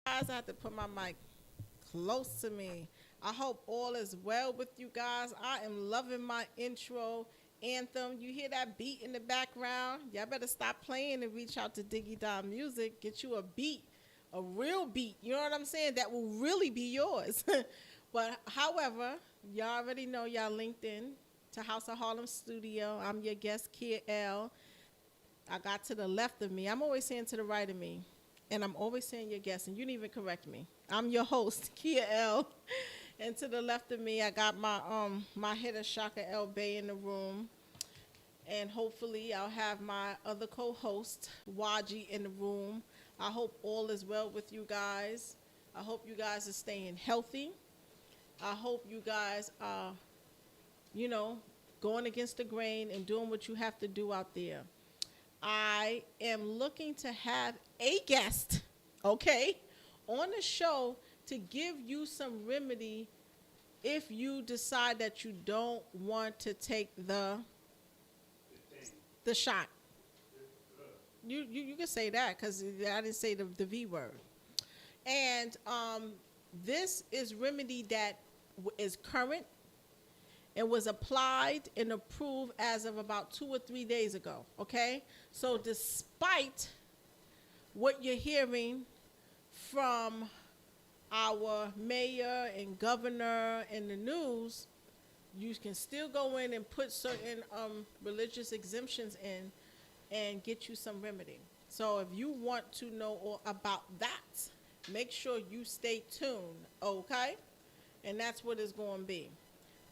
Guys, I have to put my mic close to me. I hope all is well with you guys. I am loving my intro anthem. You hear that beat in the background? Y'all better stop playing and reach out to Diggy Dom Music. Get you a beat, a real beat. You know what I'm saying? That will really be yours. But however, y'all already know y'all linked in to House of Harlem Studio. I'm your guest, Kia L. I got to the left of me. I'm always saying to the right of me. And I'm always saying your guest, and you didn't even correct me. I'm your host, Kia L. And to the left of me, I got my hitter Shaka L Bay in the room. And hopefully I'll have my other co-host, Waji, in the room. I hope all is well with you guys. I hope you guys are staying healthy. I hope you guys are, you know, going against the grain and doing what you have to do out there. I am looking to have a guest, okay, on the show to give you some remedy if you decide that you don't want to take the shot. You can say that because I didn't say the V word. And this is remedy that is current and was applied and approved as of about 2 or 3 days ago, okay? So despite what you're hearing from our mayor and governor in the news, you can still go in and put certain religious exemptions in and get you some remedy. So if you want to know all about that, make sure you stay tuned, okay? And that's what it's going to be.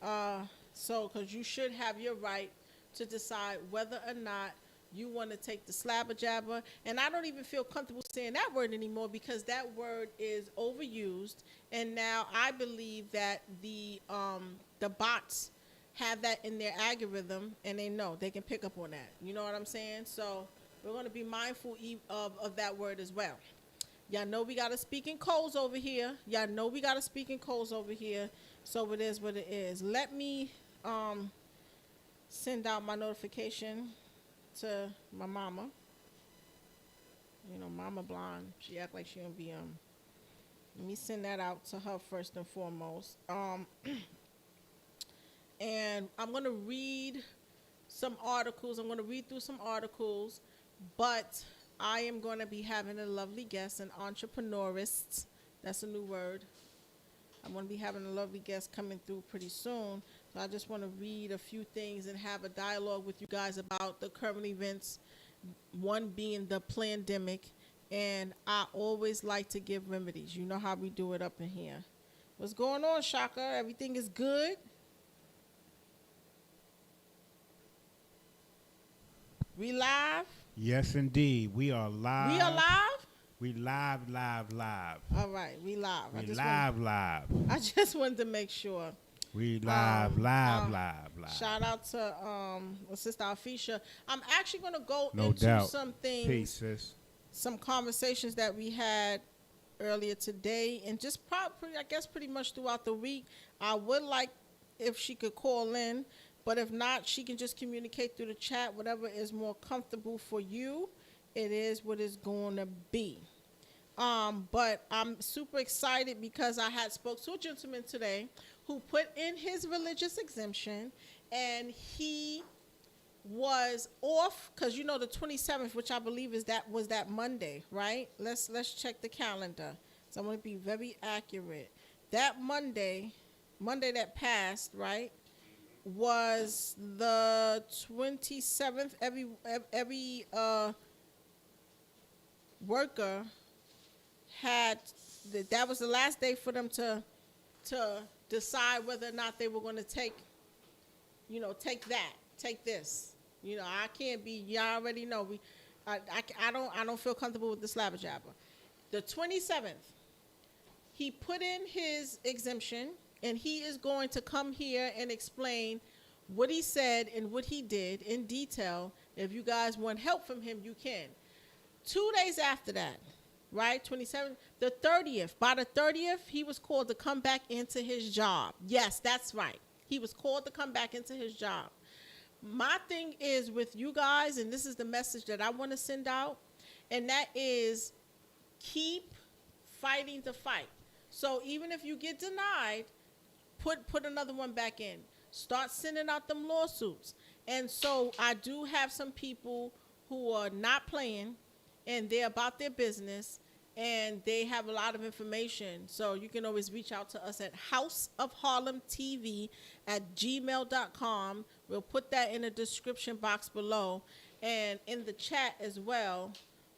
Because you should have your right to decide whether or not you want to take the slabber jabber. And I don't even feel comfortable saying that word anymore because that word is overused. And now I believe that the bots have that in their algorithm, and they know they can pick up on that. You know what I'm saying? So we're going to be mindful of that word as well. Y'all know we got to speak in codes over here. Y'all know we got to speak in codes over here. So it is what it is. Let me send out my notification to my mama. You know, Mama Blonde. She act like she gonna be let me send that out to her first and foremost. And I'm gonna read some articles. I'm gonna read through some articles, but I am going to be having a lovely guest, an entrepreneurist. That's a new word. I'm going to be having a lovely guest coming through pretty soon. So I just want to read a few things and have a dialogue with you guys about the current events, one being the pandemic. And I always like to give remedies. You know how we do it up in here. What's going on, Shaka? Everything is good? We live? Yes, indeed. We are live. We are live? We live. All right, we live. We live. I just wanted to make sure. We live. Shout out to Sister Alfisha. I'm actually going to go No into doubt. some things, Peace, sis. some conversations that we had earlier today, and just probably, I guess, pretty much throughout the week. I would like if she could call in. But if not, she can just communicate through the chat, whatever is more comfortable for you. It is what it's going to be. But I'm super excited because I had spoke to a gentleman today who put in his religious exemption, and he was off because, you know, the 27th, which I believe was that Monday, right? Let's check the calendar. So I'm going to be very accurate. That Monday that passed, right, was the 27th. Every worker had that was the last day for them to decide whether or not they were going to take this. You know, I can't be. Y'all already know I don't feel comfortable with the slabber jabber. The 27th, he put in his exemption. And he is going to come here and explain what he said and what he did in detail. If you guys want help from him, you can. 2 days after that, right, 27th, the 30th. By the 30th, he was called to come back into his job. Yes, that's right. He was called to come back into his job. My thing is with you guys, and this is the message that I want to send out, and that is keep fighting the fight. So even if you get denied, put another one back in. Start sending out them lawsuits. And so I do have some people who are not playing, and they're about their business, and they have a lot of information. So you can always reach out to us at houseofharlemtv@gmail.com. We'll put that in the description box below, and in the chat as well.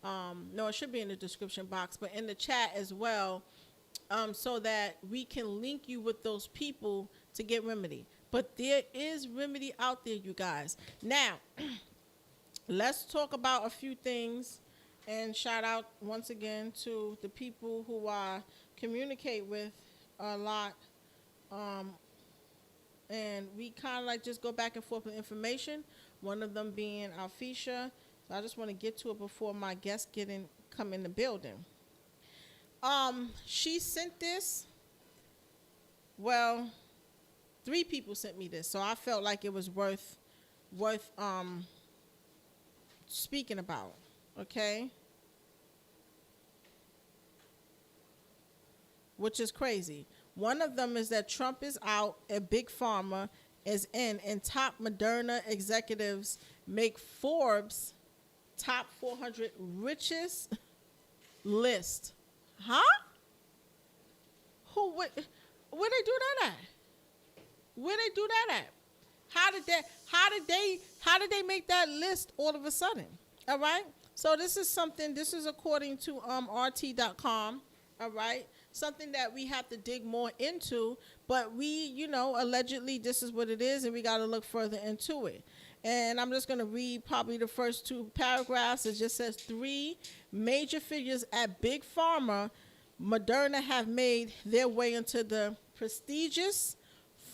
No, it should be in the description box, but in the chat as well. So that we can link you with those people to get remedy. But there is remedy out there, you guys. Now, let's talk about a few things, and shout out once again to the people who I communicate with a lot. And we kind of like just go back and forth with information, one of them being Alfisha. So I just want to get to it before my guests come in the building. She sent this. Well, 3 people sent me this, so I felt like it was worth speaking about. Okay, which is crazy. One of them is that Trump is out, and Big Pharma is in, and top Moderna executives make Forbes top 400 richest list. Huh? Where they do that at? Where they do that at? How did they make that list all of a sudden? All right. So this is according to RT.com. All right. Something that we have to dig more into, but we, allegedly this is what it is, and we got to look further into it. And I'm just going to read probably the first two paragraphs. It just says three major figures at Big Pharma, Moderna, have made their way into the prestigious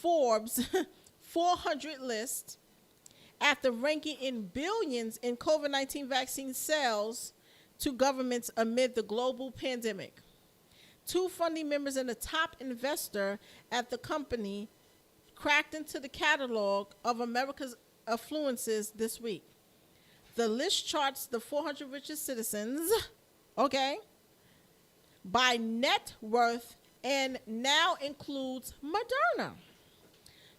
Forbes 400 list after ranking in billions in COVID-19 vaccine sales to governments amid the global pandemic. Two funding members and a top investor at the company cracked into the catalog of America's affluences this week. The list charts the 400 richest citizens, okay, by net worth and now includes Moderna.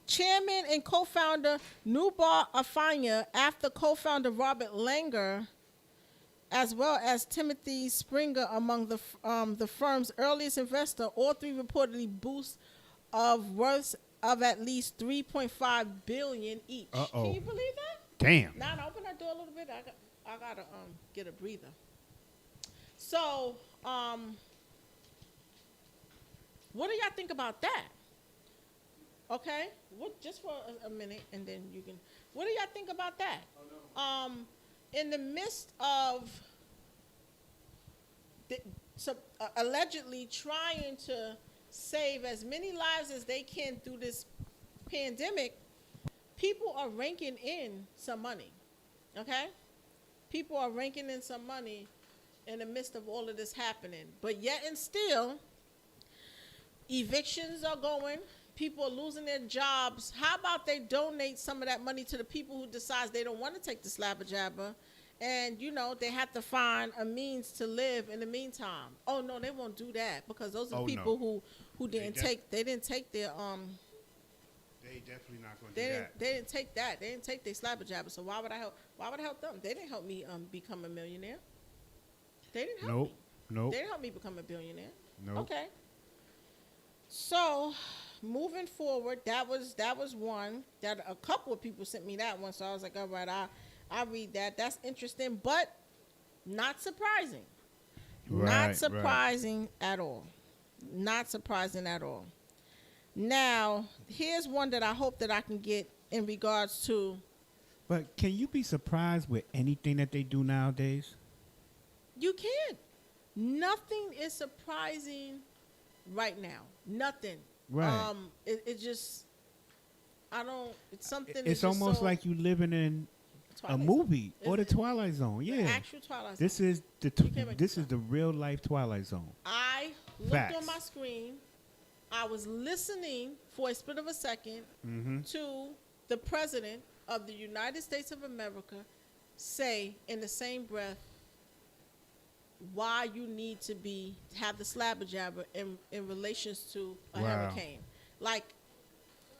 Chairman and co-founder Nubar Afanya, after co-founder Robert Langer, as well as Timothy Springer among the firm's earliest investor, all three reportedly boost of worths of at least $3.5 billion each. Uh-oh. Can you believe that? Damn. Now, open that door a little bit. I gotta get a breather. So, what do y'all think about that? Okay, just for a minute, and then you can. What do y'all think about that? In the midst of allegedly trying to save as many lives as they can through this pandemic, people are raking in some money. Okay, people are raking in some money in the midst of all of this happening, but yet and still, evictions are going. People are losing their jobs. How about they donate some of that money to the people who decides they don't want to take the slabber jabber, and they have to find a means to live in the meantime. Oh no, they won't do that, because those are people who didn't take their They definitely not going to do that. They didn't take that. They didn't take their slabber jabber. So why would I help? Why would I help them? They didn't help me become a millionaire. They didn't help me. Nope. They didn't help me become a billionaire. Nope. Okay. So, moving forward, that was one that a couple of people sent me that one. So I was like, all right, I read that. That's interesting, but not surprising. Not surprising at all. Not surprising at all. Now, here's one that I hope that I can get in regards to. But can you be surprised with anything that they do nowadays? You can't. Nothing is surprising right now. Nothing. Right. It just, it's something. It's almost like you living in a movie or the Twilight Zone. Yeah. The actual Twilight Zone. This is the real life Twilight Zone. I looked on my screen. I was listening for a split of a second to the president of the United States of America say in the same breath why you need to have the slabber jabber in relations to a hurricane. Like,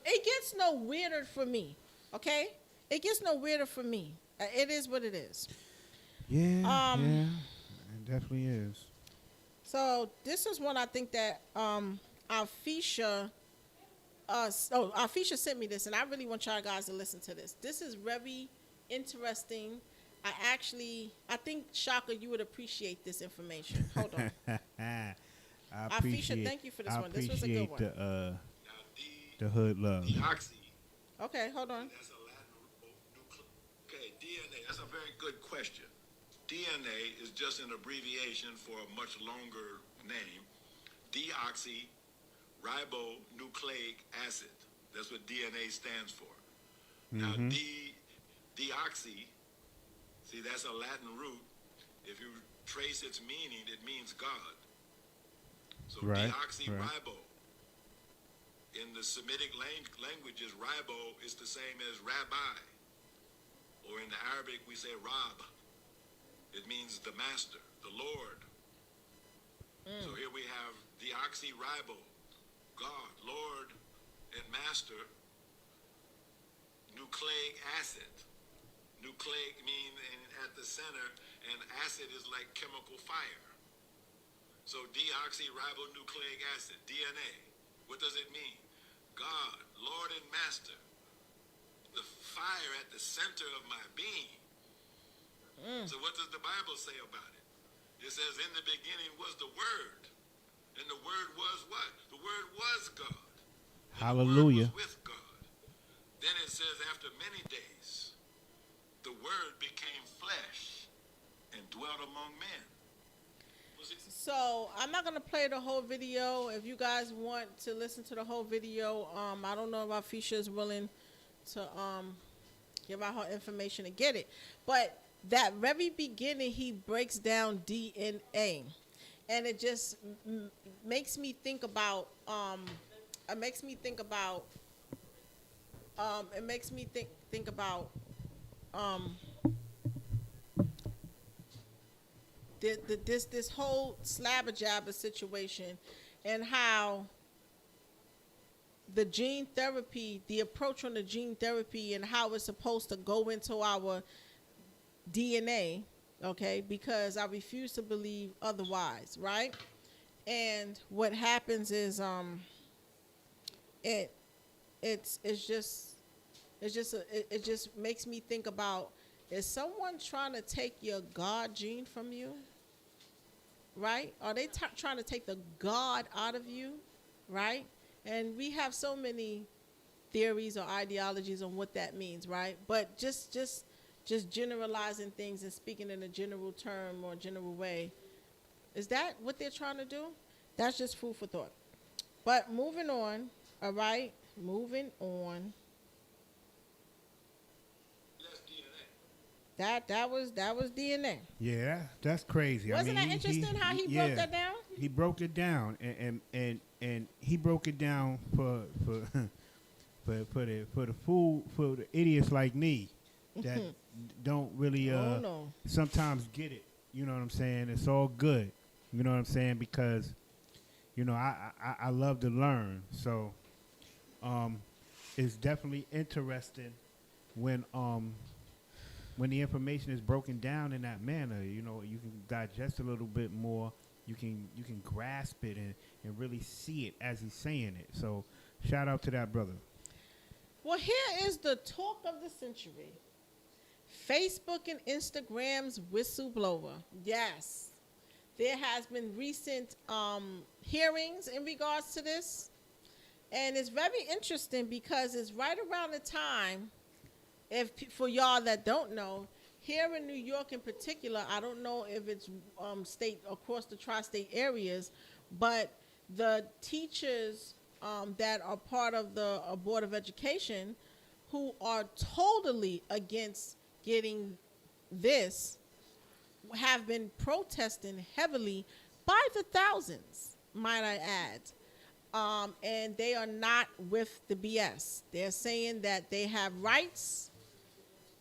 it gets no weirder for me, okay? It gets no weirder for me. It is what it is. Yeah, it definitely is. So this is one I think that Alfisha sent me this, and I really want y'all guys to listen to this. This is very interesting. I think, Shaka, you would appreciate this information. Hold on. Alfisha, thank you for this one. This was a good one. The hood love. Okay, hold on. Okay, DNA, that's a very good question. DNA is just an abbreviation for a much longer name, deoxyribonucleic acid. That's what DNA stands for. Now, deoxy, see, that's a Latin root. If you trace its meaning, it means God. So deoxyribo. In the Semitic languages, ribo is the same as rabbi. Or in the Arabic, we say Rab. It means the master, the Lord. So here we have deoxyribo, God, Lord, and master, nucleic acid. Nucleic means at the center, and acid is like chemical fire. So deoxyribonucleic acid, DNA. What does it mean? God, Lord and Master, the fire at the center of my being. So what does the Bible say about it? It says, in the beginning was the Word, and the Word was what? The Word was God. Hallelujah. The Word was with God. Then it says, after many days, the Word became flesh and dwelt among men. So I'm not gonna play the whole video. If you guys want to listen to the whole video, I don't know if Afisha is willing to give out her information to get it. But that very beginning, he breaks down DNA, and it just makes me think about it makes me think about think about this whole slabber jabber situation, and how the gene therapy, the approach on the gene therapy, and how it's supposed to go into our DNA, okay? Because I refuse to believe otherwise, right? And what happens is it just makes me think about, is someone trying to take your God gene from you? Right? Are they trying to take the God out of you? Right? And we have so many theories or ideologies on what that means, right? But just generalizing things and speaking in a general term or general way, is that what they're trying to do? That's just food for thought. But moving on, all right? Moving on. That was DNA. Yeah, that's crazy. Wasn't that interesting how he broke that down? He broke it down, and he broke it down for the idiots like me that don't really sometimes get it. You know what I'm saying? It's all good. You know what I'm saying? Because I love to learn. So it's definitely interesting when the information is broken down in that manner. You can digest a little bit more. You can grasp it and really see it as he's saying it. So shout out to that brother. Well, here is the talk of the century. Facebook and Instagram's whistleblower. Yes, there has been recent hearings in regards to this. And it's very interesting because it's right around the time, for y'all that don't know, here in New York in particular, I don't know if it's state across the tri-state areas, but the teachers that are part of the Board of Education, who are totally against getting this, have been protesting heavily by the thousands, might I add. And they are not with the BS. They're saying that they have rights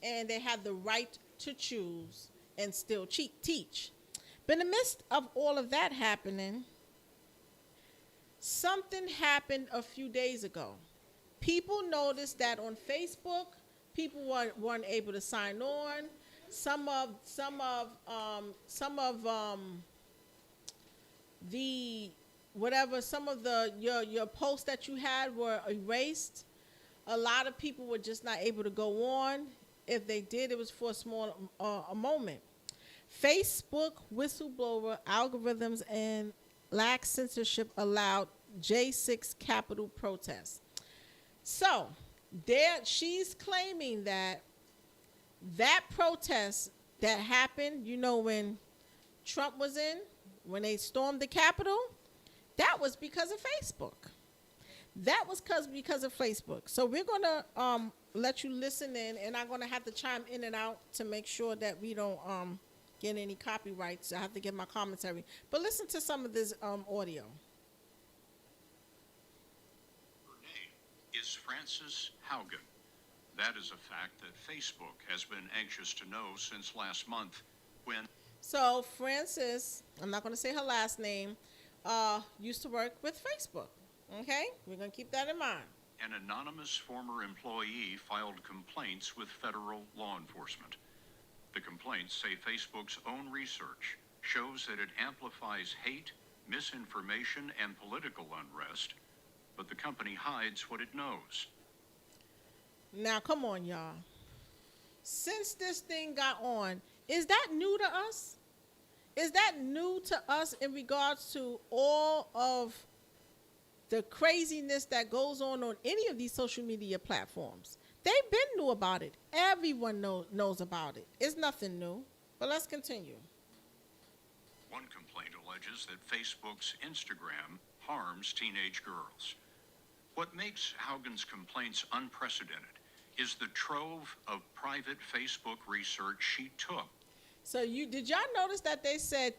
and they have the right to choose and still teach. But in the midst of all of that happening, something happened a few days ago. People noticed that on Facebook, people weren't able to sign on. Some of your posts that you had were erased. A lot of people were just not able to go on. If they did, it was for a small a moment. Facebook whistleblower algorithms and lax censorship allowed J6 Capitol protests. So she's claiming that protest that happened, when Trump was when they stormed the Capitol, that was because of Facebook. That was because of Facebook. So we're going to let you listen in, and I'm going to have to chime in and out to make sure that we don't get any copyrights. I have to get my commentary. But listen to some of this audio. Her name is Frances Haugen. That is a fact that Facebook has been anxious to know since last month when... So Frances, I'm not going to say her last name, used to work with Facebook. Okay? We're going to keep that in mind. An anonymous former employee filed complaints with federal law enforcement. The complaints say Facebook's own research shows that it amplifies hate, misinformation, and political unrest, but the company hides what it knows. Now, come on, y'all. Since this thing got on, is that new to us? Is that new to us in regards to all of the craziness that goes on any of these social media platforms? They've been knew about it. Everyone knows about it. It's nothing new. But let's continue. One complaint alleges that Facebook's Instagram harms teenage girls. What makes Haugen's complaints unprecedented is the trove of private Facebook research she took. So did y'all notice that they said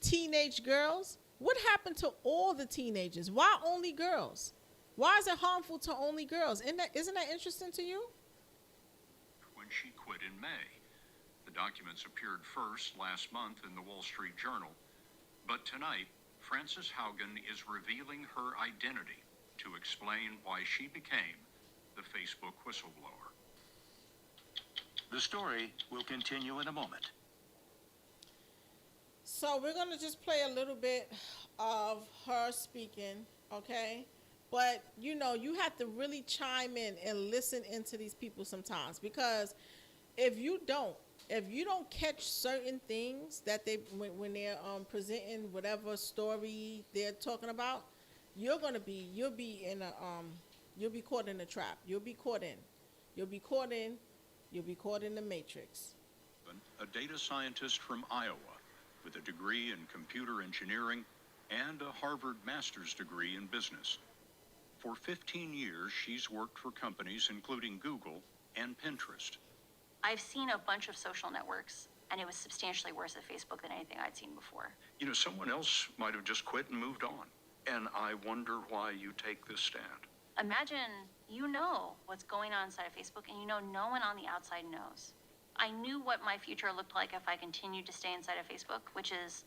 teenage girls? What happened to all the teenagers? Why only girls? Why is it harmful to only girls? Isn't that interesting to you? When she quit in May. The documents appeared first last month in the Wall Street Journal. But tonight, Frances Haugen is revealing her identity to explain why she became the Facebook whistleblower. The story will continue in a moment. So we're going to just play a little bit of her speaking, okay? But, you have to really chime in and listen into these people sometimes, because if you don't catch certain things that when they're presenting whatever story they're talking about, you'll be caught in a trap. You'll be caught in the matrix. A data scientist from Iowa with a degree in computer engineering and a Harvard master's degree in business. For 15 years, she's worked for companies including Google and Pinterest. I've seen a bunch of social networks, and it was substantially worse at Facebook than anything I'd seen before. Someone else might have just quit and moved on. And I wonder why you take this stand. Imagine you know what's going on inside of Facebook, and no one on the outside knows. I knew what my future looked like if I continued to stay inside of Facebook, which is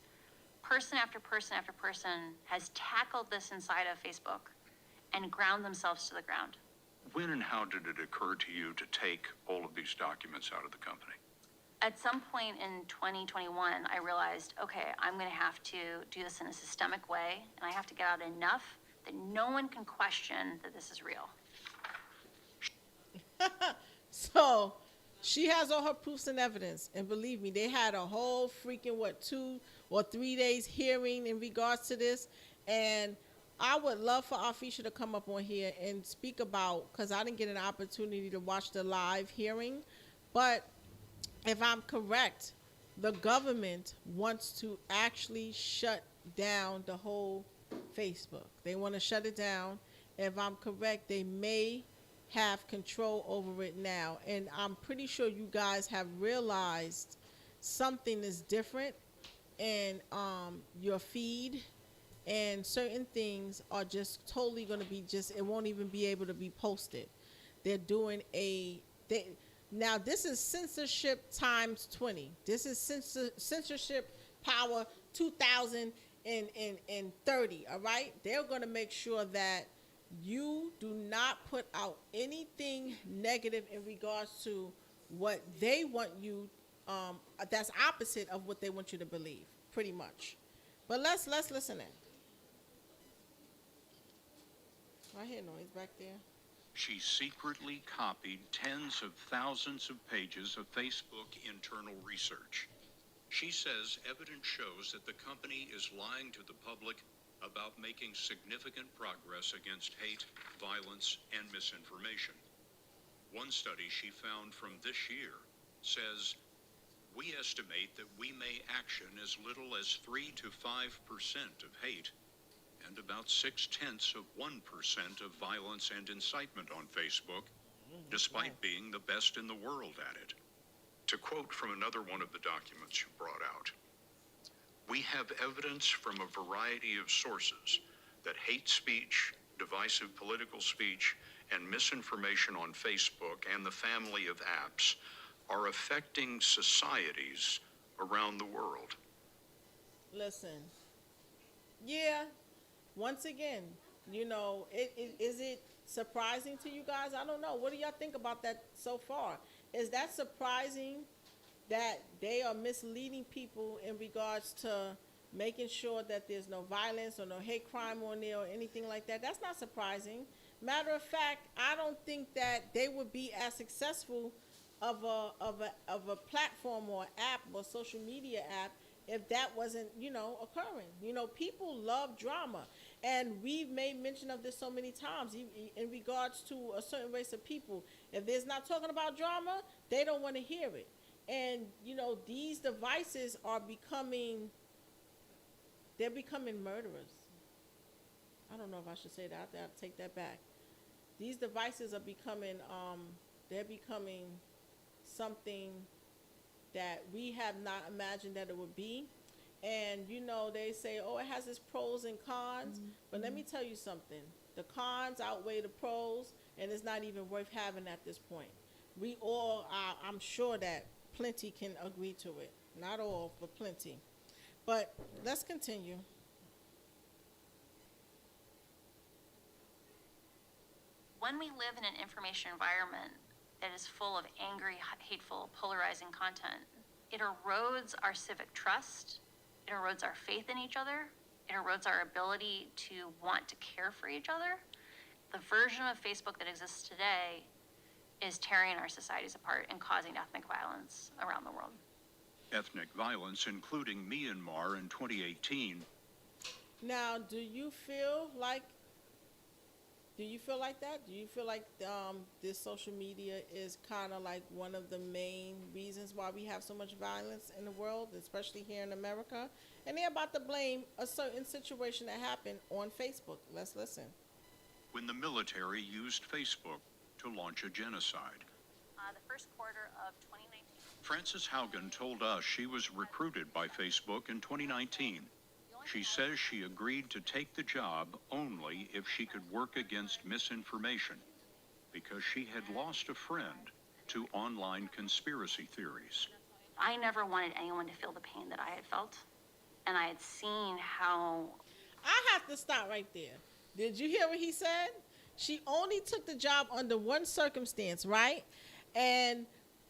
person after person after person has tackled this inside of Facebook and ground themselves to the ground. When and how did it occur to you to take all of these documents out of the company? At some point in 2021, I realized, okay, I'm going to have to do this in a systemic way, and I have to get out enough that no one can question that this is real. So she has all her proofs and evidence, and believe me, they had a whole freaking 2 or 3 days hearing in regards to this. And I would love for Afisha to come up on here and speak about, because I didn't get an opportunity to watch the live hearing, but if I'm correct, the government wants to actually shut down the whole Facebook. They want to shut it down. If I'm correct, they may have control over it now. And I'm pretty sure you guys have realized something is different in your feed, and certain things are just totally going to be it won't even be able to be posted. They're doing now this is censorship times 20. This is censorship power 2030, all right? They're going to make sure that you do not put out anything negative in regards to what they want you, that's opposite of what they want you to believe, pretty much. But let's listen in. I hear noise back there. She secretly copied tens of thousands of pages of Facebook internal research. She says evidence shows that the company is lying to the public about making significant progress against hate, violence, and misinformation. One study she found from this year says, we estimate that we may action as little as 3 to 5% of hate and about 0.6% of violence and incitement on Facebook, despite being the best in the world at it. To quote from another one of the documents you brought out, we have evidence from a variety of sources that hate speech, divisive political speech, and misinformation on Facebook and the family of apps are affecting societies around the world. Listen, yeah, once again, is it surprising to you guys? I don't know. What do y'all think about that so far? Is that surprising that they are misleading people in regards to making sure that there's no violence or no hate crime on there or anything like that? That's not surprising. Matter of fact, I don't think that they would be as successful of a platform or app or social media app if that wasn't, occurring. People love drama, and we've made mention of this so many times in regards to a certain race of people. If there's not talking about drama, they don't want to hear it. And these devices are becoming murderers. I don't know if I should say that. I have to take that back. These devices are becoming they're becoming something that we have not imagined that it would be. And they say, oh, it has its pros and cons, but let me tell you something. The cons outweigh the pros, and it's not even worth having at this point. We all I'm sure that plenty can agree to it. Not all, but plenty. But let's continue. When we live in an information environment that is full of angry, hateful, polarizing content, it erodes our civic trust, it erodes our faith in each other, it erodes our ability to want to care for each other. The version of Facebook that exists today is tearing our societies apart and causing ethnic violence around the world. Ethnic violence, including Myanmar in 2018. Now, do you feel like that? Do you feel like this social media is kind of like one of the main reasons why we have so much violence in the world, especially here in America? And they're about to blame a certain situation that happened on Facebook. Let's listen. When the military used Facebook to launch a genocide. The first quarter of 2019. Frances Haugen told us she was recruited by Facebook in 2019. She says she agreed to take the job only if she could work against misinformation because she had lost a friend to online conspiracy theories. I never wanted anyone to feel the pain that I had felt, and I had seen how... I have to stop right there. Did you hear what he said? She only took the job under one circumstance, right? And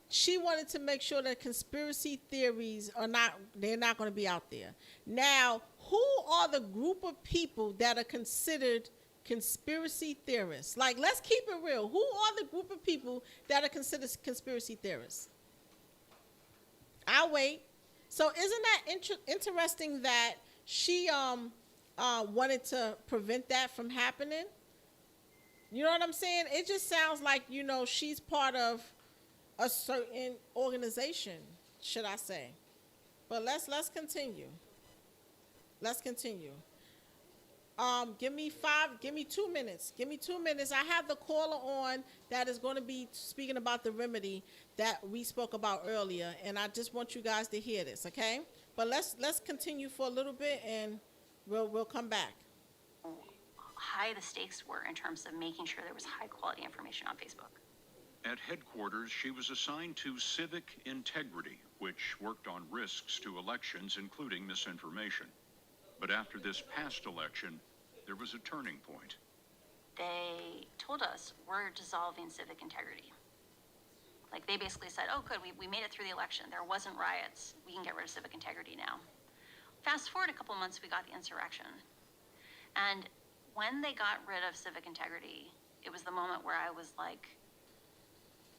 she wanted to make sure that conspiracy theories they're not going to be out there. Now, who are the group of people that are considered conspiracy theorists? Like, let's keep it real. Who are the group of people that are considered conspiracy theorists? I'll wait. So isn't that interesting that she wanted to prevent that from happening? You know what I'm saying? It just sounds like, she's part of a certain organization, should I say. But let's continue. Let's continue. Give me 2 minutes. Give me 2 minutes. I have the caller on that is going to be speaking about the remedy that we spoke about earlier, and I just want you guys to hear this, okay? But let's continue for a little bit, and we'll come back. High the stakes were in terms of making sure there was high quality information on Facebook. At headquarters, she was assigned to civic integrity, which worked on risks to elections, including misinformation. But after this past election, there was a turning point. They told us, we're dissolving civic integrity. Like, they basically said, oh, good, we made it through the election. There wasn't riots. We can get rid of civic integrity now. Fast forward a couple months, we got the insurrection. And when they got rid of civic integrity, it was the moment where I was like,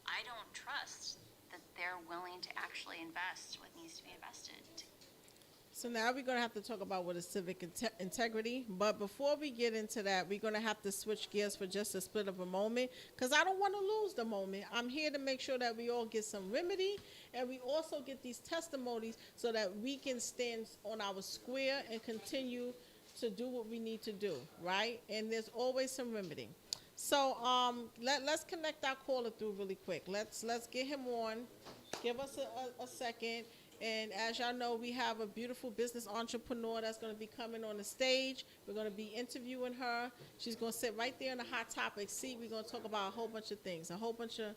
I don't trust that they're willing to actually invest what needs to be invested. So now we're going to have to talk about what is civic integrity. But before we get into that, we're going to have to switch gears for just a split of a moment, because I don't want to lose the moment. I'm here to make sure that we all get some remedy, and we also get these testimonies so that we can stand on our square and continue to do what we need to do, right? And there's always some remedy. So let's connect our caller through really quick. Let's get him on. Give us a second. And as y'all know, we have a beautiful business entrepreneur that's going to be coming on the stage. We're going to be interviewing her. She's going to sit right there in the hot topic seat. We're going to talk about a whole bunch of things, a whole bunch of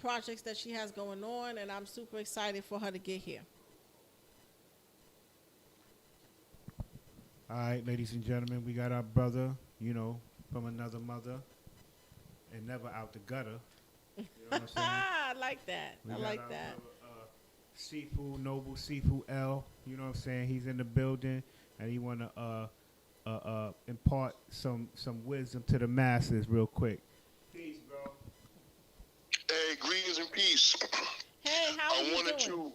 projects that she has going on, and I'm super excited for her to get here. All right, ladies and gentlemen, we got our brother, from another mother and never out the gutter. You know what I'm saying? I like that. We I got like our that. brother, Seafood, Noble Seafood L. You know what I'm saying? He's in the building, and he want to impart some wisdom to the masses real quick. Peace, bro. Hey, greetings Blessings and peace. Hey, how are I you wanted doing? to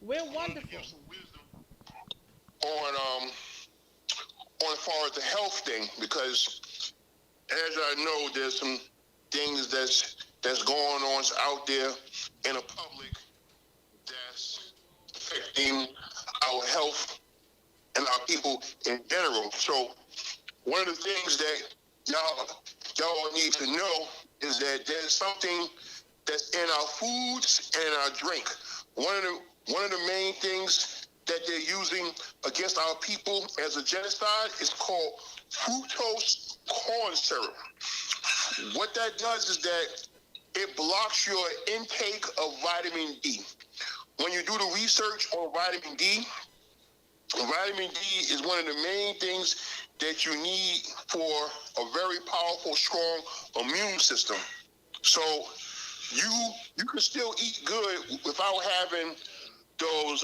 We're give wonderful. some wisdom on as far as the health thing, because as I know, there's some things that's going on out there in the public that's affecting our health and our people in general. So one of the things that y'all need to know is that there's something that's in our foods and our drink. One of the main things that they're using against our people as a genocide is called fructose corn syrup. What that does is that it blocks your intake of vitamin D. When you do the research on vitamin D is one of the main things that you need for a very powerful, strong immune system. So you can still eat good without having those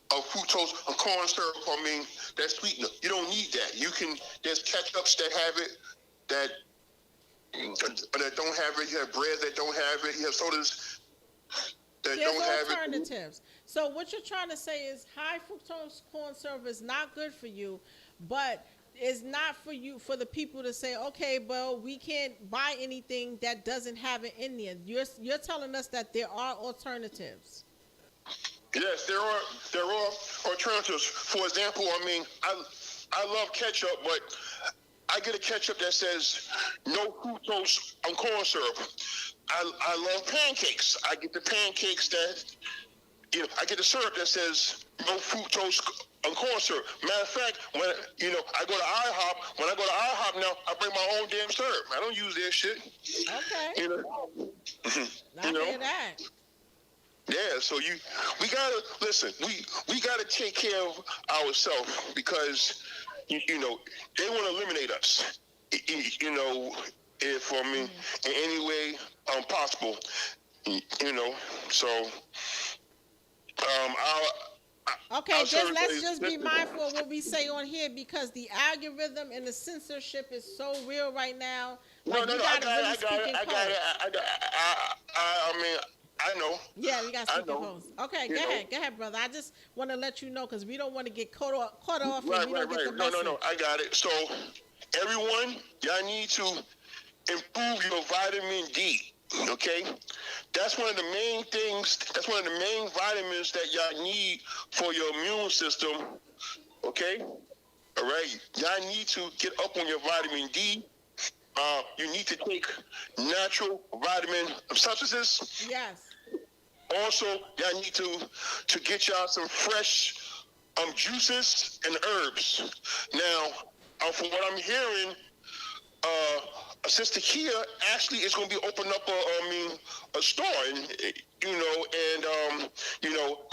fructose corn syrup. I mean, that sweetener. You don't need that. There's ketchups that have it, that don't have it. You have bread that don't have it. You have sodas that There's don't have it. alternatives. So what you're trying to say is high fructose corn syrup is not good for you, but it's not for you, for the people to say, okay, well, we can't buy anything that doesn't have it in there. You're telling us that there are alternatives. Yes, there are alternatives. For example, I mean, I love ketchup, but I get a ketchup that says no fructose corn syrup. I love pancakes. I get the pancakes that, I get the syrup that says no fructose corn syrup. Matter of fact, when I go to IHOP, now I bring my own damn syrup. I don't use their shit. Okay. You know. I hear that. Yeah, so we gotta listen. We gotta take care of ourselves, because they want to eliminate us. If in any way possible. So Okay, I'll let's just be mindful of what we say on here, because the algorithm and the censorship is so real right now. Like, we gotta really speak in code. I mean, I know. Yeah, we got to I speak in know. code. Okay, go ahead, brother. I just want to let you know, because we don't want to get caught off and we don't get the message. No, I got it. So everyone, y'all need to improve your vitamin D. Okay, that's one of the main things. That's one of the main vitamins that y'all need for your immune system. Okay, all right. Y'all need to get up on your vitamin D. You need to take natural vitamin substances. Yes. Also, y'all need to get y'all some fresh juices and herbs. Now, from what I'm hearing, Sister Kia actually is going to be opening up a store, and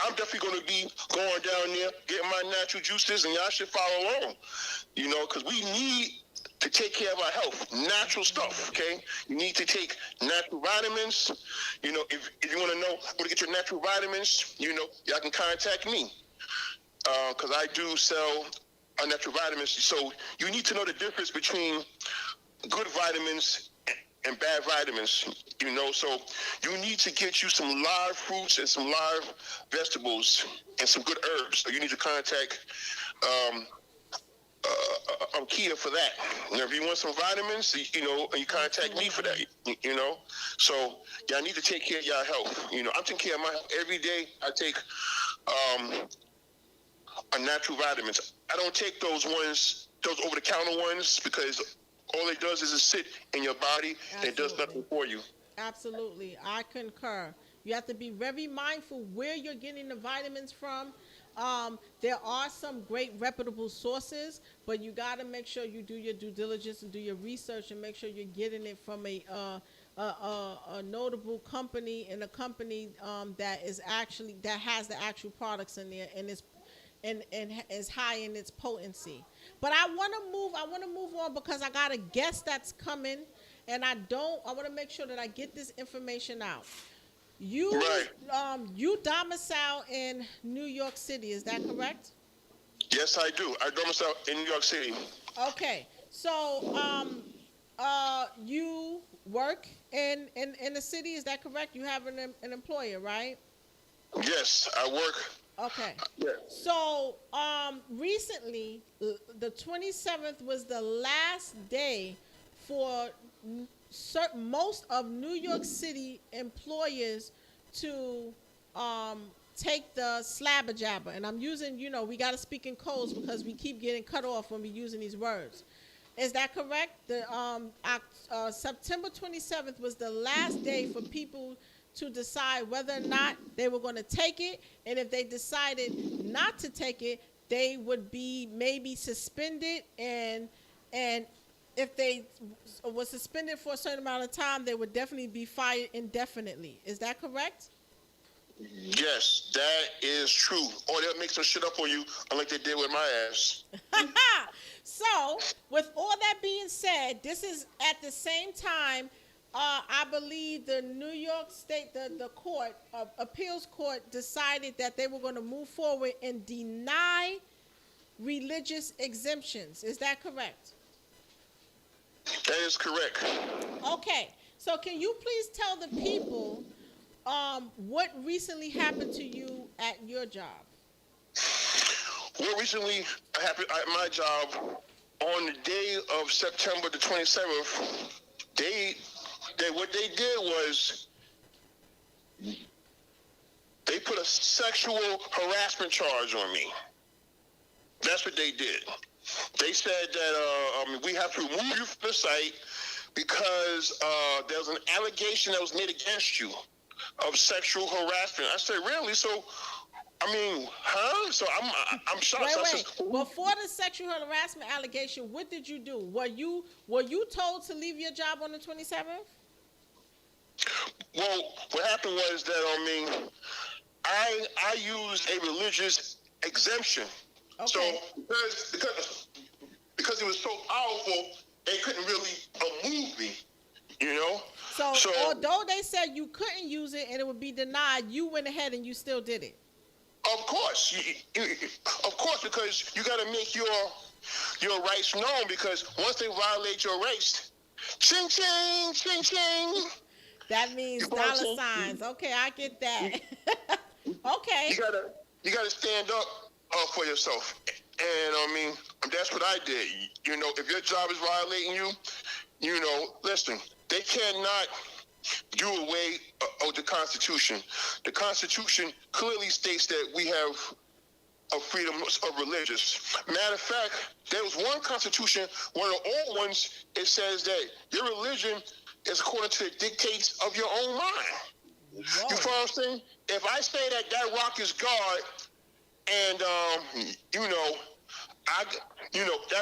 I'm definitely going to be going down there getting my natural juices, and y'all should follow along, because we need to take care of our health, natural stuff. Okay, you need to take natural vitamins. If you want to know where to get your natural vitamins, y'all can contact me, because I do sell natural vitamins. So you need to know the difference between good vitamins and bad vitamins, so you need to get you some live fruits and some live vegetables and some good herbs. So you need to contact Kia for that. If you want some vitamins, you contact me for that, So y'all need to take care of y'all health. I'm taking care of my health every day. I take natural vitamins. I don't take those over-the-counter ones, because all it does is sit in your body and it does nothing for you. Absolutely. I concur. You have to be very mindful where you're getting the vitamins from. There are some great reputable sources, but you got to make sure you do your due diligence and do your research and make sure you're getting it from a notable company, and a company that has the actual products in there and is high in its potency. But I want to move on, because I got a guest that's coming, and I want to make sure that I get this information out. You domicile in New York City, is that correct? Yes, I do. I domicile in New York City. Okay. So you work in the city? Is that correct? You have an employer, right? Yes, I work. Okay. Yeah. So, recently, the 27th was the last day for most of New York City employers to take the slabber jabber. And I'm using, we got to speak in codes because we keep getting cut off when we're using these words. Is that correct? The September 27th was the last day for people to decide whether or not they were going to take it, and if they decided not to take it, they would be maybe suspended, and if they were suspended for a certain amount of time, they would definitely be fired indefinitely. Is that correct? Yes, that is true. Or they'll make some shit up on you, unlike they did with my ass. So, with all that being said, this is at the same time, I believe the New York State, the court, appeals court decided that they were going to move forward and deny religious exemptions. Is that correct? That is correct. Okay. So can you please tell the people what recently happened to you at your job? What recently happened at my job, on the day of September the 27th, what they did was they put a sexual harassment charge on me. That's what they did. They said that we have to remove you from the site because there was an allegation that was made against you of sexual harassment. I said, really? So, huh? So I'm shocked. Wait. Before the sexual harassment allegation, what did you do? Were you told to leave your job on the 27th? Well, what happened was that I used a religious exemption. Okay. So because it was so powerful, they couldn't really move me. So although they said you couldn't use it and it would be denied, you went ahead and you still did it. Of course, because you got to make your rights known. Because once they violate your rights, ching ching, ching ching. That means dollar signs. Okay, I get that. Okay. You gotta stand up for yourself, and that's what I did. If your job is violating you, listen, they cannot do away with the Constitution. The Constitution clearly states that we have a freedom of religious. Matter of fact, there was one Constitution, one of the old ones, it says that your religion is according to the dictates of your own mind. Whoa. You follow what I'm saying? If I say that rock is God, and that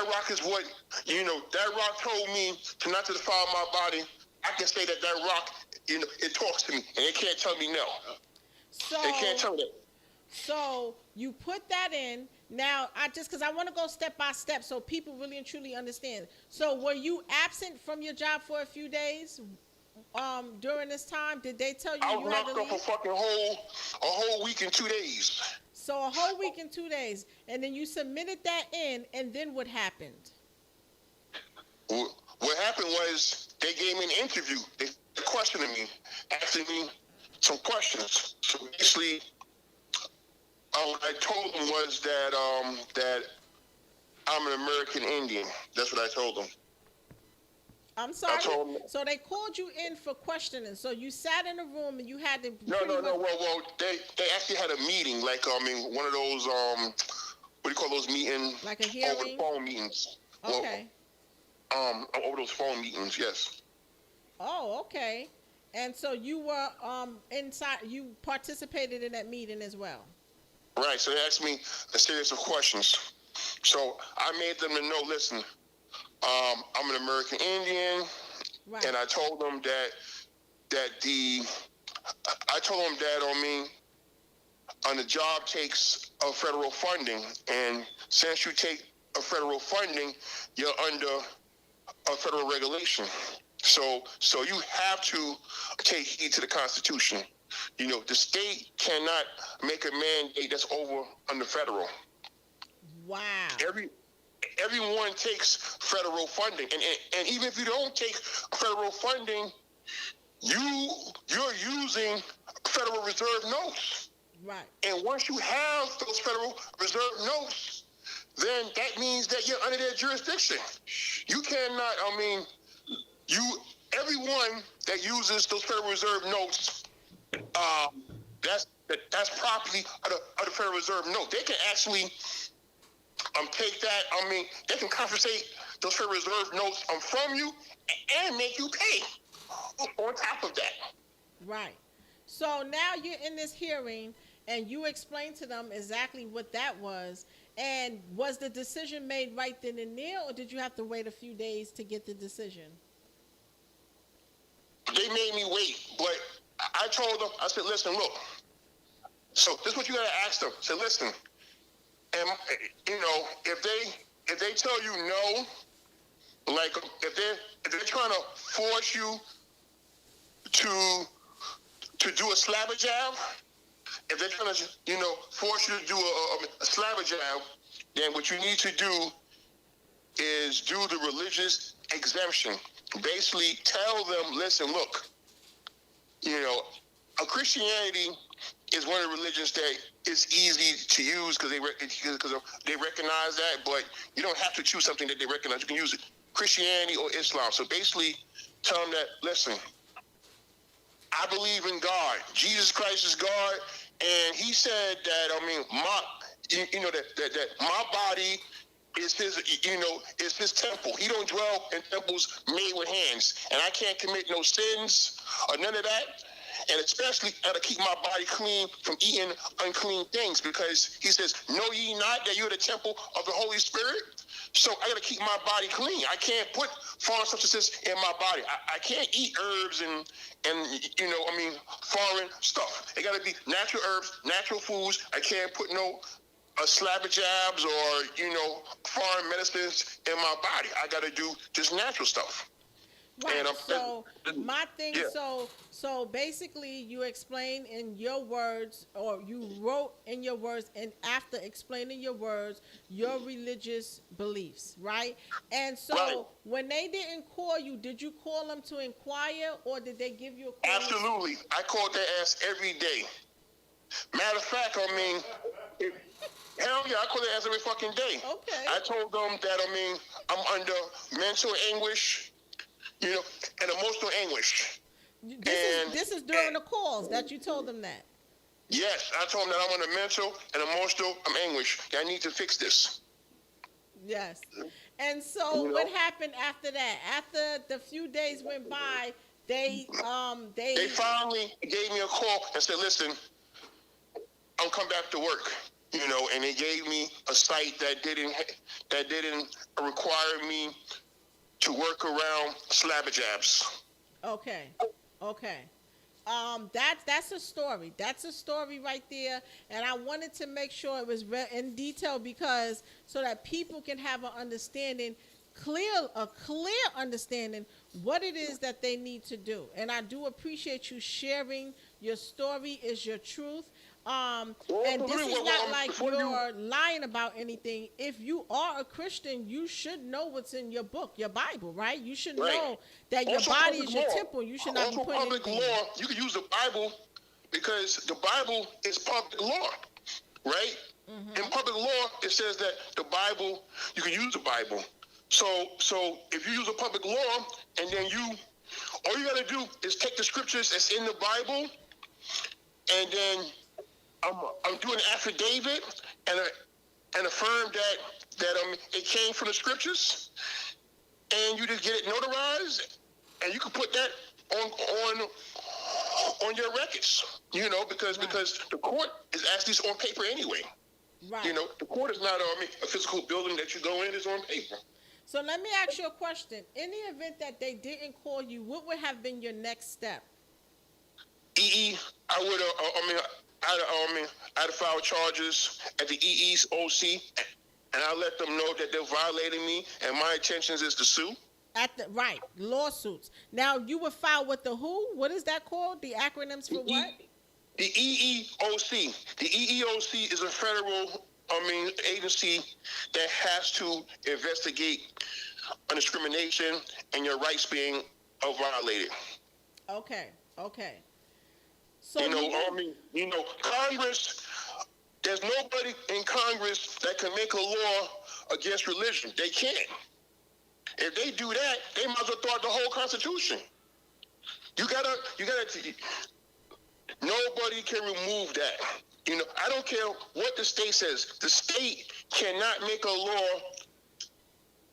rock is what that rock told me to not to defile my body, I can say that rock, it talks to me, and it can't tell me no. So it can't tell me that. So you put that in. Now, because I want to go step by step so people really and truly understand. So were you absent from your job for a few days during this time? Did they tell you I you had to leave? I was knocked up a whole week and 2 days. So a whole week and 2 days. And then you submitted that in, and then what happened? What happened was they gave me an interview. They questioned me, asking me some questions. So basically, what I told them was that I'm an American Indian. That's what I told them. I'm sorry. So they called you in for questioning. So you sat in a room and you had to. No. Well, they actually had a meeting, like one of those what do you call those meetings? Like a hearing. Over the phone meetings. Okay. Over those phone meetings, yes. Oh, okay. And so you were inside. You participated in that meeting as well. Right. So they asked me a series of questions. So I made them to know. Listen, I'm an American Indian, right. And I told them that the job takes a federal funding, and since you take a federal funding, you're under a federal regulation. So you have to take heed to the Constitution. The state cannot make a mandate that's over under federal. Wow. everyone takes federal funding, and even if you don't take federal funding, you're using Federal Reserve notes. Right. And once you have those Federal Reserve notes, then that means that you're under their jurisdiction. You cannot, everyone that uses those Federal Reserve notes, that's property of the Federal Reserve note. They can actually take that, they can confiscate those Federal Reserve notes from you and make you pay on top of that. Right. So now you're in this hearing and you explained to them exactly what that was. And was the decision made right then and there, or did you have to wait a few days to get the decision? They made me wait, but I told them, I said, listen, look, so this is what you gotta ask them. I said, listen, and if they tell you no, like if they're trying to force you to do a slabber jab, if they're trying to force you to do a slabber jab, then what you need to do is do the religious exemption. Basically tell them, listen, look, a Christianity is one of the religions that is easy to use because they recognize that, but you don't have to choose something that they recognize. You can use it, Christianity or Islam. So basically tell them that, listen, I believe in God. Jesus Christ is God, and he said that, that my body is his, is his temple. He don't dwell in temples made with hands, and I can't commit no sins or none of that. And especially, I gotta keep my body clean from eating unclean things, because he says, know ye not that you're the temple of the Holy Spirit? So I gotta keep my body clean. I can't put foreign substances in my body. I can't eat herbs and foreign stuff. It gotta be natural herbs, natural foods. I can't put no slabber jabs or, foreign medicines in my body. I gotta do just natural stuff. Right. So my thing, yeah. So basically you explain in your words, or you wrote in your words, and after explaining your words, your religious beliefs, right? And so right. When they didn't call you, did you call them to inquire, or did they give you a call? Absolutely. I called their ass every day. Matter of fact, hell yeah, I call their ass every fucking day. Okay. I told them that, I'm under mental anguish, and emotional anguish. This is during the calls that you told them that? Yes, I told them that I'm under mental and emotional anguish. That I need to fix this. Yes. And so what happened after that? After the few days went by, they finally gave me a call and said, listen, I'm coming back to work. And they gave me a site that didn't require me to work around slabber jabs. Okay. That's a story. That's a story right there. And I wanted to make sure it was in detail, because so that people can have an understanding, a clear understanding what it is that they need to do. And I do appreciate you sharing your story is your truth. And this is not like you're lying about anything. If you are a Christian, you should know what's in your book, your Bible, right? You should know that your body is your temple. You should not be putting public law. You can use the Bible because the Bible is public law, right? Mm-hmm. In public law, it says that the Bible, you can use the Bible. So if you use a public law, and then all you got to do is take the scriptures that's in the Bible, and then I'm doing an affidavit and affirm that it came from the scriptures, and you just get it notarized, and you can put that on your records, because the court is actually on paper anyway. Right. The court is not a physical building that you go in; it's on paper. So let me ask you a question. In the event that they didn't call you, what would have been your next step? I would I'd file charges at the EEOC, and I let them know that they're violating me, and my intentions is to sue. Lawsuits. Now, you would file with the who? What is that called? The acronyms for what? The EEOC. The EEOC is a federal agency that has to investigate discrimination and your rights being violated. Okay. Okay. So Congress. There's nobody in Congress that can make a law against religion. They can't. If they do that, they might as well throw out the whole Constitution. You gotta. Nobody can remove that. I don't care what the state says. The state cannot make a law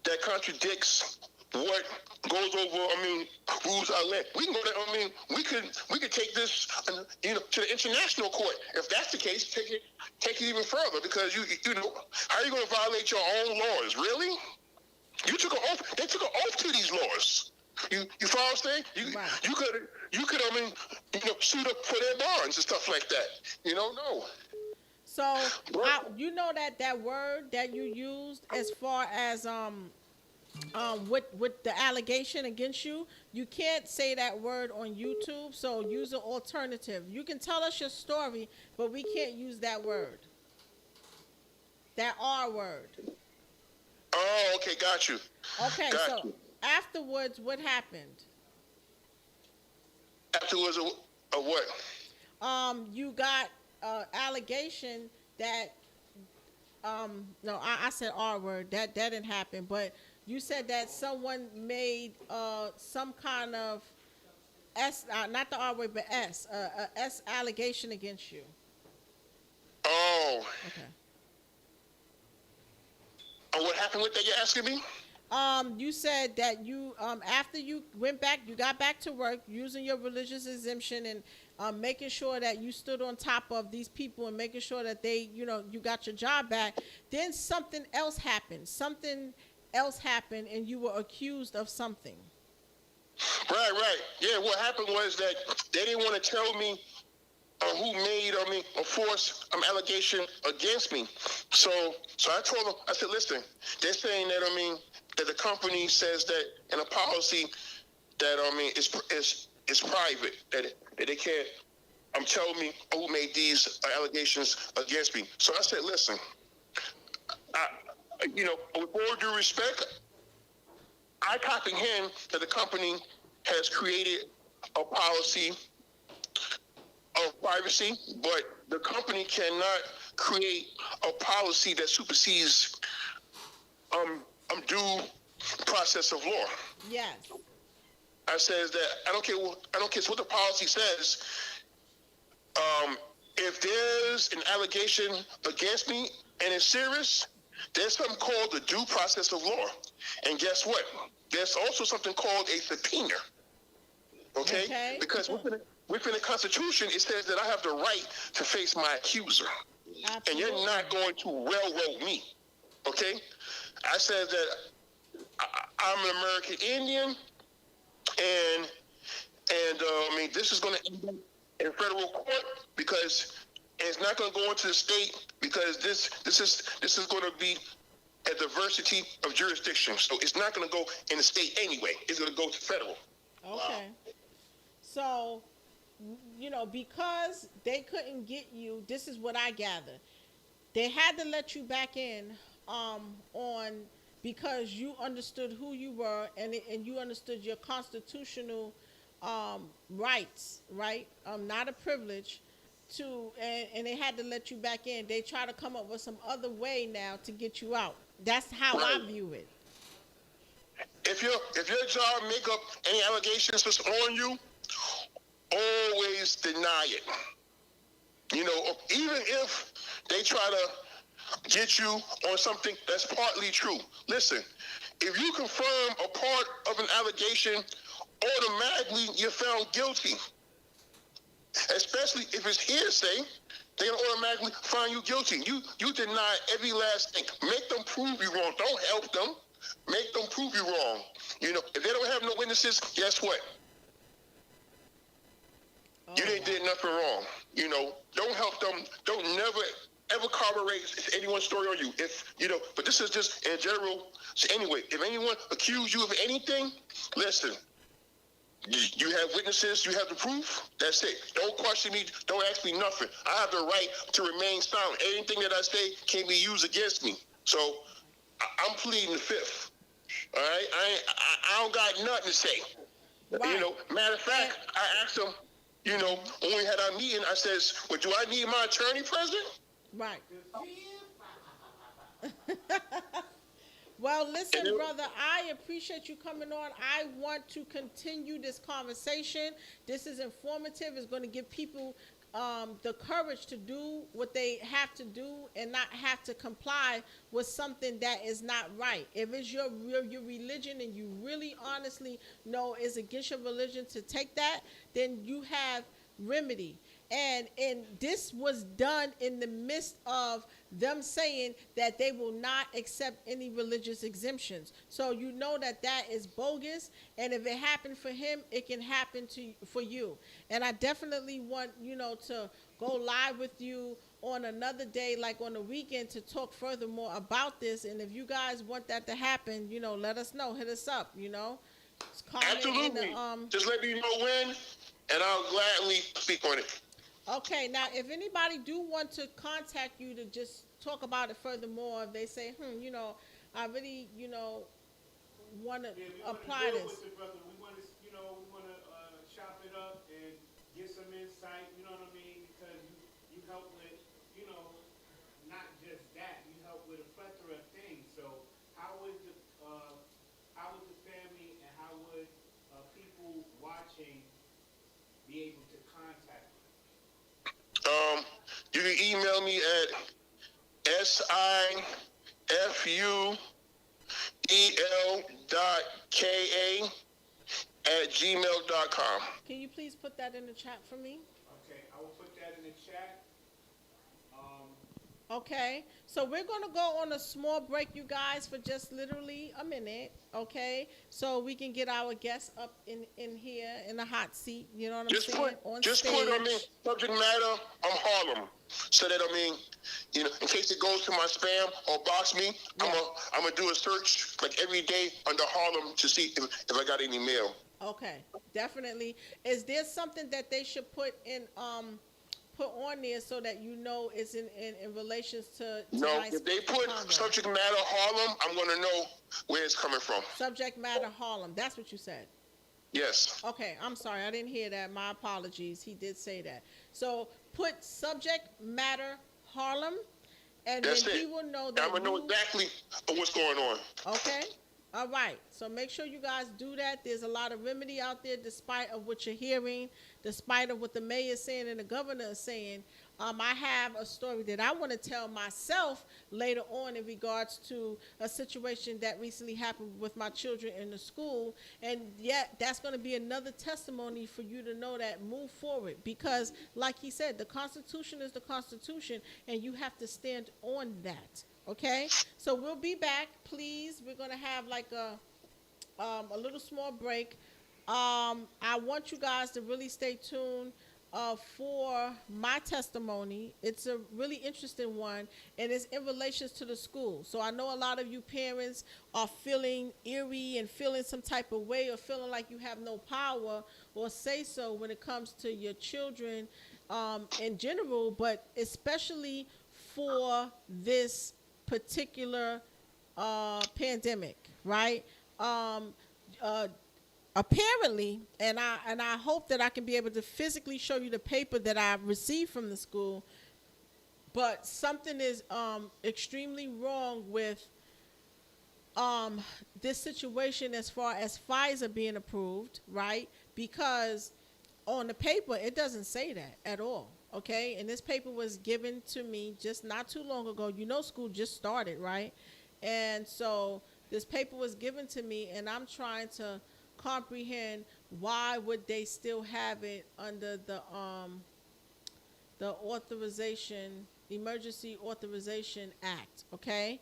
that contradicts what goes over. Rules are let. We can go to. We could take this, to the international court. If that's the case, take it even further, because how are you going to violate your own laws? Really? You took an oath. They took an oath to these laws. You follow what I'm saying? Right. You could suit up for their bonds and stuff like that. No. So that word that you used as far as with the allegation against you, you can't say that word on YouTube. So use an alternative. You can tell us your story, but we can't use that word. That R word. Oh, okay, got you. Okay, so afterwards, what happened? Afterwards, a what? You got allegation that no, I said R word. That didn't happen, but you said that someone made some kind of S, not the R word, but S allegation against you. Oh. Okay. What happened with that? You're asking me? You said that you after you went back, you got back to work using your religious exemption and making sure that you stood on top of these people and making sure that they, you got your job back. Then something else happened. And you were accused of something. Right. Yeah, what happened was that they didn't want to tell me who made a false allegation against me. So I told them, I said, listen, they're saying that that the company says that in a policy that it's private, that they can't tell me who made these allegations against me. So I said, listen, with all due respect, I comprehend that the company has created a policy of privacy, but the company cannot create a policy that supersedes due process of law. Yes. I says that I don't care what the policy says. If there's an allegation against me and it's serious, there's something called the due process of law. And guess what? There's also something called a subpoena. Okay? Because within the Constitution, it says that I have the right to face my accuser. Absolutely. And you're not going to railroad me. Okay? I said that I'm an American Indian, and this is going to end up in federal court, because it's not going to go into the state, because this is going to be a diversity of jurisdiction. So it's not going to go in the state anyway. It's going to go to federal. Okay. Wow. So, because they couldn't get you, this is what I gather. They had to let you back in because you understood who you were and you understood your constitutional rights, right? Not a privilege and they had to let you back in. They try to come up with some other way now to get you out. That's how I view it. If your job make up any allegations that's on you, always deny it. Even if they try to get you on something that's partly true. Listen, if you confirm a part of an allegation, automatically you're found guilty. Especially if it's hearsay, they're going to automatically find you guilty. You deny every last thing. Make them prove you wrong. Don't help them. Make them prove you wrong. If they don't have no witnesses, guess what? You didn't did nothing wrong. Don't help them. Don't never ever corroborate anyone's story on you. But this is just in general. So anyway, if anyone accuse you of anything, listen. You have witnesses. You have the proof. That's it. Don't question me. Don't ask me nothing. I have the right to remain silent. Anything that I say can be used against me. So I'm pleading the fifth. All right. I don't got nothing to say. Right. You know. Matter of fact, I asked him. You know, when we had our meeting, I says, "Well, do I need my attorney present?" Right. Well, listen, brother, I appreciate you coming on. I want to continue this conversation. This is informative. It's going to give people the courage to do what they have to do and not have to comply with something that is not right. If it's your religion and you really honestly know it's against your religion to take that, then you have remedy. And this was done in the midst of them saying that they will not accept any religious exemptions. So you know that that is bogus. And if it happened for him, it can happen for you. And I definitely want, to go live with you on another day, like on the weekend, to talk furthermore about this. And if you guys want that to happen, let us know. Hit us up, Absolutely. Just let me know when, and I'll gladly speak on it. Okay, now if anybody do want to contact you to just talk about it furthermore, if they say, I really, want to apply this. With it, brother. We want to, chop it up and get some insight. You know what I mean? Because you help with, not just that. You help with a plethora of things. So how would the family and how would people watching be able to contact you? You can email me at sifudel.ka@gmail.com. Can you please put that in the chat for me? Okay, I will put that in the chat. Okay, so we're going to go on a small break, you guys, for just literally a minute, okay? So we can get our guests up in here in the hot seat, you know what I'm saying? Just put subject matter, I'm Harlem. So that, in case it goes to my spam or box me, yeah. I'm going to do a search like every day under Harlem to see if I got any mail. Okay, definitely. Is there something that they should put on there so that it's in relations to no, if they put subject matter Harlem, I'm going to know where it's coming from. Subject matter Harlem. That's what you said. Yes. Okay, I'm sorry. I didn't hear that. My apologies. He did say that. So put subject matter Harlem, and then he will know that. I'm going to know exactly what's going on. Okay. All right. So make sure you guys do that. There's a lot of remedy out there despite of what you're hearing, despite of what the mayor is saying and the governor is saying. I have a story that I want to tell myself later on in regards to a situation that recently happened with my children in the school. And yet that's going to be another testimony for you to know that move forward. Because like he said, the Constitution is the Constitution, and you have to stand on that. Okay, so we'll be back, please. We're going to have like a little small break. I want you guys to really stay tuned for my testimony. It's a really interesting one, and it's in relations to the school. So I know a lot of you parents are feeling eerie and feeling some type of way, or feeling like you have no power or say so when it comes to your children in general, but especially for this particular pandemic, right? Apparently, and I hope that I can be able to physically show you the paper that I received from the school, but something is extremely wrong with this situation as far as Pfizer being approved, right? Because on the paper, it doesn't say that at all. Okay, and this paper was given to me just not too long ago. School just started, right? And so this paper was given to me, and I'm trying to comprehend why would they still have it under the Emergency Authorization Act, okay?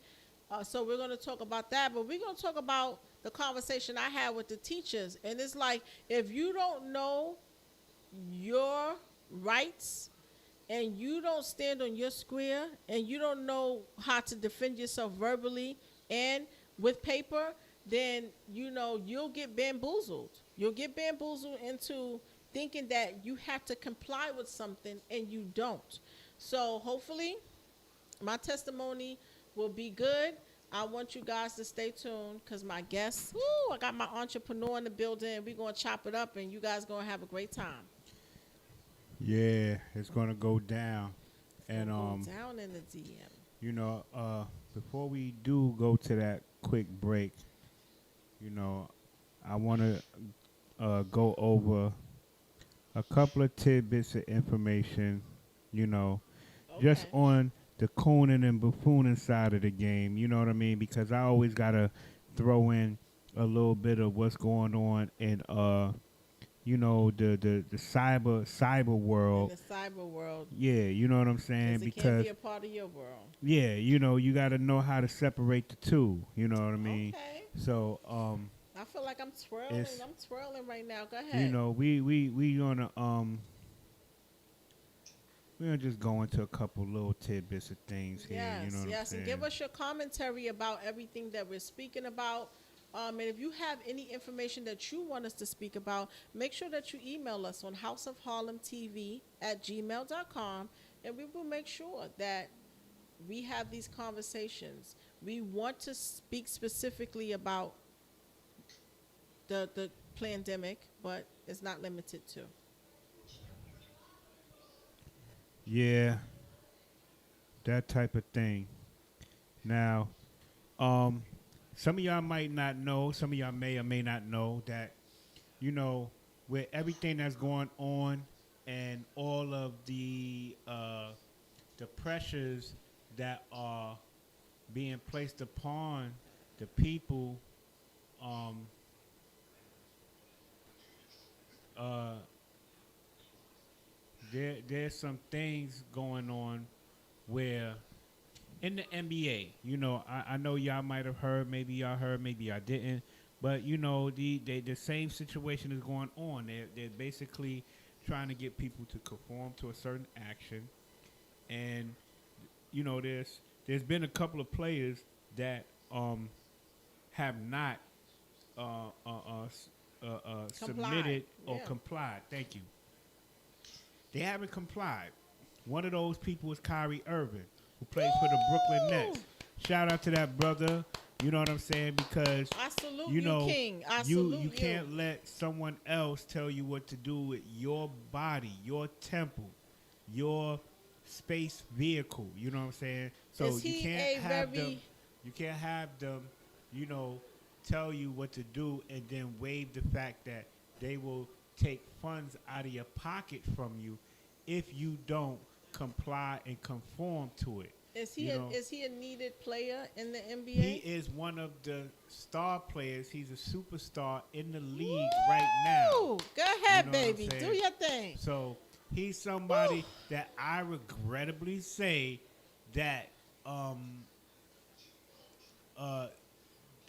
So we're going to talk about that, but we're going to talk about the conversation I had with the teachers. And it's like, if you don't know your rights, and you don't stand on your square, and you don't know how to defend yourself verbally and with paper, then, you'll get bamboozled. You'll get bamboozled into thinking that you have to comply with something and you don't. So hopefully my testimony will be good. I want you guys to stay tuned because my guests, woo, I got my entrepreneur in the building. We're going to chop it up and you guys going to have a great time. Yeah, it's gonna go down. And Go down in the DM. you know, before we do go to that quick break, you know, I want to go over a couple of tidbits of information, you know, just Okay. on the cooning and buffooning side of the game. You know what I mean? Because I always gotta throw in a little bit of what's going on in you know, the cyber In world. the cyber world. Yeah, you know what I'm saying? Because it can't Because be a part of your world. yeah, you know, you got to know how to separate the two. You know what I mean? Okay. So, I feel like I'm twirling. It's- I'm twirling right now. Go ahead. you know, we gonna we're gonna just go into a couple little tidbits of things here. Yes, You know what I'm yes, saying? and give us your commentary about everything that we're speaking about. And if you have any information that you want us to speak about, make sure that you email us on houseofharlemtv@gmail.com, and we will make sure that we have these conversations. We want to speak specifically about the pandemic, but it's not limited to. Yeah, that type of thing. Now, some of y'all might not know, some of y'all may or may not know that, you know, with everything that's going on and all of the pressures that are being placed upon the people, there's some things going on where in the NBA, you know, I know y'all might have heard, maybe y'all didn't, but you know, the same situation is going on. They're basically trying to get people to conform to a certain action, and you know, there's been a couple of players that have not submitted or Yeah. complied. Thank you. They haven't complied. One of those people is Kyrie Irving, who plays for the Brooklyn Nets. Shout out to that brother. You know what I'm saying? Because I salute you know, King. I you salute you can't let someone else tell you what to do with your body, your temple, your space vehicle. You know what I'm saying? So Is you he can't a have very- them. You can't have them. You know, tell you what to do and then waive the fact that they will take funds out of your pocket from you if you don't comply and conform to it. Is he You a, know, is he a needed player in the NBA? he is one of the star players. He's a superstar in the league right now. Woo! Go ahead, You know what I'm baby. Do saying? your thing. So he's somebody Woo. that I regrettably say that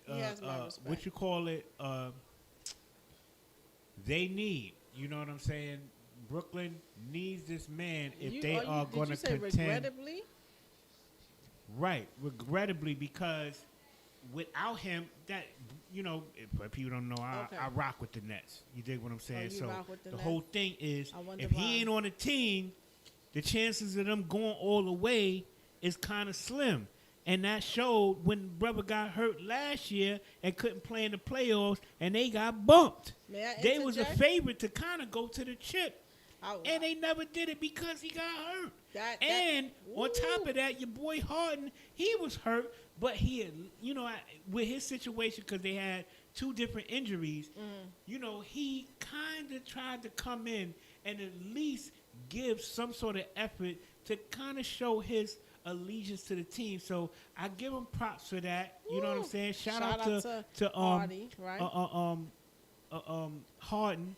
He has my respect. what you call it, they need. You know what I'm saying? Brooklyn needs this man if they are going to Did you say contend. regrettably? Right, regrettably, because without him, that, you know, if people don't know, Okay. I rock with the Nets. You dig what I'm saying? you So rock with the the Nets? whole thing is, I wonder if why. he ain't on the team, the chances of them going all the way is kind of slim. And that showed when brother got hurt last year and couldn't play in the playoffs, and they got bumped. May I They was a interject? favorite to kind of go to the chip. I- And they never did it because he got hurt. That- and on top Woo. of that, your boy Harden, he was hurt, but he, you know, with his situation, because they had two different injuries, you know, he kind of tried to come in and at least give some sort of effort to kind of show his allegiance to the team. So I give him props for that. You know what I'm Woo. saying? Shout Shout out to Hardy, right? Harden.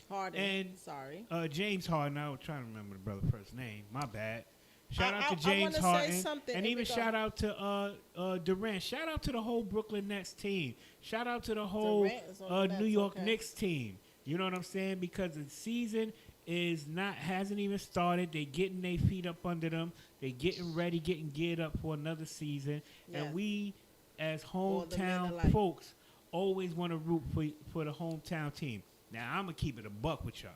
Harden. and- Sorry. James Harden. I was trying to remember the brother's first name. My bad. Shout I- out I- to James I wanna say Harden, something. and Here even we go. shout out to Durant. Shout out to the whole Brooklyn Nets team. Shout out to the whole Durant is on the New Nets, York okay. Knicks team. You know what I'm saying? Because the season hasn't even started. They getting their feet up under them. They getting ready, getting geared up for another season. Yes. And we, as All the men hometown alike. folks, always want to root for the hometown team. Now I'm gonna keep it a buck with y'all.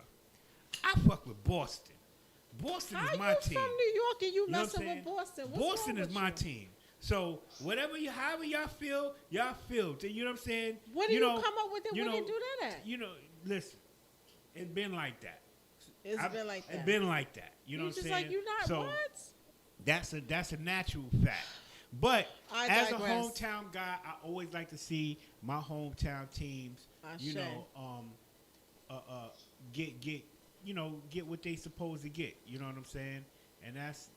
I fuck with Boston. Boston How is my you team. from New York and you You know what messing I'm with saying? Boston? What's Boston wrong is with my you? team. So whatever however y'all feel. You know what I'm saying? What do you come up with? you Where know, you do that at? You know, listen, it's been like that. It's been like that. It's been like that. You know what I'm just saying? like you not so what? that's a natural fact. But I as digress. a hometown guy, I always like to see my hometown teams, Ashe. get what they supposed to get. You know what I'm saying? And that's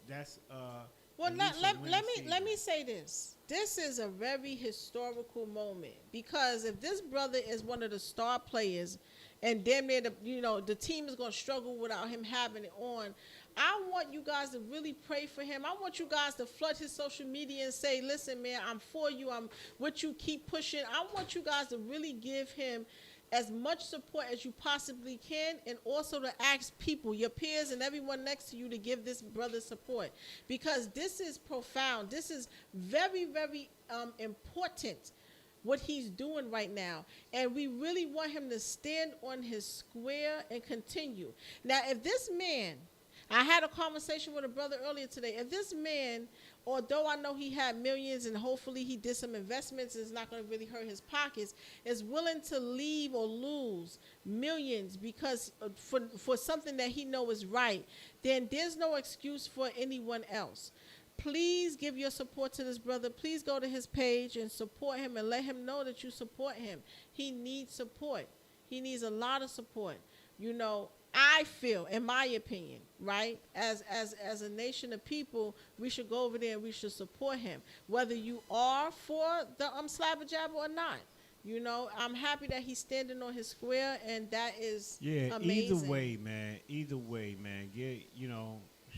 Well, at let, least a let, winning let me season. let me say this. This is a very historical moment because if this brother is one of the star players, and damn near the team is going to struggle without him having it on. I want you guys to really pray for him. I want you guys to flood his social media and say, "Listen, man, I'm for you. I'm with you. Keep pushing." I want you guys to really give him as much support as you possibly can, and also to ask people, your peers and everyone next to you, to give this brother support, because this is profound. This is very, very important, what he's doing right now, and we really want him to stand on his square and continue. Now, if this man, I had a conversation with a brother earlier today, if this man, although I know he had millions and hopefully he did some investments, it's not going to really hurt his pockets, is willing to leave or lose millions because for something that he know is right, then there's no excuse for anyone else. Please give your support to this brother. Please go to his page and support him and let him know that you support him. He needs support. He needs a lot of support. I feel, in my opinion, right, as a nation of people, we should go over there and we should support him, whether you are for the slabber jabber or not. I'm happy that he's standing on his square, and that is amazing. Either way, man.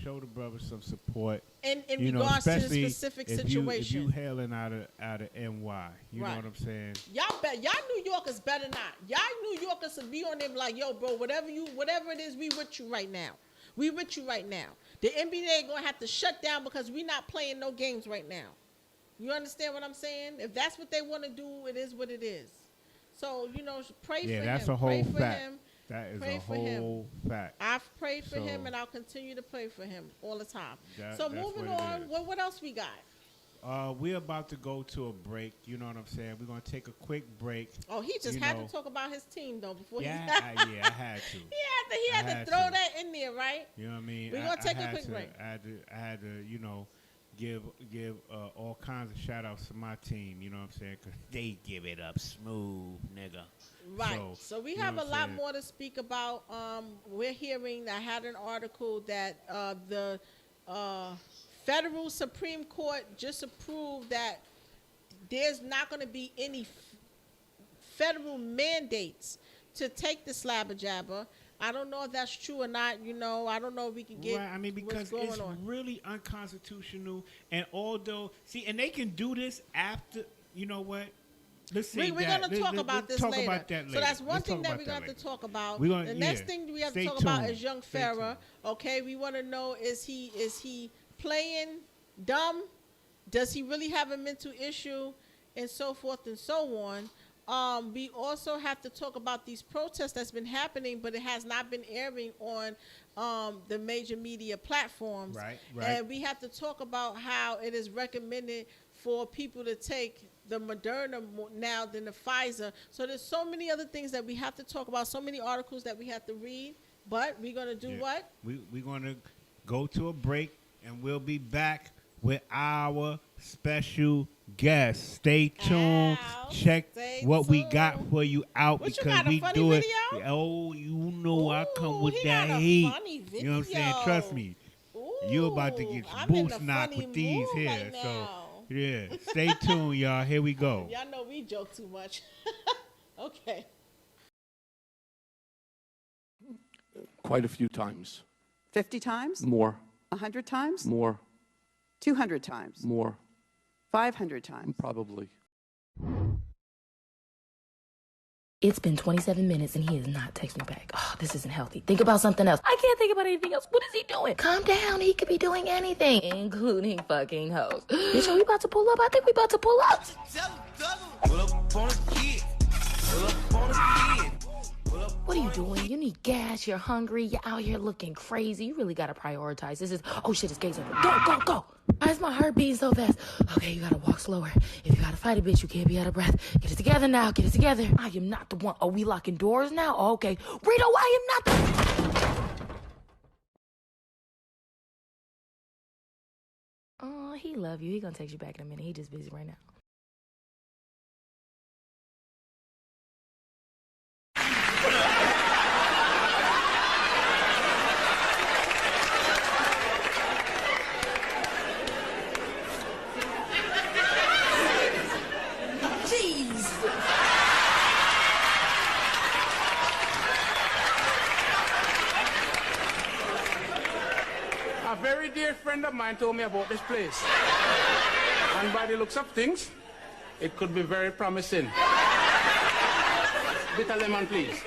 Show the brother some support. In regards to the specific if situation. you hailing out of NY, you know what I'm saying? Y'all New Yorkers better not. Y'all New Yorkers will be on them like, yo, bro, whatever it is, we with you right now. We with you right now. The NBA gonna have to shut down because we not playing no games right now. You understand what I'm saying? If that's what they want to do, it is what it is. So, pray for him. Yeah, that's a whole pray for fact. him. That is Pray a for him. whole fact. I've prayed for him, So- and I'll continue to pray for him all the time. That's Moving what it on, is. what else we got? We're about to go to a break. You know what I'm saying? We're going to take a quick break. Oh, he just had to talk about his team, though, before I had to. he had to throw that in there, right? You know what I mean? We're going to take a quick break. I had to, give all kinds of shout-outs to my team, you know what I'm saying? Because they give it up smooth, nigga. Right. So we you know have a what I'm lot saying? more to speak about. We're hearing, I had an article that the federal Supreme Court just approved that there's not going to be any federal mandates to take the slabber jabber. I don't know if that's true or not. I don't know if we can get right. I mean, because what's going it's on. really unconstitutional. And although, and they can do this after, you know what? Let's say We're going to talk about this later. About that later. So that's one Let's thing talk that about we're going to have to talk about. The next thing we have to Stay talk about tuned. is young Stay Farrah. tuned. Okay, we want to know, is he playing dumb? Does he really have a mental issue? And so forth and so on. We also have to talk about these protests that's been happening, but it has not been airing on the major media platforms. Right. And we have to talk about how it is recommended for people to take the Moderna now than the Pfizer. So there's so many other things that we have to talk about, so many articles that we have to read. But we're going to do what? We're going to go to a break, and we'll be back with our special guest. Stay tuned. Check Stay what we tuned. got for you out What, you because got a we funny do video? it. Oh, I come with He that got a heat. funny You know what I'm saying? video. Trust me. You about to get I'm in boost a knocked funny with these mood here. right So now. yeah, stay tuned, y'all. Here we go. Y'all know we joke too much. Okay. Quite a few times. 50 times? More. 100 times? More. 200 times? More. 500 times? Probably. It's been 27 minutes and he is not texting back. Oh, this isn't healthy. Think about something else. I can't think about anything else. What is he doing? Calm down. He could be doing anything, including fucking hoes. Bitch, are we about to pull up? I think we about to pull up. Pull up on a kid. Pull up on a kid. Pull up What are you doing? You need gas. You're hungry. You're out here looking crazy. You really gotta prioritize. This is, oh shit, it's gates open. Go, go, go. Why is my heart beating so fast? Okay, you gotta walk slower. If you gotta fight a bitch, you can't be out of breath. Get it together now. Get it together. I am not the one. Are we locking doors now? Oh, okay. Rito, I am not the... Oh, he love you. He gonna text you back in a minute. He just busy right now. A very dear friend of mine told me about this place. And by the looks of things, it could be very promising. Bitter lemon, please.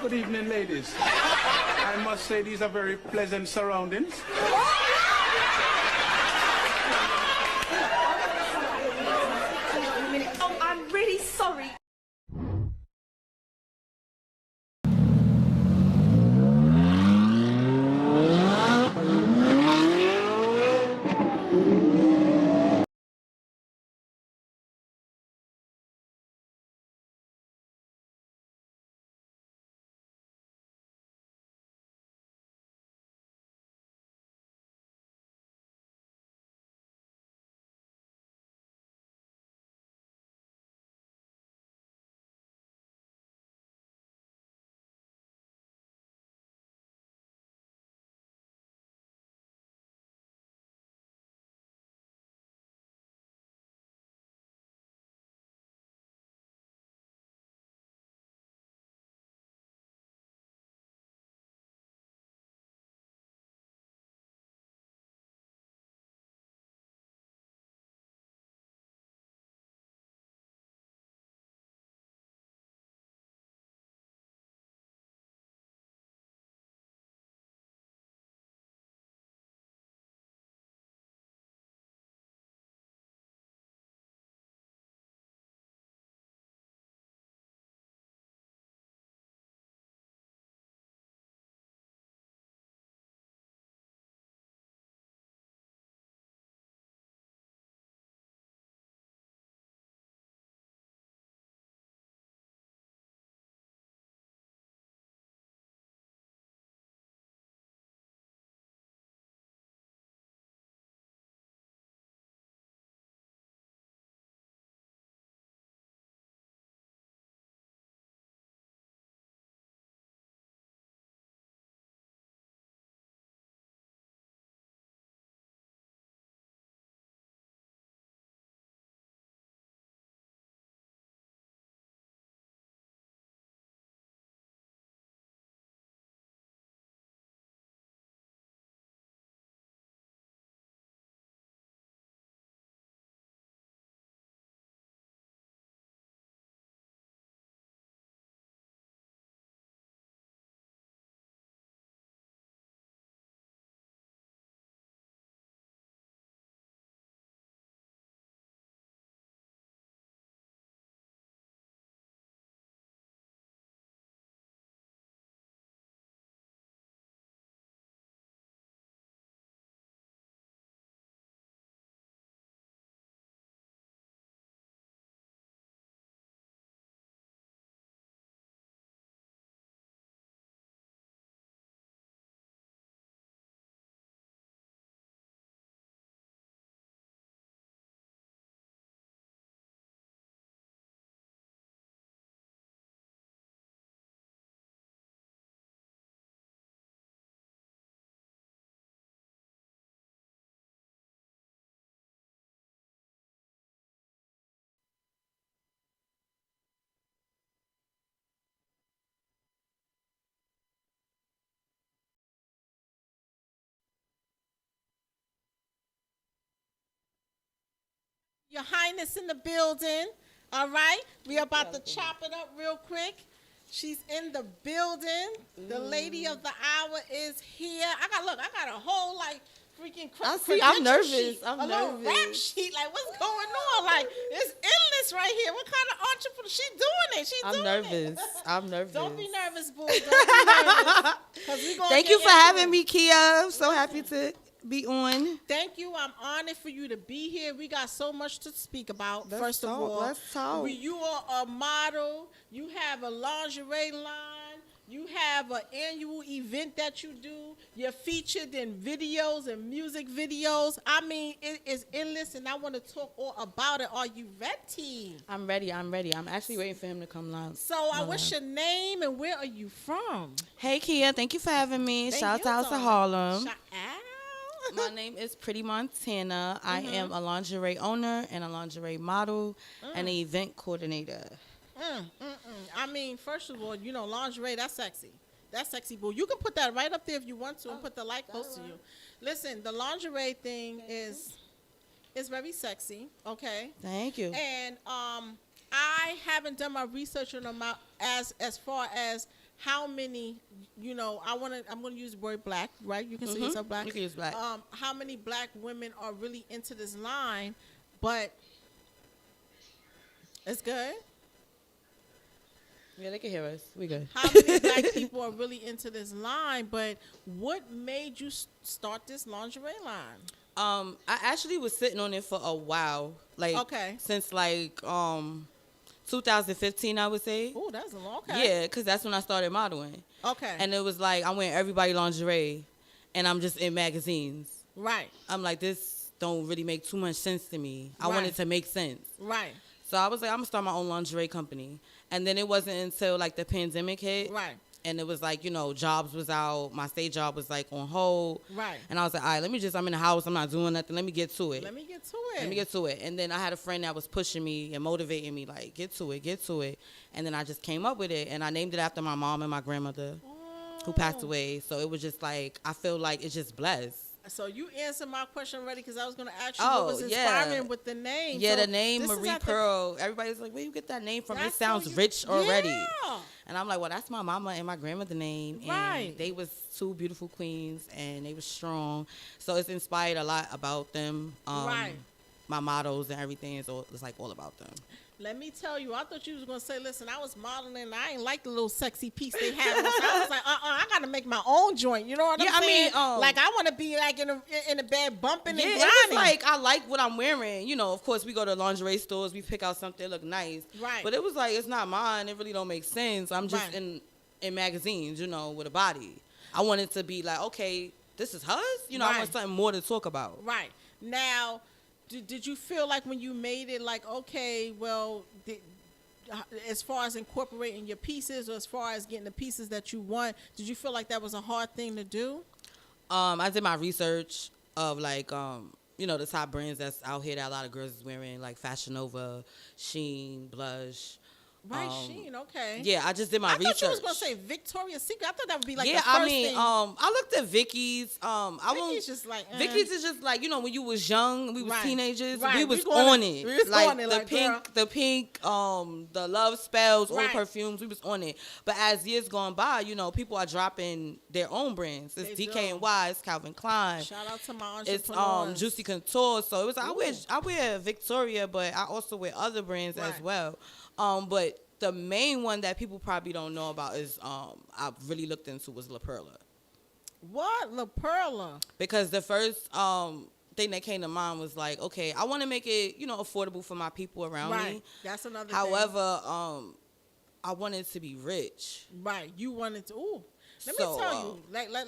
Good evening, ladies. I must say these are very pleasant surroundings. Oh, I'm really sorry. Your Highness in the building. All right, we about to chop it up real quick. She's in the building. The lady of the hour is here. I got a whole freaking I see. I'm nervous. Sheet, I'm a little nervous. rap sheet. Like, what's going on? Like, it's endless right here. What kind of entrepreneur? She doing it. I'm nervous. I'm nervous. Don't be nervous, boo. Don't be nervous. 'Cause we gonna Thank get you for into having it. me, Kia. I'm so happy to be on. Thank you. I'm honored for you to be here. We got so much to speak about. Let's First of talk. all, Let's talk. You are a model. You have a lingerie line. You have an annual event that you do. You're featured in videos and music videos. I mean, it is endless, and I want to talk all about it. Are you ready? I'm ready. I'm actually waiting for him to come live. So, what's your name and where are you from? Hey, Kia. Thank you for having me. Shout out to Harlem. My name is Pretty Montana. I am a lingerie owner and a lingerie model and an event coordinator. I mean, first of all, lingerie, that's sexy. That's sexy, boo. You can put that right up there if you want to and put the light close to you. Listen, the lingerie thing is very sexy, okay? Thank you. And I haven't done my research on them as far as how many, I'm going to use the word black, right? You can say yourself black. You can use black. How many black women are really into this line, but it's good. Yeah, they can hear us. We good. How many black people are really into this line? But what made you start this lingerie line? I actually was sitting on it for a while, since 2015, I would say. Oh, that's a long time. Yeah, because that's when I started modeling. Okay. And it was like I'm wearing everybody lingerie, and I'm just in magazines. Right. I'm like, this don't really make too much sense to me. I want it to make sense. Right. So I was like, I'm gonna start my own lingerie company. And then it wasn't until the pandemic hit. Right. And it was jobs was out. My state job was on hold. Right. And I was like, all right, I'm in the house. I'm not doing nothing. Let me get to it. Let me get to it. And then I had a friend that was pushing me and motivating me, get to it. And then I just came up with it. And I named it after my mom and my grandmother who passed away. So it was just I feel like it's just blessed. So you answered my question already because I was going to ask you what was inspiring with the name. Yeah, so the name Marie Pearl. Everybody's like, where you get that name from? It sounds rich already. Yeah. And I'm like, well, that's my mama and my grandmother name. Right. And they was two beautiful queens, and they was strong. So it's inspired a lot about them. Right. My mottos and everything is all about them. Let me tell you, I thought you was going to say, listen, I was modeling and I ain't like the little sexy piece they had. So I was like, I got to make my own joint. You know what I'm saying? I mean, I want to be in the bed bumping and grinding. It was I like what I'm wearing. Of course, we go to lingerie stores. We pick out something that look nice. Right. But it was it's not mine. It really don't make sense. I'm just in magazines, with a body. I wanted to be okay, this is hers? I want something more to talk about. Right. Now, did you feel like when you made it okay, well, as far as incorporating your pieces or as far as getting the pieces that you want, did you feel like that was a hard thing to do? I did my research of the top brands that's out here that a lot of girls is wearing, like Fashion Nova, Shein, Blush. Right, Shein, okay. Yeah, I just did my research. I thought you was going to say Victoria's Secret. I thought that would be the first thing. I looked at Vicky's. Vicky's just Vicky's is just when you was young, we was teenagers, right. we was on it. We was on it, the pink, the Love Spells, all perfumes, we was on it. But as years gone by, people are dropping their own brands. It's DKNY, it's Calvin Klein. Shout out to my entrepreneurs. It's Juicy Couture. So it was I wear Victoria, but I also wear other brands as well. But the main one that people probably don't know about is I really looked into was La Perla. What? La Perla? Because the first thing that came to mind was okay, I want to make it affordable for my people around me. That's another However, I wanted to be rich. Right. You wanted to. Ooh. Let me tell you,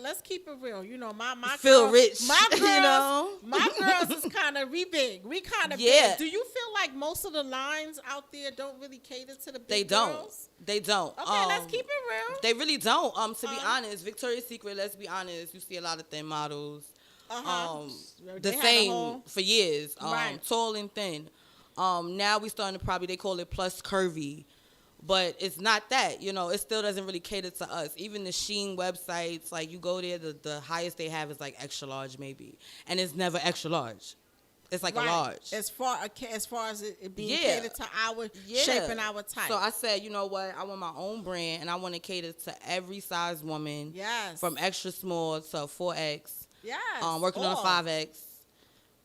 let's keep it real. My feel girls, rich. My girls, my girls is kind of big. We kind of big. Do you feel like most of the lines out there don't really cater to the big girls? They don't. Okay, let's keep it real. They really don't. To be honest, Victoria's Secret. Let's be honest. You see a lot of thin models. The same for years. Tall and thin. Now we starting to they call it plus curvy. But it's not that, it still doesn't really cater to us. Even the Shein websites, you go there, the highest they have is extra large maybe. And it's never extra large. It's like right. a large. As far as it being Yeah. catered to our shape and our type. So I said, you know what? I want my own brand, and I want to cater to every size woman. Yes. From extra small to 4X. Yes. Working on a 5X.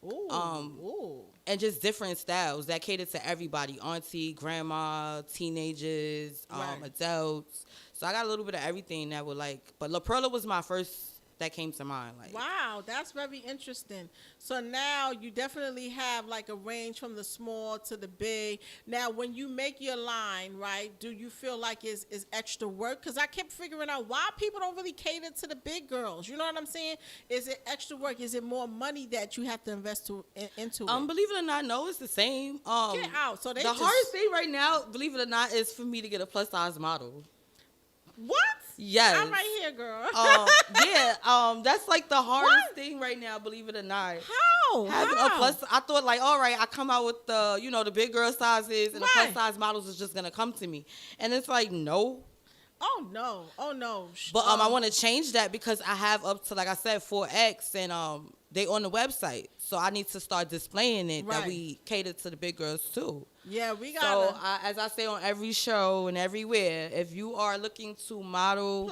Ooh. And just different styles that cater to everybody: auntie, grandma, teenagers, adults. So I got a little bit of everything that would like. But La Perla was my first that came to mind. Like, wow, that's very interesting. So now you definitely have like a range from the small to the big. Now, when you make your line, right, do you feel like is extra work? Because I kept figuring out why people don't really cater to the big girls. You know what I'm saying? Is it extra work? Is it more money that you have to invest into it? Believe it or not, no, it's the same. Get out. So the hardest thing right now, believe it or not, is for me to get a plus size model. What? Yes. I'm right here, girl. That's like the hardest thing right now, believe it or not. How? Having a plus, I thought like, all right, I come out with the, the big girl sizes, and the plus size models is just gonna come to me, and it's like, no. Oh no. But I want to change that because I have up to, like I said, 4X, and they on the website, so I need to start displaying it that we cater to the big girls too. Yeah, we got. So as I say on every show and everywhere, if you are looking to model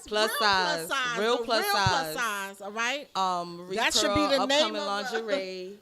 plus size, real plus size, all right. That should be the name of lingerie.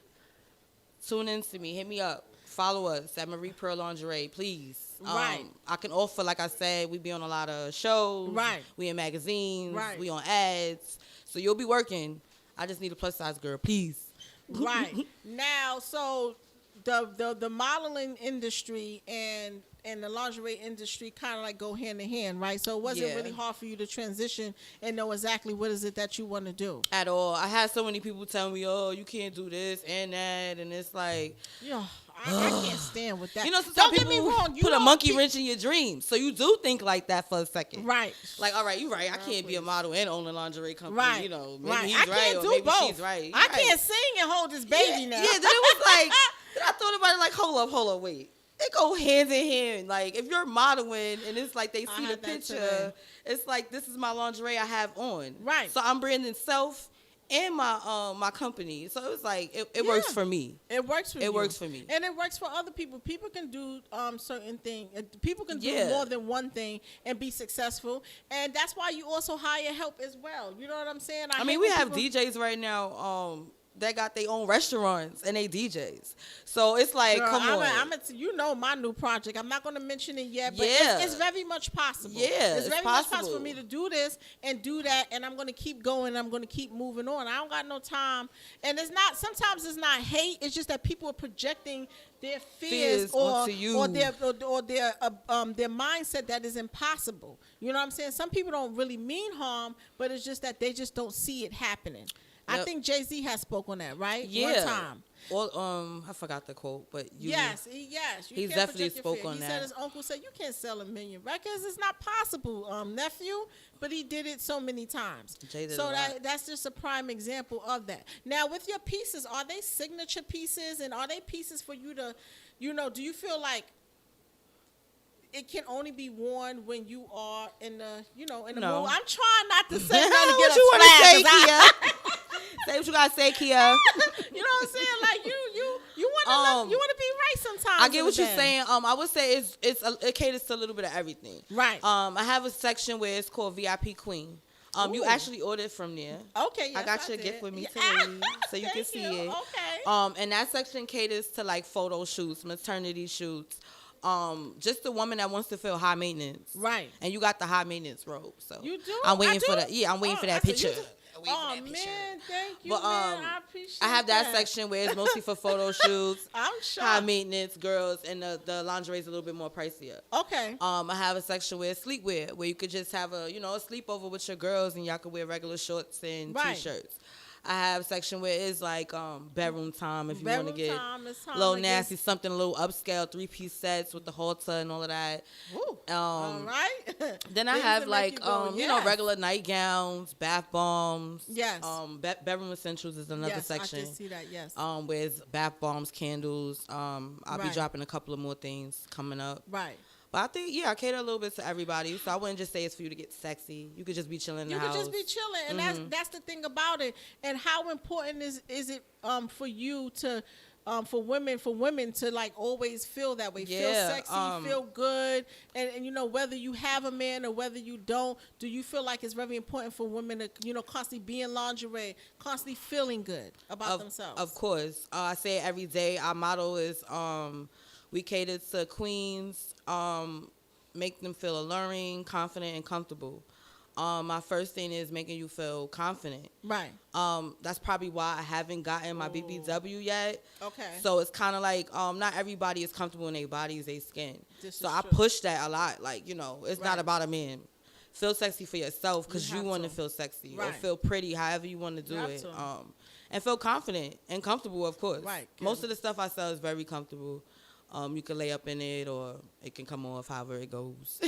Tune in to me. Hit me up. Follow us at Marie Pearl Lingerie, please. Right. I can offer, like I said, we be on a lot of shows. Right. We in magazines. Right. We on ads. So you'll be working. I just need a plus size girl, please. Right. Now, so the modeling industry and the lingerie industry kind of like go hand in hand, right? So it wasn't really hard for you to transition and know exactly what is it that you want to do. At all. I had so many people tell me, oh, you can't do this and that, and it's like, yeah. I can't stand with that. Don't get me wrong. You put a monkey wrench in your dreams. So you do think like that for a second. Right. Like, all right, you're right. I can't be a model and own a lingerie company. Right. Maybe he's I right can't or do maybe both. she's right. I can't sing and hold this baby now. Yeah, then it was like, then I thought about it like, hold up, wait. It go hand in hand. Like, if you're modeling and it's like they see the picture, it's like, this is my lingerie I have on. Right. So I'm branding self and my company. So it was like, it works for me. It works for you. It works for me. And it works for other people. People can do certain things. People can do Yeah. more than one thing and be successful. And that's why you also hire help as well. You know what I'm saying? I mean, we have DJs right now that got their own restaurants and they DJs. So it's like, Girl, come on. you know my new project. I'm not going to mention it yet, but Yeah. it's very much possible. Yeah, it's very it's much possible possible for me to do this and do that, and I'm going to keep going. I'm going to keep moving on. I don't got no time, and sometimes it's not hate. It's just that people are projecting their fears onto you. or their mindset that is impossible. You know what I'm saying? Some people don't really mean harm, but it's just that they just don't see it happening. Yep. I think Jay-Z has spoke on that, right? Yeah. One time. Well, I forgot the quote, but yes. He's definitely spoke on that. He said his uncle said, you can't sell 1 million records. It's not possible, nephew. But he did it so many times. So that's just a prime example of that. Now, with your pieces, are they signature pieces? And are they pieces for you to, do you feel like it can only be worn when you are in the, in the No. mood? I'm trying not to say nothing to what get you us want to say, flagged, Kia? Say what you gotta say, Kia. You know what I'm saying? Like you want to be right sometimes. I get what you're saying. I would say it caters to a little bit of everything. Right. I have a section where it's called VIP Queen. You actually ordered from there. Okay, yes, I got your gift with me today, so you can see it. Okay. And that section caters to like photo shoots, maternity shoots. Just the woman that wants to feel high maintenance. Right. And you got the high maintenance robe. So you do? I'm waiting for that. Yeah, I'm waiting for that picture. Oh man, thank you, but, man. I appreciate I have that section where it's mostly for photo shoots. I'm sure. High maintenance girls, and the lingerie is a little bit more pricier. Okay. I have a section where it's sleepwear, where you could just have a sleepover with your girls, and y'all could wear regular shorts and t-shirts. I have a section where it's like bedroom time if you want to get a little nasty, something a little upscale, 3-piece sets with the halter and all of that. Woo. All right. Then I have like regular nightgowns, bath bombs. Yes. Bedroom essentials is another section. I can see that. Yes. Where it's bath bombs, candles. I'll be dropping a couple of more things coming up. Right. But I think, I cater a little bit to everybody. So I wouldn't just say it's for you to get sexy. You could just be chilling in the house. You could just be chilling. And that's the thing about it. And how important is it for you to for women to like always feel that way, feel sexy, feel good, and you know, whether you have a man or whether you don't, do you feel like it's very important for women to, you know, constantly be in lingerie, constantly feeling good about themselves? Of course, I say it every day. Our motto is we cater to queens, make them feel alluring, confident, and comfortable. My first thing is making you feel confident. Right. That's probably why I haven't gotten my BBW yet. Okay. So it's kind of like not everybody is comfortable in their bodies, their skin. So I true. push that a lot. Like, you know, it's not about a man. Feel sexy for yourself because you want to feel sexy or feel pretty, however you want to do it. And feel confident and comfortable, of course. Right. Most of the stuff I sell is very comfortable. You can lay up in it or it can come off however it goes.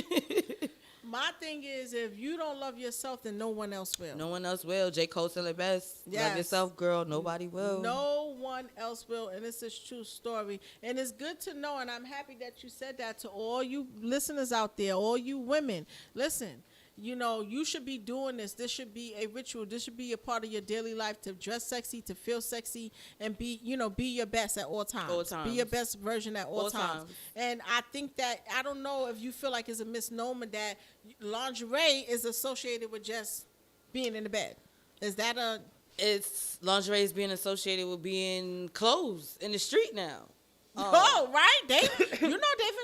My thing is, if you don't love yourself, then no one else will. No one else will. J. Cole said it best. Yes. Love yourself, girl. Nobody will. No one else will, and it's a true story. And it's good to know, and I'm happy that you said that to all you listeners out there, all you women. Listen, you know, you should be doing this. This should be a ritual. This should be a part of your daily life, to dress sexy, to feel sexy, and be your best at all times. All times. Be your best version at all times. And I think that, I don't know if you feel like it's a misnomer that lingerie is associated with just being in the bed. Is that lingerie is being associated with being clothes in the street now. Right. They've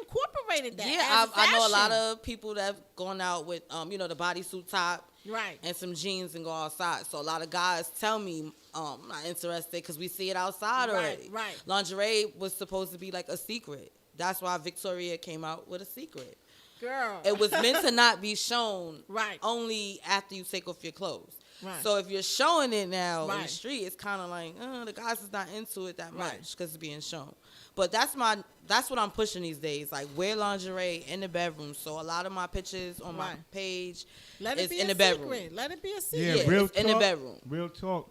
incorporated that. Yeah, I know a lot of people that have gone out with, the bodysuit top. Right. And some jeans and go outside. So a lot of guys tell me, I'm not interested because we see it outside already. Right. Lingerie was supposed to be like a secret. That's why Victoria came out with a secret. Girl. It was meant to not be shown right. only after you take off your clothes. Right. So if you're showing it now right. in the street, it's kind of like, the guys is not into it that much because it's being shown. But that's what I'm pushing these days. Like, wear lingerie in the bedroom. So a lot of my pictures on my page is in the bedroom. Let it be a secret. Yeah, real talk, in the bedroom. Real talk.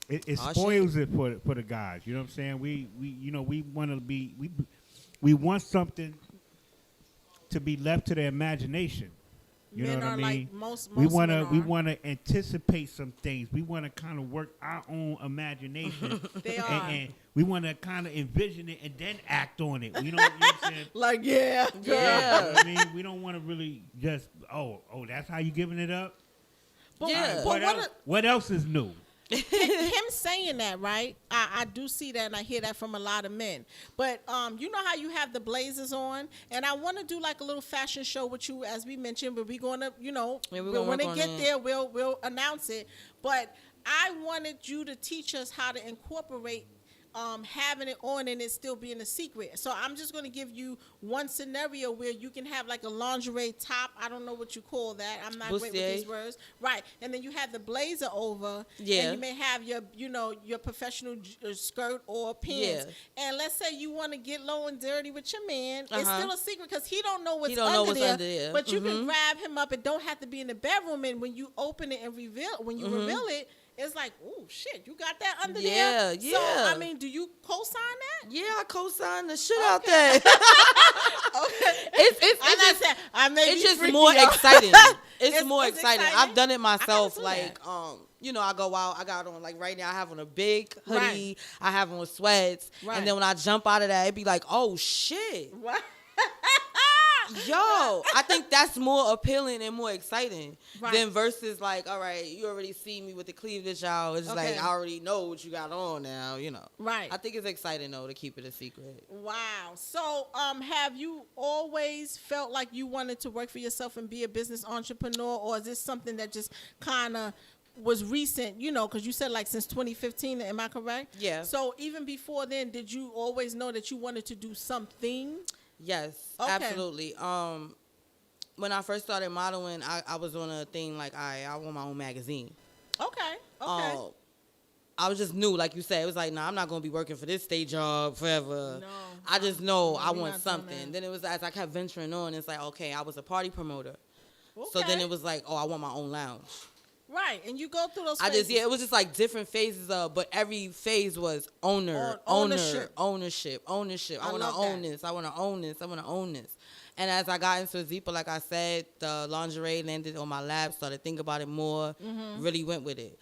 It spoils it for the guys. You know what I'm saying? We want to be we want something to be left to their imagination. You men know what I mean? Like most we want to anticipate some things. We want to kind of work our own imagination. And we want to kind of envision it and then act on it. You know what I'm saying? Like, yeah. You know what I mean? We don't want to really just, that's how you giving it up? But, yeah. What else is new? Him saying that, right? I do see that, and I hear that from a lot of men. But you know how you have the blazers on, and I want to do like a little fashion show with you, as we mentioned. But we're gonna, when it get there, we'll announce it. But I wanted you to teach us how to incorporate having it on and it still being a secret. So I'm just going to give you one scenario where you can have like a lingerie top. I don't know what you call that. I'm not great with these words. Right. And then you have the blazer over. Yeah. And you may have your professional skirt or pants. Yeah. And let's say you want to get low and dirty with your man. It's still a secret because he don't know what's under there. But you can grab him up. It don't have to be in the bedroom. And when you open it and reveal it, it's like, oh, shit, you got that under there? Yeah. So, I mean, do you co-sign that? Yeah, I co-sign the shit out there. It's just more exciting. It's more exciting. I've done it myself. Like, I go out, I got on, like right now I have on a big hoodie, I have on sweats, and then when I jump out of that, it'd be like, oh, shit. What? Yo, I think that's more appealing and more exciting than versus like, all right, you already see me with the cleavage out. It's like, I already know what you got on now, Right. I think it's exciting, though, to keep it a secret. Wow. So, have you always felt like you wanted to work for yourself and be a business entrepreneur, or is this something that just kind of was recent, because you said like since 2015, am I correct? Yeah. So, even before then, did you always know that you wanted to do something? Yes, absolutely. When I first started modeling, I was on a thing like I want my own magazine. Okay. I was just new, like you said. It was like, I'm not going to be working for this stage job forever. No. I just know I want something. Then it was, as I kept venturing on, it's like, okay, I was a party promoter. Okay. So then it was like, I want my own lounge. Right, and you go through those phases. It was just like different phases but every phase was ownership. I want to own this. I want to own this. I want to own this. And as I got into Zipa, like I said, the lingerie landed on my lap, started thinking about it more, really went with it.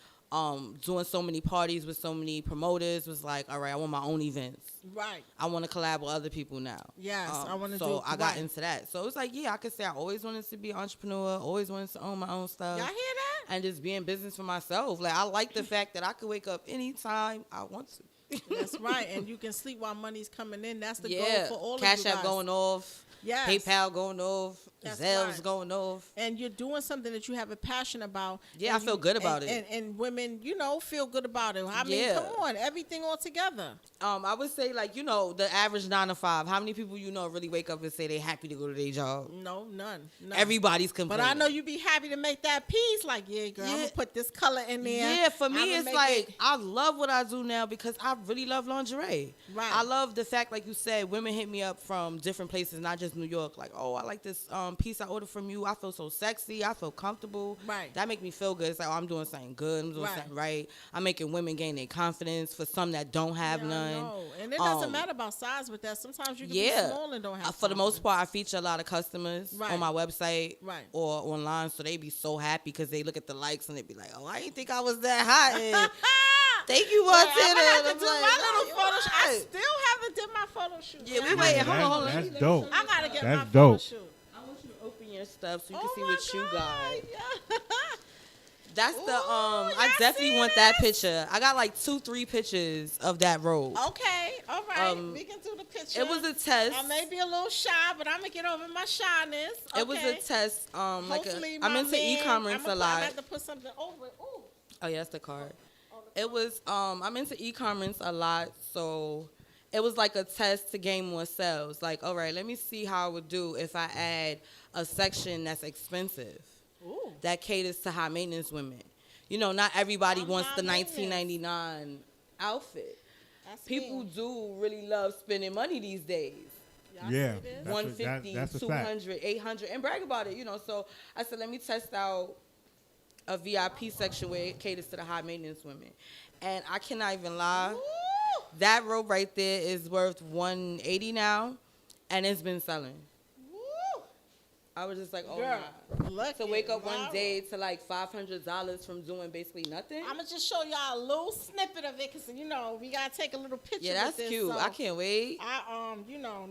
Doing so many parties with so many promoters was like, all right, I want my own events. Right. I want to collab with other people now. Yes, I want to do So it. I got into that. So it was like, yeah, I could say I always wanted to be an entrepreneur, always wanted to own my own stuff. Y'all hear that? And just be in business for myself. Like, I like the fact that I could wake up anytime I want to. That's right. And you can sleep while money's coming in. That's the goal for all Cash of you guys. App going off. Yes. PayPal going off. That's Zelles right. going off. And you're doing something that you have a passion about. Yeah, and I feel good about it. And women, feel good about it. I mean, Yeah. come on, everything all together. I would say, like, the average 9 to 5. How many people really wake up and say they happy to go to their job? No, none. Everybody's complaining. But I know you be happy to make that piece. Like, yeah, girl, I'm going to put this color in there. Yeah, for me, it's like, I love what I do now because I really love lingerie. Right. I love the fact, like you said, women hit me up from different places, not just New York. Like, oh, I like this piece I ordered from you. I feel so sexy. I feel comfortable. Right. That make me feel good. It's like, oh, I'm doing something good. I'm doing Right. something right. I'm making women gain their confidence for some that don't have none. No. And it doesn't matter about size with that. Sometimes you can be small and don't have For the most part, I feature a lot of customers Right. on my website Right. or online, so they be so happy because they look at the likes and they be like, oh, I didn't think I was that hot. And thank you, Wait, Montana. I'm gonna have to I'm do like, my no, little you photo shoot. I right. still haven't did my photo shoot. Yeah, we waiting. Hold on. That's dope. I gotta get That's my dope. photo shoot. I want you to open your stuff so you Oh can see my what you got. God, yeah. That's the Ooh, I y'all definitely see want that this? picture. I got like 2-3 pictures of that robe. Okay, all right. We can do the picture. It was a test. I may be a little shy, but I'm gonna get over my shyness. Okay? It was a test. Hopefully I'm my into man- e-commerce a lot. I have to put something over it. Ooh. Oh yeah, that's the card. It was I'm into e-commerce a lot, so it was like a test to gain more sales. Like, all right, let me see how I would do if I add a section that's expensive. Ooh. That caters to high maintenance women. Not everybody wants the high maintenance. $19.99 outfit. That's People me. do really love spending money these days. Y'all Yeah. see this? That's a- 150, that's a fact. 200, 800, and brag about it, So I said, let me test out a VIP section where it caters to the high maintenance women. And I cannot even lie. Ooh. That robe right there is worth $180 now, and it's been selling. Woo. I was just like, oh Girl, my. look To wake at up one my day to like $500 from doing basically nothing. I'm gonna just show y'all a little snippet of it, cause we gotta take a little picture. Yeah, that's with this, cute. so I can't wait. I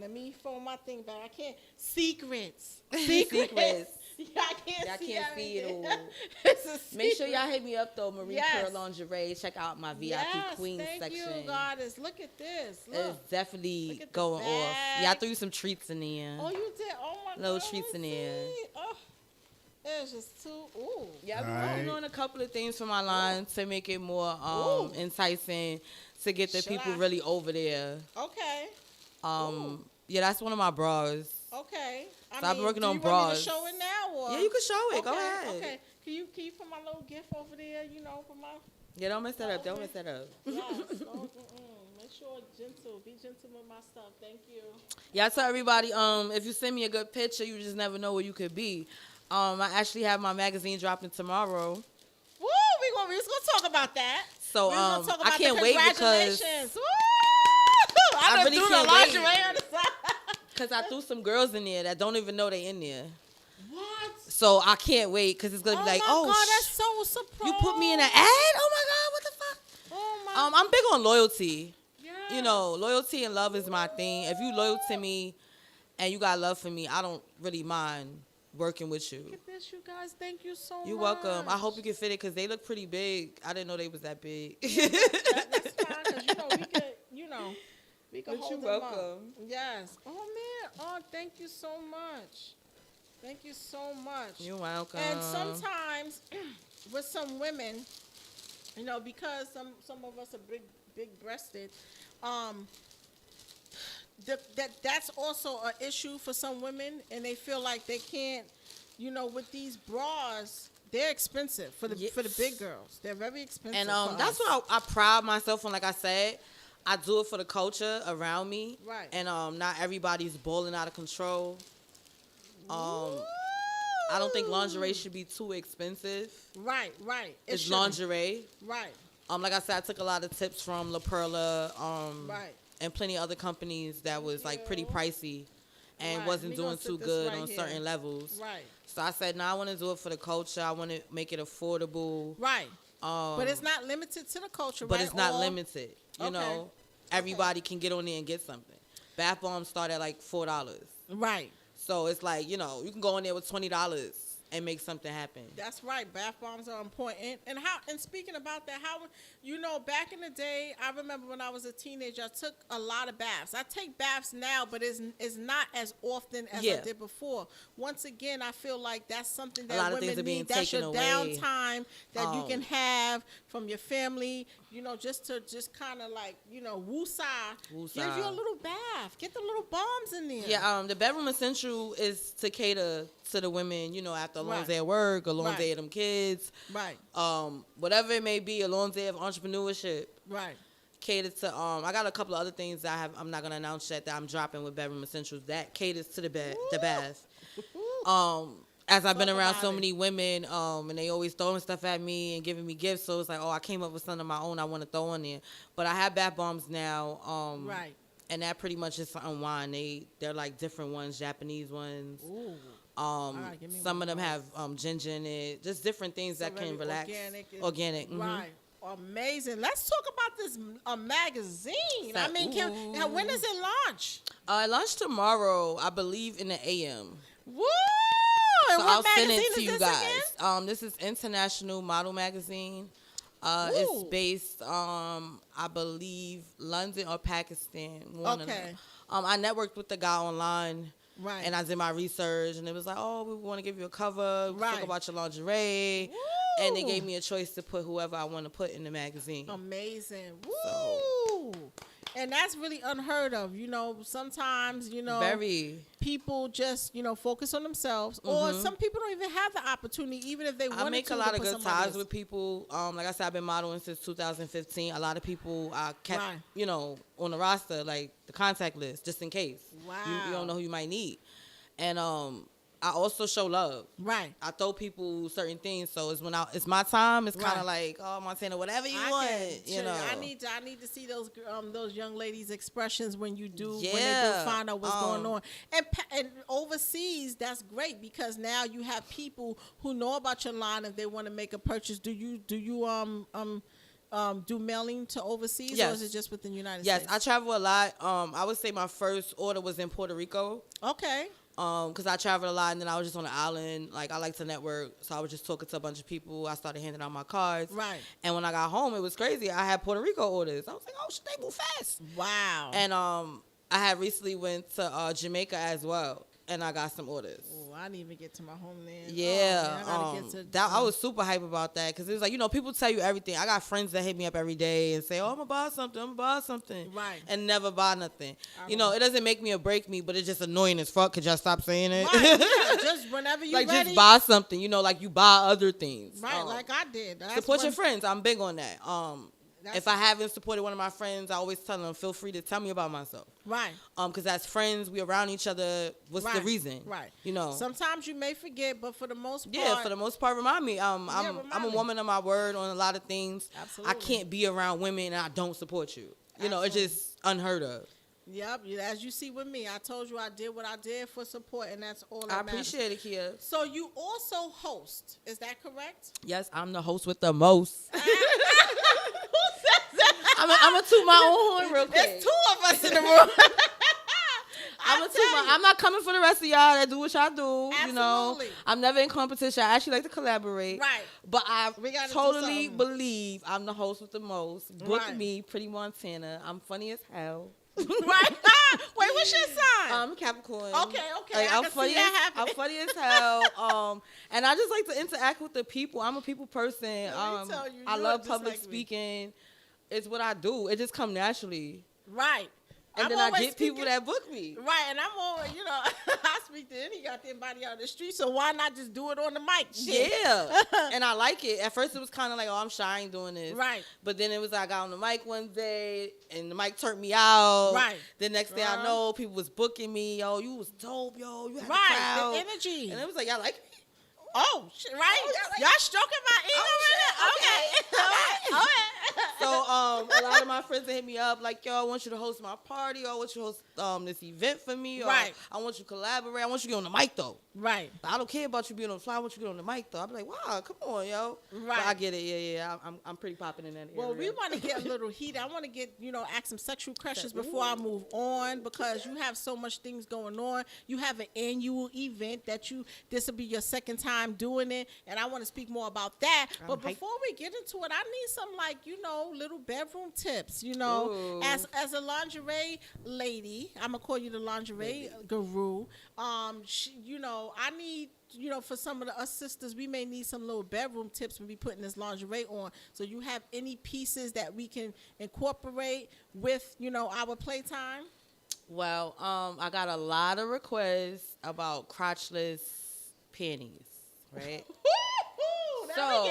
let me fold my thing back. I can't secrets. Secrets. Y'all can't Y'all see can't see it everything. all. It's a secret. Make sure y'all hit me up though, Marie Yes. Pearl Lingerie. Check out my VIP Yes, Queen thank section. you, Goddess. Look at this. Look. It's definitely Look at the going off. bag. Yeah, I threw you some treats in there. Oh, you did. Oh my Little God. treats in let's there. see. Oh, it's just too. Ooh. Yeah, I've been working Alright. on a couple of things for my line to make it more Ooh. enticing to get the Should people I? really over there. Okay. Yeah, that's one of my bras. Okay. So I've been working do on you want me to bras. show it now, or? Yeah, you can show it. Okay, Go ahead. Okay. Can you put my little gift over there? For my. Yeah, don't mess that up. Don't mess that up. Yes. Make sure gentle. Be gentle with my stuff. Thank you. Yeah, I tell everybody, if you send me a good picture, you just never know where you could be. I actually have my magazine dropping tomorrow. Woo! We're just gonna talk about that. So We're gonna talk about I can't the wait because congratulations. Woo! I done really threw can't the wait. lingerie on the side. Cause I threw some girls in there that don't even know they in there. What? So I can't wait because it's gonna be like, my oh, God, that's so surprising. you put me in an ad? Oh my God, what the fuck? Oh my. I'm big on loyalty. Yes. Loyalty and love is my thing. If you loyal to me and you got love for me, I don't really mind working with you. Look at this, you guys. Thank you so much. You're welcome. I hope you can fit it because they look pretty big. I didn't know they was that big. That's fine, because we could But hold you're them up. welcome. Yes. Oh man. Oh, thank you so much. Thank you so much. You're welcome. And sometimes with some women, because some of us are big breasted, that's also an issue for some women, and they feel like they can't, with these bras. They're expensive for the big girls. They're very expensive. And for that's us. what I pride myself on. Like I said, I do it for the culture around me. Right. And not everybody's balling out of control. I don't think lingerie should be too expensive. Right. It's lingerie. Right. Like I said, I took a lot of tips from La Perla, Right. and plenty of other companies that was like pretty pricey. and wasn't doing too good on certain levels. Right. So I said, no, I want to do it for the culture. I want to make it affordable. Right. But it's not limited to the culture, but right? it's not limited. You know, everybody can get on there and get something. Bath bombs start at like $4. Right. So it's like, you know, you can go in there with $20 and make something happen. That's right. Bath bombs are important. And speaking about that, how, you know, back in the day, I remember when I was a teenager, I took a lot of baths. I take baths now, but it's not as often as I did before. Once again, I feel like that's something that women need. That's your downtime that you can have from your family, you know, just kind of like, you know, woosah. Give you a little bath. Get the little bombs in there. Yeah, the bedroom essential is to cater to the women, you know, after a long day at work, a long day of them kids. Right. Whatever it may be, a long day of entrepreneurship. Right. Cater to, I got a couple of other things that I'm not going to announce yet that I'm dropping with bedroom essentials that caters to the bath. As I've been around so many women, and they always throwing stuff at me and giving me gifts, so it's like, oh, I came up with something of my own I want to throw on there. But I have bath bombs now, right. And that pretty much is to unwind. They're like different ones, Japanese ones. Ooh. Some of them have ginger in it, just different things that can relax. Organic. Mm-hmm. Right. Amazing. Let's talk about this magazine. I mean, when does it launch? It launched tomorrow, I believe, in the AM. Woo! So I'll send it to you guys. This is International Model Magazine. It's based, I believe, London or Pakistan. Okay. I networked with the guy online. Right. And I did my research, and it was like, oh, we want to give you a cover. We talk about your lingerie. Woo! And they gave me a choice to put whoever I want to put in the magazine. Amazing. Woo! And that's really unheard of. You know, sometimes, you know, people just, you know, focus on themselves. Or some people don't even have the opportunity, even if they wanted to. I make a lot of good ties with people. Like I said, I've been modeling since 2015. A lot of people I kept, you know, on the roster, like the contact list, just in case. Wow. You don't know who you might need. And I also show love. Right. I throw people certain things, so it's my time. It's kind of like, oh, Montana, whatever you want. You know. I need to see those young ladies' expressions when you do when they do find out what's going on. And overseas, that's great because now you have people who know about your line if they want to make a purchase. Do you do mailing to overseas, or is it just within the United States? Yes, I travel a lot. I would say my first order was in Puerto Rico. Okay. Because I traveled a lot, and then I was just on the island. Like, I like to network, so I was just talking to a bunch of people. I started handing out my cards. Right. And when I got home, it was crazy. I had Puerto Rico orders. I was like, oh, shit, they move fast. Wow. And I had recently went to Jamaica as well, and I got some orders. Oh, I didn't even get to my homeland. Yeah. I gotta get to, I was super hype about that because it was like, you know, people tell you everything. I got friends that hit me up every day and say, oh, I'm going to buy something. Right. And never buy nothing. You know, it doesn't make me or break me, but it's just annoying as fuck. Could y'all stop saying it? Right. Yeah, just whenever you're like, ready. just buy something, you know, like you buy other things. Right, like I did. Support your friends. I'm big on that. If I haven't supported one of my friends, I always tell them, feel free to tell me about myself. Right. Because as friends, we around each other. What's the reason? Right. You know. Sometimes you may forget, but for the most part. Yeah, for the most part, remind me. I'm a woman of my word on a lot of things. Absolutely. I can't be around women and I don't support you. You know, it's just unheard of. Yep, as you see with me, I told you I did what I did for support, and that's all that I matters. appreciate it, Kia. So you also host, is that correct? Yes, I'm the host with the most. Who says that? I'm going to toot my own horn real quick. There's two of us in the room. I'm not coming for the rest of y'all that do what y'all do. Absolutely. You know, I'm never in competition. I actually like to collaborate. Right. But I totally believe I'm the host with the most. Book me, Pretty Montana. I'm funny as hell. Right. Wait, what's your sign? I'm Capricorn. Okay. Like, I'm funny as hell. And I just like to interact with the people. I'm a people person. I love public speaking. It's what I do. It just come naturally. Right. And then I get people that book me. Right, and I'm always, you know, I speak to any goddamn body out the street, so why not just do it on the mic? Shit. Yeah. And I like it. At first it was kind of like, oh, I'm shy in doing this. Right. But then it was like I got on the mic one day, and the mic turned me out. Right. The next thing I know, people was booking me. Yo, you was dope, yo. You had a crowd. crowd. The energy. And it was like, y'all like me? Oh, shit, right? Y'all stroking my ego right now? Okay. So, a lot of my friends hit me up like, yo, I want you to host my party, or I want you to host this event for me, or I want you to collaborate. I want you to get on the mic though. Right. I don't care about you being on the fly. I want you to get on the mic though. I'm like, wow, come on, yo. Right. But I get it. Yeah. I'm pretty popping in that area. Well, we want to get a little heat. I want to get, ask some sexual questions before I move on, because you have so much things going on. You have an annual event that this will be your second time doing it, and I want to speak more about that. But before we get into it, I need some little bedroom tips. As a lingerie lady, I'm gonna call you the lingerie guru. I need. For some of us sisters, we may need some little bedroom tips when we putting this lingerie on. So you have any pieces that we can incorporate with, our playtime? Well, I got a lot of requests about crotchless panties, right? So, I'm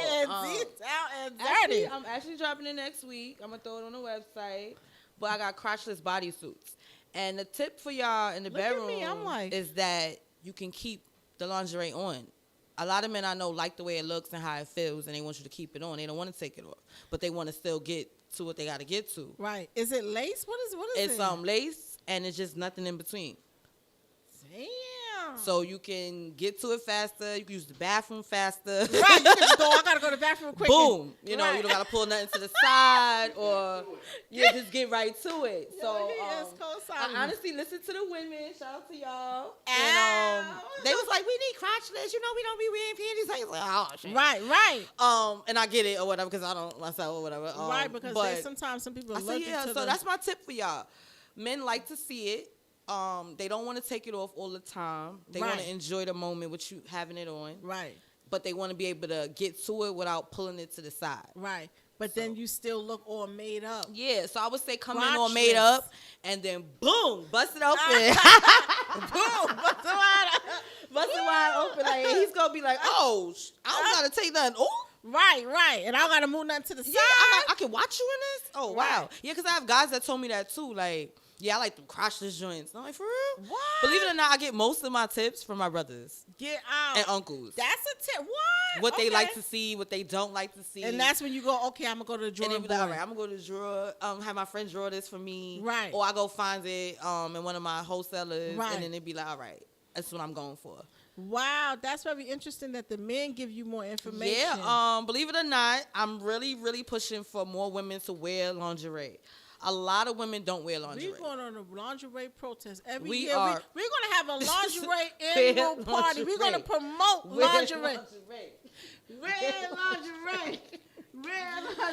actually dropping it next week. I'm gonna throw it on the website. But I got crotchless bodysuits. And the tip for y'all in the bedroom is that you can keep the lingerie on. A lot of men I know like the way it looks and how it feels, and they want you to keep it on. They don't want to take it off, but they want to still get to what they got to get to. Right. Is it lace? What is it? It's lace, and it's just nothing in between. Damn. So you can get to it faster. You can use the bathroom faster. Right. You can just go, I got to go to the bathroom quick. Boom. You don't got to pull nothing to the side, or you just get right to it. So I honestly listen to the women. Shout out to y'all. And they was like, we need crotchless. We don't be wearing panties. I was like, oh, shit. Right. And I get it or whatever, because I don't myself or whatever. Right, because sometimes some people love it. So that's my tip for y'all. Men like to see it. They don't want to take it off all the time. They want to enjoy the moment with you having it on. Right. But they want to be able to get to it without pulling it to the side. Right. But then you still look all made up. Yeah, so I would say come in all made up, and then boom, bust it open. Boom, bust it wide open. Like, he's going to be like, oh, I don't got to take nothing off. Right. And I don't got to move nothing to the side. I can watch you in this? Oh, wow. Yeah, because I have guys that told me that too. Like, yeah, I like them crotchless joints. I'm like, for real? What? Believe it or not, I get most of my tips from my brothers. Get out. And uncles. That's a tip. What? What they like to see, what they don't like to see. And that's when you go, okay, I'm going to go to the drawer. And they be like, all right, I'm going to go to the drawer, have my friend draw this for me. Right. Or I go find it in one of my wholesalers. Right. And then they be like, all right, that's what I'm going for. Wow, that's very interesting that the men give you more information. Yeah, believe it or not, I'm really, really pushing for more women to wear lingerie. A lot of women don't wear lingerie. We're going on a lingerie protest every We're year. We're going to have a lingerie annual party. We're going to promote lingerie. Wear lingerie.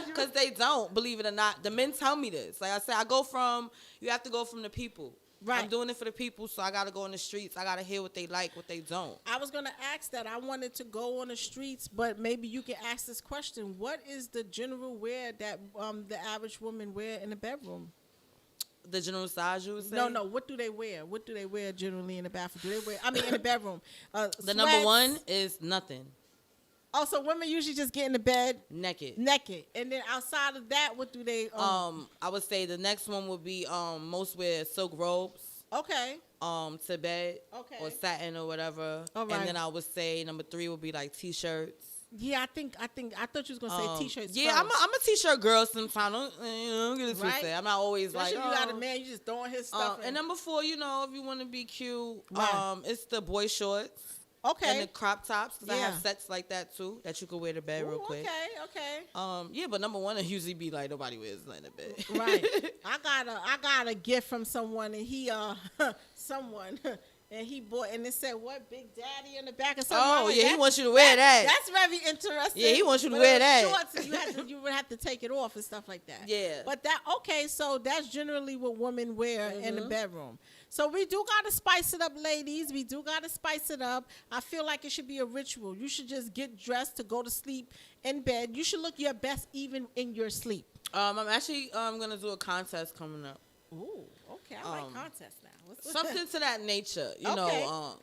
Because they don't, believe it or not. The men tell me this. Like I said, you have to go from the people. Right. I'm doing it for the people, so I got to go in the streets. I got to hear what they like, what they don't. I was going to ask that. I wanted to go on the streets, but maybe you can ask this question. What is the general wear that the average woman wear in the bedroom? The general size, you would say? No. What do they wear? What do they wear generally in the bathroom? In the bedroom? The number one is nothing. Oh, so women usually just get in the bed naked, and then outside of that, what do they? I would say the next one would be most wear silk robes. Okay. To bed. Okay. Or satin or whatever. All right. And then I would say number 3 would be like t-shirts. Yeah, I thought you was gonna say t-shirts. Yeah, first. I'm a t-shirt girl sometimes. Don't get it twisted. I'm not always especially like. If you got a man, you just throwing his stuff. And number 4, if you want to be cute, it's the boy shorts. Okay. And the crop tops, because I have sets like that too that you can wear to bed real quick. Okay. Yeah, but number 1 it usually be like nobody wears like in bed. Right. I got a gift from someone, and he and he bought, and it said what, Big Daddy in the back or something. Oh, yeah, he wants you to wear that. That's very interesting. Yeah, he wants you to wear that. Shorts, you would have to take it off and stuff like that. Yeah. But so that's generally what women wear in the bedroom. So we do got to spice it up, ladies. We do got to spice it up. I feel like it should be a ritual. You should just get dressed to go to sleep in bed. You should look your best even in your sleep. I'm actually going to do a contest coming up. Ooh, okay. I like contests now. Something to that nature, you know.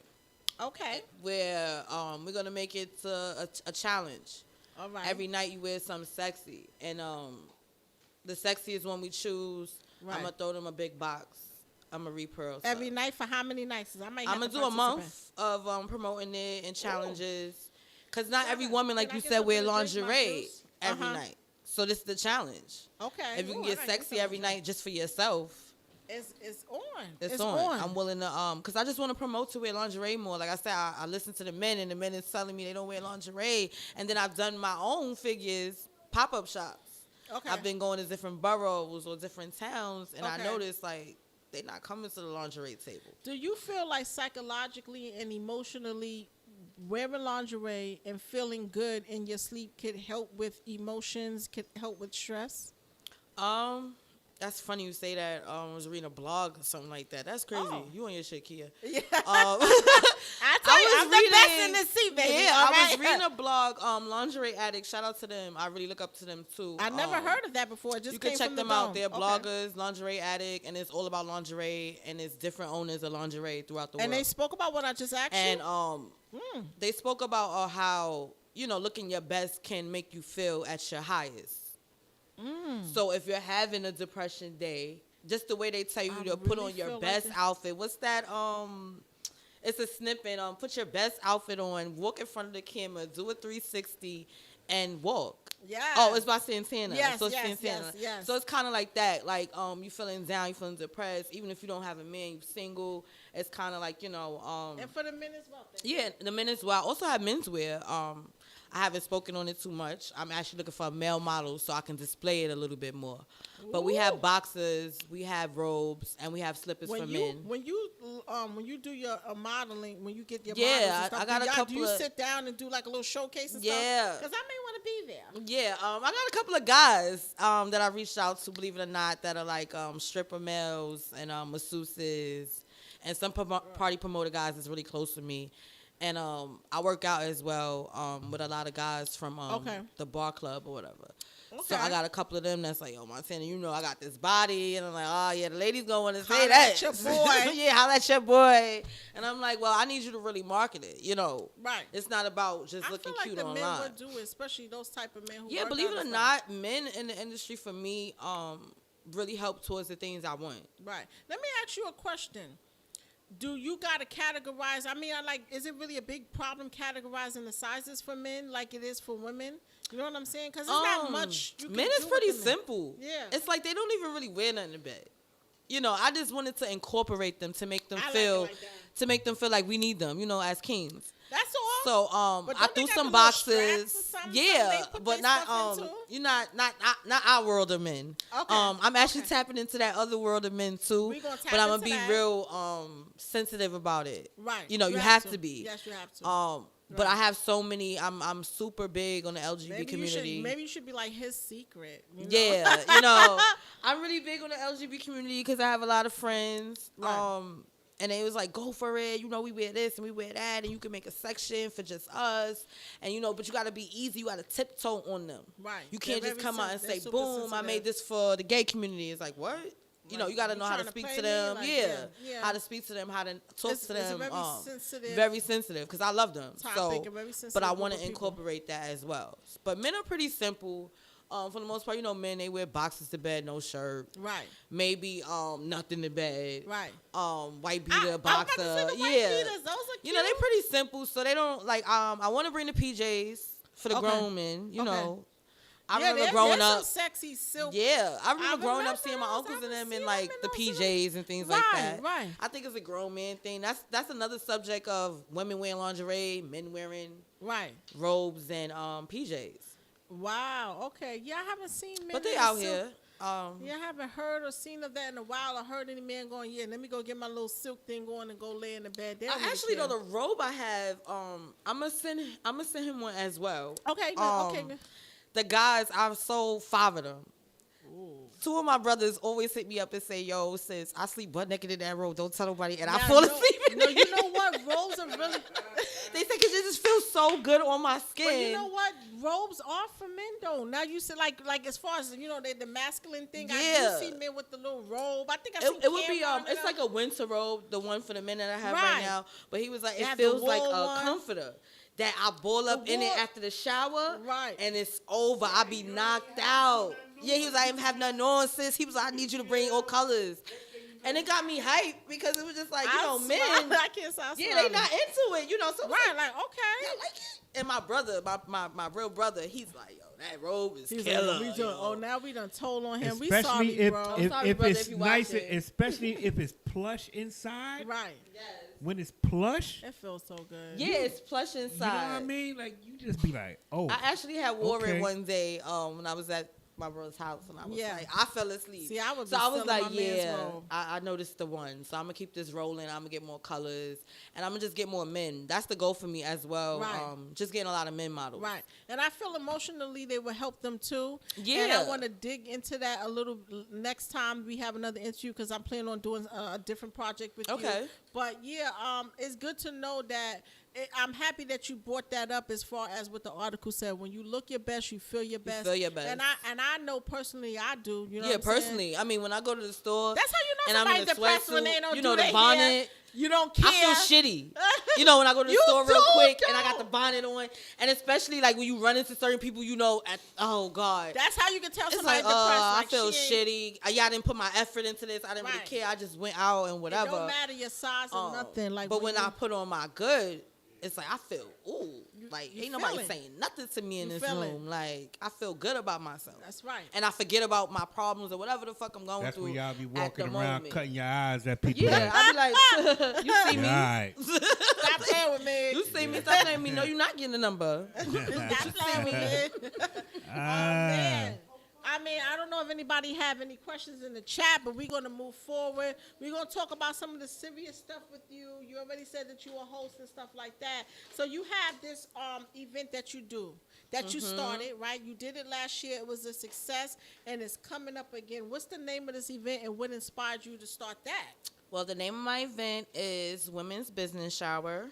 Okay. Where we're going to make it a challenge. All right. Every night you wear something sexy. And the sexiest one we choose, I'm going to throw them a big box. I'm going to repearl. Every night for how many nights? I'm going to do a month of promoting it and challenges. Because not every woman, like you said, wear lingerie every night. So this is the challenge. Okay. If you can Ooh, get I gotta sexy every night just for yourself. It's on. It's on. I'm willing to because I just want to promote to wear lingerie more. Like I said, I listen to the men, and the men is telling me they don't wear lingerie, and then I've done my own figures pop-up shops. Okay. I've been going to different boroughs or different towns, and I Okay. noticed like they're not coming to the lingerie table. Do you feel like psychologically and emotionally wearing lingerie and feeling good in your sleep could help with emotions, could help with stress? That's funny you say that. I was reading a blog or something like that. That's crazy. Oh. You on your shit, Kia. Yeah. I tell you, I'm the best reading- in the seat, baby. Yeah, All I was right. reading a blog, Lingerie Addict. Shout out to them. I really look up to them too. I never heard of that before. It just you came can check from them the out. dome. They're Okay. bloggers, Lingerie Addict, and it's all about lingerie, and it's different owners of lingerie throughout the And world. they spoke about what I just asked And you? they spoke about how, looking your best can make you feel at your highest. So if you're having a depression day, just the way they tell you to put on your best outfit. What's that? It's a snippet. Put your best outfit on, walk in front of the camera, do a 360, and walk. Yeah. Oh, it's by Santana. Yes, So it's yes, Santana. yes. So it's kind of like that. Like, you feeling down, you feeling depressed. Even if you don't have a man, you single. It's kind of like, And for the men as well. yeah, the men as well. I also have menswear. I haven't spoken on it too much. I'm actually looking for a male model so I can display it a little bit more. But we have boxers, we have robes, and we have slippers for men. When you do your modeling, when you get your Yeah, models and stuff, I got a couple do you of- sit down and do like a little showcase and Yeah. stuff? Because I may want to be there. Yeah, I got a couple of guys that I reached out to, believe it or not, that are like stripper males and masseuses, and some party promoter guys that's really close to me. And I work out as well with a lot of guys from the bar club or whatever. So I got a couple of them that's like, yo, Montana, I got this body. And I'm like, oh, yeah, the ladies gonna want to say Holla that. at your boy. Yeah, holla at your boy. And I'm like, well, I need you to really market it, Right. It's not about just looking I feel cute like the online. men would do it, especially those type of men who Yeah, work believe out it or and not, men in the industry for me really help towards the things I want. Right. Let me ask you a question. Do you got to categorize? I mean, is it really a big problem categorizing the sizes for men like it is for women? You know what I'm saying? Because it's not much you can Men is do pretty with the men. simple. Yeah. It's like they don't even really wear nothing to bed. I just wanted to incorporate them to make them I like feel it like that. we need them, as kings. That's all. So But I don't they threw got some the little straps or boxes. something Yeah, they put but their not stuff into? you're not our world of men. Okay. I'm actually tapping into that other world of men too. We gonna tap but I'm into gonna be that. real sensitive about it. Right. You have to be. Yes, you have to. But I have so many. I'm super big on the LGBT community. Maybe you should be like his secret. Yeah, I'm really big on the LGBT community because I have a lot of friends. Right. And they was like, go for it. We wear this and we wear that, and you can make a section for just us. And but you gotta be easy. You gotta tiptoe on them. Right. You can't They're just very come out and they're say, super boom, I sensitive. made this for the gay community. It's like, what? You gotta know how to speak to them. How to speak to them, how to talk to them. Very sensitive because I love them. Topic, a very sensitive But I group want of to people. incorporate that as well. But men are pretty simple. For the most part, men, they wear boxes to bed, no shirt. Right. Maybe nothing to bed. Right. White beater, boxer. I was about to say the white yeah. beaters. Those are cute. They pretty simple, so they don't like. I want to bring the PJs for the Okay. grown men. Okay. I Yeah, remember growing they're up. some sexy silk. Yeah, I remember growing up remember seeing my those. uncles I and them haven't in seen like them the in those PJs and things like that. Right. I think it's a grown man thing. That's another subject of women wearing lingerie, men wearing robes and PJs. Wow. Okay. Yeah, I haven't seen men. But they in out silk. here. Yeah, I haven't heard or seen of that in a while. I heard any man going, yeah, let me go get my little silk thing going and go lay in the bed. They don't really Actually, care. though, the robe I have, I'm gonna send him one as well. Okay. Okay. The guys, I've sold 5 of them. Two of my brothers always hit me up and say, yo, sis, I sleep butt naked in that robe. Don't tell nobody. And I fall asleep in it. You know what? Robes are really... They say, because it just feels so good on my skin. But you know what? Robes are for men, though. Now you see, like as far as, the masculine thing, I do see men with the little robe. I think I seen it would be, Cameron it's like a winter robe, the one for the men that I have right Right. now. But he was like, They it have the feels like wool a one. comforter. That I ball up in it after the shower, and it's over. I be knocked out. Yeah, he was like, I didn't have nothing on, sis. He was like, I need you to bring all colors. And it got me hyped because it was just like, men. I can't stop Yeah, they not into it, So right, like okay. Yeah, like it. And my brother, my real brother, he's like, yo, that robe is He's killer. Like, now we done told on him. Especially We sorry, bro. if it's nice, especially if it's plush inside. Right. Yes. When it's plush, it feels so good. Yeah, it's plush inside. You know what I mean? Like you just be like, oh. I actually had wore it one day when I was at my brother's house, and I was like, I fell asleep. See, I was like, I noticed the one, so I'm gonna keep this rolling. I'm gonna get more colors, and I'm gonna just get more men. That's the goal for me as well. Right. Just getting a lot of men models. Right, and I feel emotionally they will help them too. Yeah, and I want to dig into that a little next time we have another interview because I'm planning on doing a different project with you. But yeah, it's good to know that. I'm happy that you brought that up as far as what the article said. When you look your best, you feel your best. And I know personally I do. You know what I'm personally. saying? I mean, when I go to the store, that's how you know somebody depressed when they don't do the their bonnet. Hair. You don't care. I feel shitty. When I go to the store real quick and I got the bonnet on, and especially like when you run into certain people, oh God. That's how you can tell somebody depressed. I feel shitty. I didn't put my effort into this. I didn't really care. I just went out and whatever. It don't matter your size or nothing. Like, but when I put on my good, it's like I feel ain't nobody saying nothing to me in this room. Like I feel good about myself. That's right. And I forget about my problems or whatever the fuck I'm going through. That's when y'all be walking around cutting your eyes at people. Yeah, I be like, you see me? Right. Stop playing with me. You see me? Stop playing with me. No, you're not getting the number. Stop playing with me. Oh man. I mean, I don't know if anybody have any questions in the chat, but we're going to move forward. We're going to talk about some of the serious stuff with you. You already said that you were a host and stuff like that. So you have this event that you do, that you started, right? You did it last year. It was a success, and it's coming up again. What's the name of this event, and what inspired you to start that? Well, the name of my event is Women's Business Shower.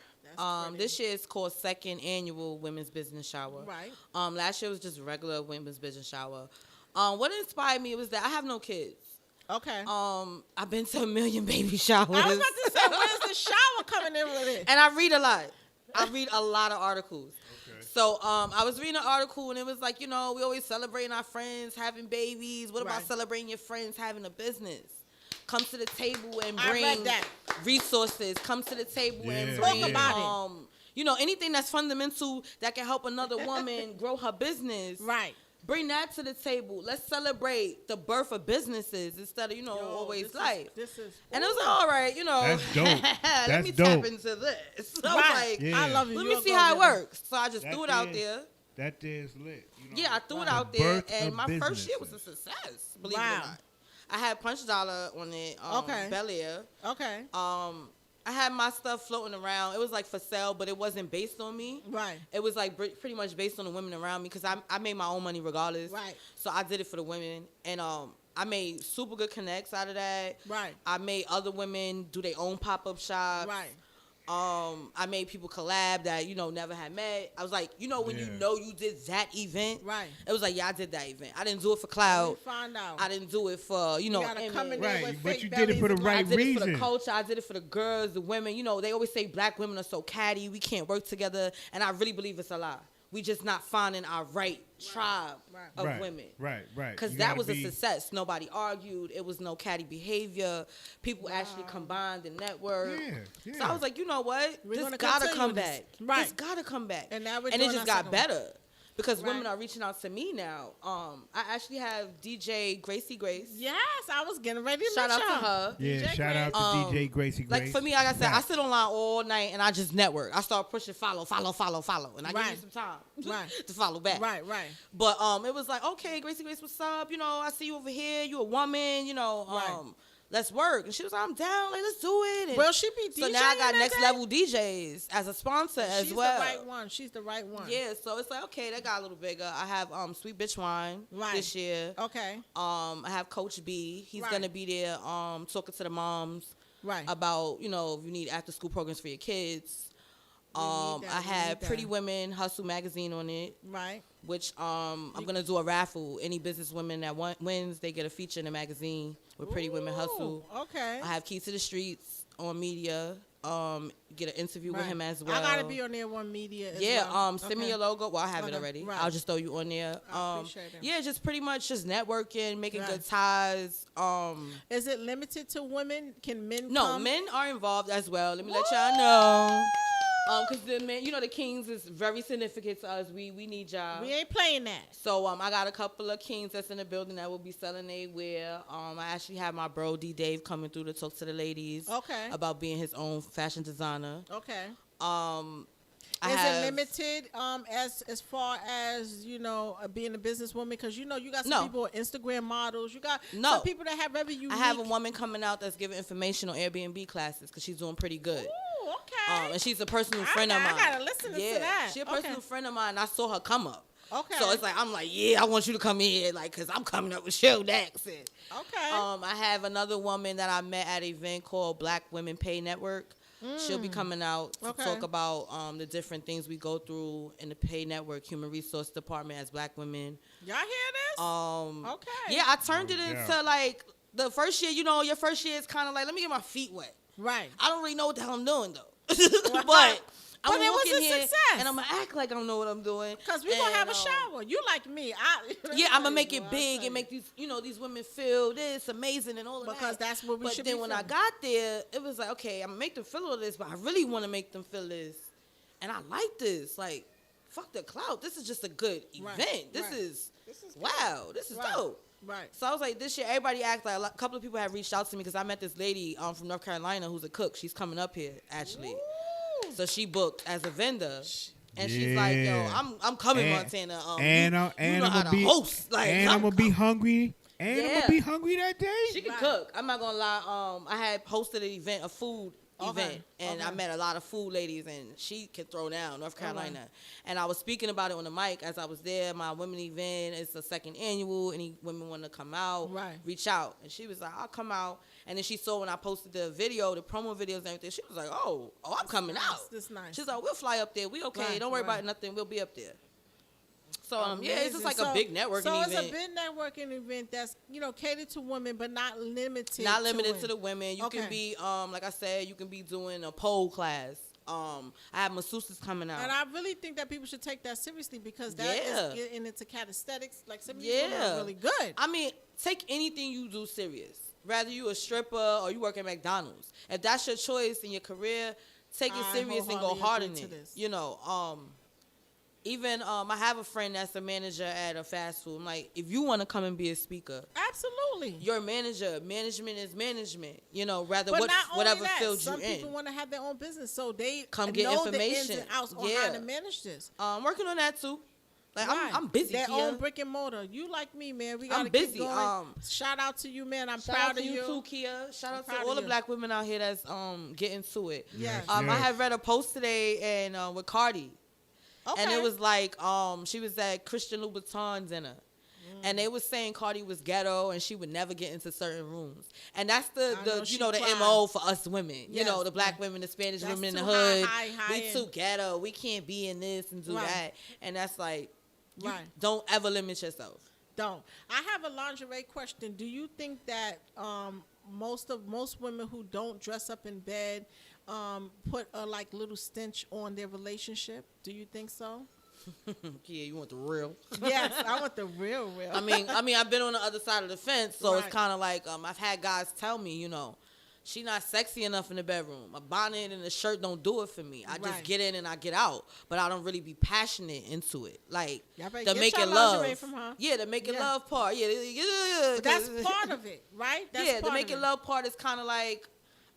This year is called Second Annual Women's Business Shower. Right. Last year was just regular Women's Business Shower. What inspired me was that I have no kids. Okay. I've been to a million baby showers. I was about to say, where's the shower coming in with it? And I read a lot. I read a lot of articles. Okay. So I was reading an article, and it was like, we always celebrating our friends having babies. What about celebrating your friends having a business? Come to the table and bring resources. Come to the table and bring talk about it. Anything that's fundamental that can help another woman grow her business. Right. Bring that to the table. Let's celebrate the birth of businesses instead of, always life. And it was like, all right, That's dope. Let me tap into this. So I was like, I love it. Let me see how it works. So I just threw it out there. That is lit. I threw it out there, and my first year was a success, believe it or not. I had Punch Dollar on it, Bldg. Okay. I had my stuff floating around. It was like for sale, but it wasn't based on me. Right. It was like pretty much based on the women around me because I made my own money regardless. Right. So I did it for the women, and I made super good connects out of that. Right. I made other women do their own pop-up shops. Right. I made people collab that never had met. I was like, when you did that event, right? It was like, I did that event. I didn't do it for clout. Find out. I didn't do it for right. But you did it for the right reason. I did it for the culture. I did it for the girls, the women. They always say black women are so catty. We can't work together, and I really believe it's a lie. We just not finding our right tribe of women. Right. Because that was a success. Nobody argued. It was no catty behavior. People actually combined and networked. Yeah. So I was like, you know what? This gotta come back. Right. This gotta come back. And now it just got better. Because women are reaching out to me now. I actually have DJ Gracie Grace. Yes, I was getting ready to shout out to her. Yeah, shout out to DJ Gracie Grace. Like for me, like I said, I sit online all night and I just network. I start pushing follow, and I give you some time to follow back. Right. But it was like, okay, Gracie Grace, what's up? I see you over here. You a woman. Let's work. And she was like, I'm down. Like, let's do it. And well, she be DJing. So now I got Next Level DJs as a sponsor as well. She's the right one. Yeah, so it's like, okay, that got a little bigger. I have Sweet Bitch Wine this year. Okay. I have Coach B. He's gonna be there talking to the moms about, if you need after school programs for your kids. I had Pretty Women Hustle magazine on it. Right. Which I'm gonna do a raffle. Any business women that wins, they get a feature in the magazine with Pretty Women Hustle. Okay. I have Keys to the Streets on media. get an interview with him as well. I gotta be on there one media. As yeah, well. Send me your logo. Well, I have it already. Right. I'll just throw you on there. I appreciate it. Yeah, just pretty much just networking, making good ties. Is it limited to women? Can men? No, come? men are involved as well. Let me let y'all know. Because the men, the Kings is very significant to us. We need y'all. We ain't playing that. So I got a couple of Kings that's in the building that will be selling their wear. I actually have my bro D Dave coming through to talk to the ladies. Okay. About being his own fashion designer. Okay. Is it limited as far as being a businesswoman? Because you got some people Instagram models. You got some people that have very unique. I have a woman coming out that's giving information on Airbnb classes because she's doing pretty good. Ooh, okay. And she's a personal friend of mine. I gotta listen to that. She's a personal friend of mine. And I saw her come up. Okay. So it's like I'm like, yeah, I want you to come in, like, cause I'm coming up with show next. Okay. I have another woman that I met at an event called Black Women Pay Network. She'll be coming out to talk about the different things we go through in the Pay Network Human Resource Department as Black women. Y'all hear this? Okay. Yeah, I turned it into like the first year. Your first year is kind of like, let me get my feet wet. Right. I don't really know what the hell I'm doing though, but. I'm it was a success. And I'm going to act like I don't know what I'm doing. Because we're going to have a shower. You like me. I'm going to make it big and make these, these women feel this amazing and all of that. Because that's what we should be But then when I got there, it was like, okay, I'm going to make them feel all this, but I really want to make them feel this. And I like this. Like, fuck the clout. This is just a good event. This is wow. This is dope. Right. So I was like, this year, everybody asked, like, a couple of people have reached out to me because I met this lady from North Carolina who's a cook. She's coming up here, actually. Ooh. So she booked as a vendor, and she's like, "Yo, I'm coming, Montana. And you know how to host. Like, and I'm gonna be hungry. And I'm gonna be hungry that day. She can cook. I'm not gonna lie. I had hosted an event, a food event, and I met a lot of food ladies, and she can throw down, North Carolina. And I was speaking about it on the mic as I was there. My women event is the 2nd annual. Any women want to come out, reach out. And she was like, I'll come out. And then she saw when I posted the video, the promo videos and everything, she was like, oh, I'm coming out. That's nice. She's like, we'll fly up there. We okay. Don't worry about nothing. We'll be up there. So, it's just like a big networking event. So it's a big networking event that's, catered to women, but not limited Not limited to the women. You can be, like I said, you can be doing a pole class. I have masseuses coming out. And I really think that people should take that seriously because that is getting into calisthenics. Like, some people are really good. I mean, take anything you do serious. Rather you a stripper or you work at McDonald's. If that's your choice in your career, take it serious and go hard in it. Even I have a friend that's a manager at a fast food. I'm like, if you want to come and be a speaker, absolutely. You're a manager. Management is management. Whatever field you're in. Some people want to have their own business, so they come get information. The ins and outs on how to manage this. I'm working on that too. Like I'm busy. Their own brick and mortar. You like me, man. We gotta busy. Keep going. Shout out to you, man. I'm proud of you. Shout out to you too, Kia. Shout out to all the Black women out here that's getting to it. Yes. I had read a post today and with Cardi. Okay. And it was like she was at Christian Louboutin's dinner. And they was saying Cardi was ghetto and she would never get into certain rooms. And that's the MO for us women. Yes, the Black women, the Spanish women in the hood. High we too ghetto. We can't be in this and do that. And that's like, don't ever limit yourself. Don't. I have a lingerie question. Do you think that most women who don't dress up in bed put a like little stench on their relationship? Do you think so? Yeah, you want the real? Yes, I want the real. I mean, I've been on the other side of the fence, so it's kind of like I've had guys tell me, she not sexy enough in the bedroom. A bonnet and a shirt don't do it for me. I just get in and I get out, but I don't really be passionate into it. Like the making love. From her. Yeah, the making love part. Yeah. But that's part of it, right? That's the making love part is kind of like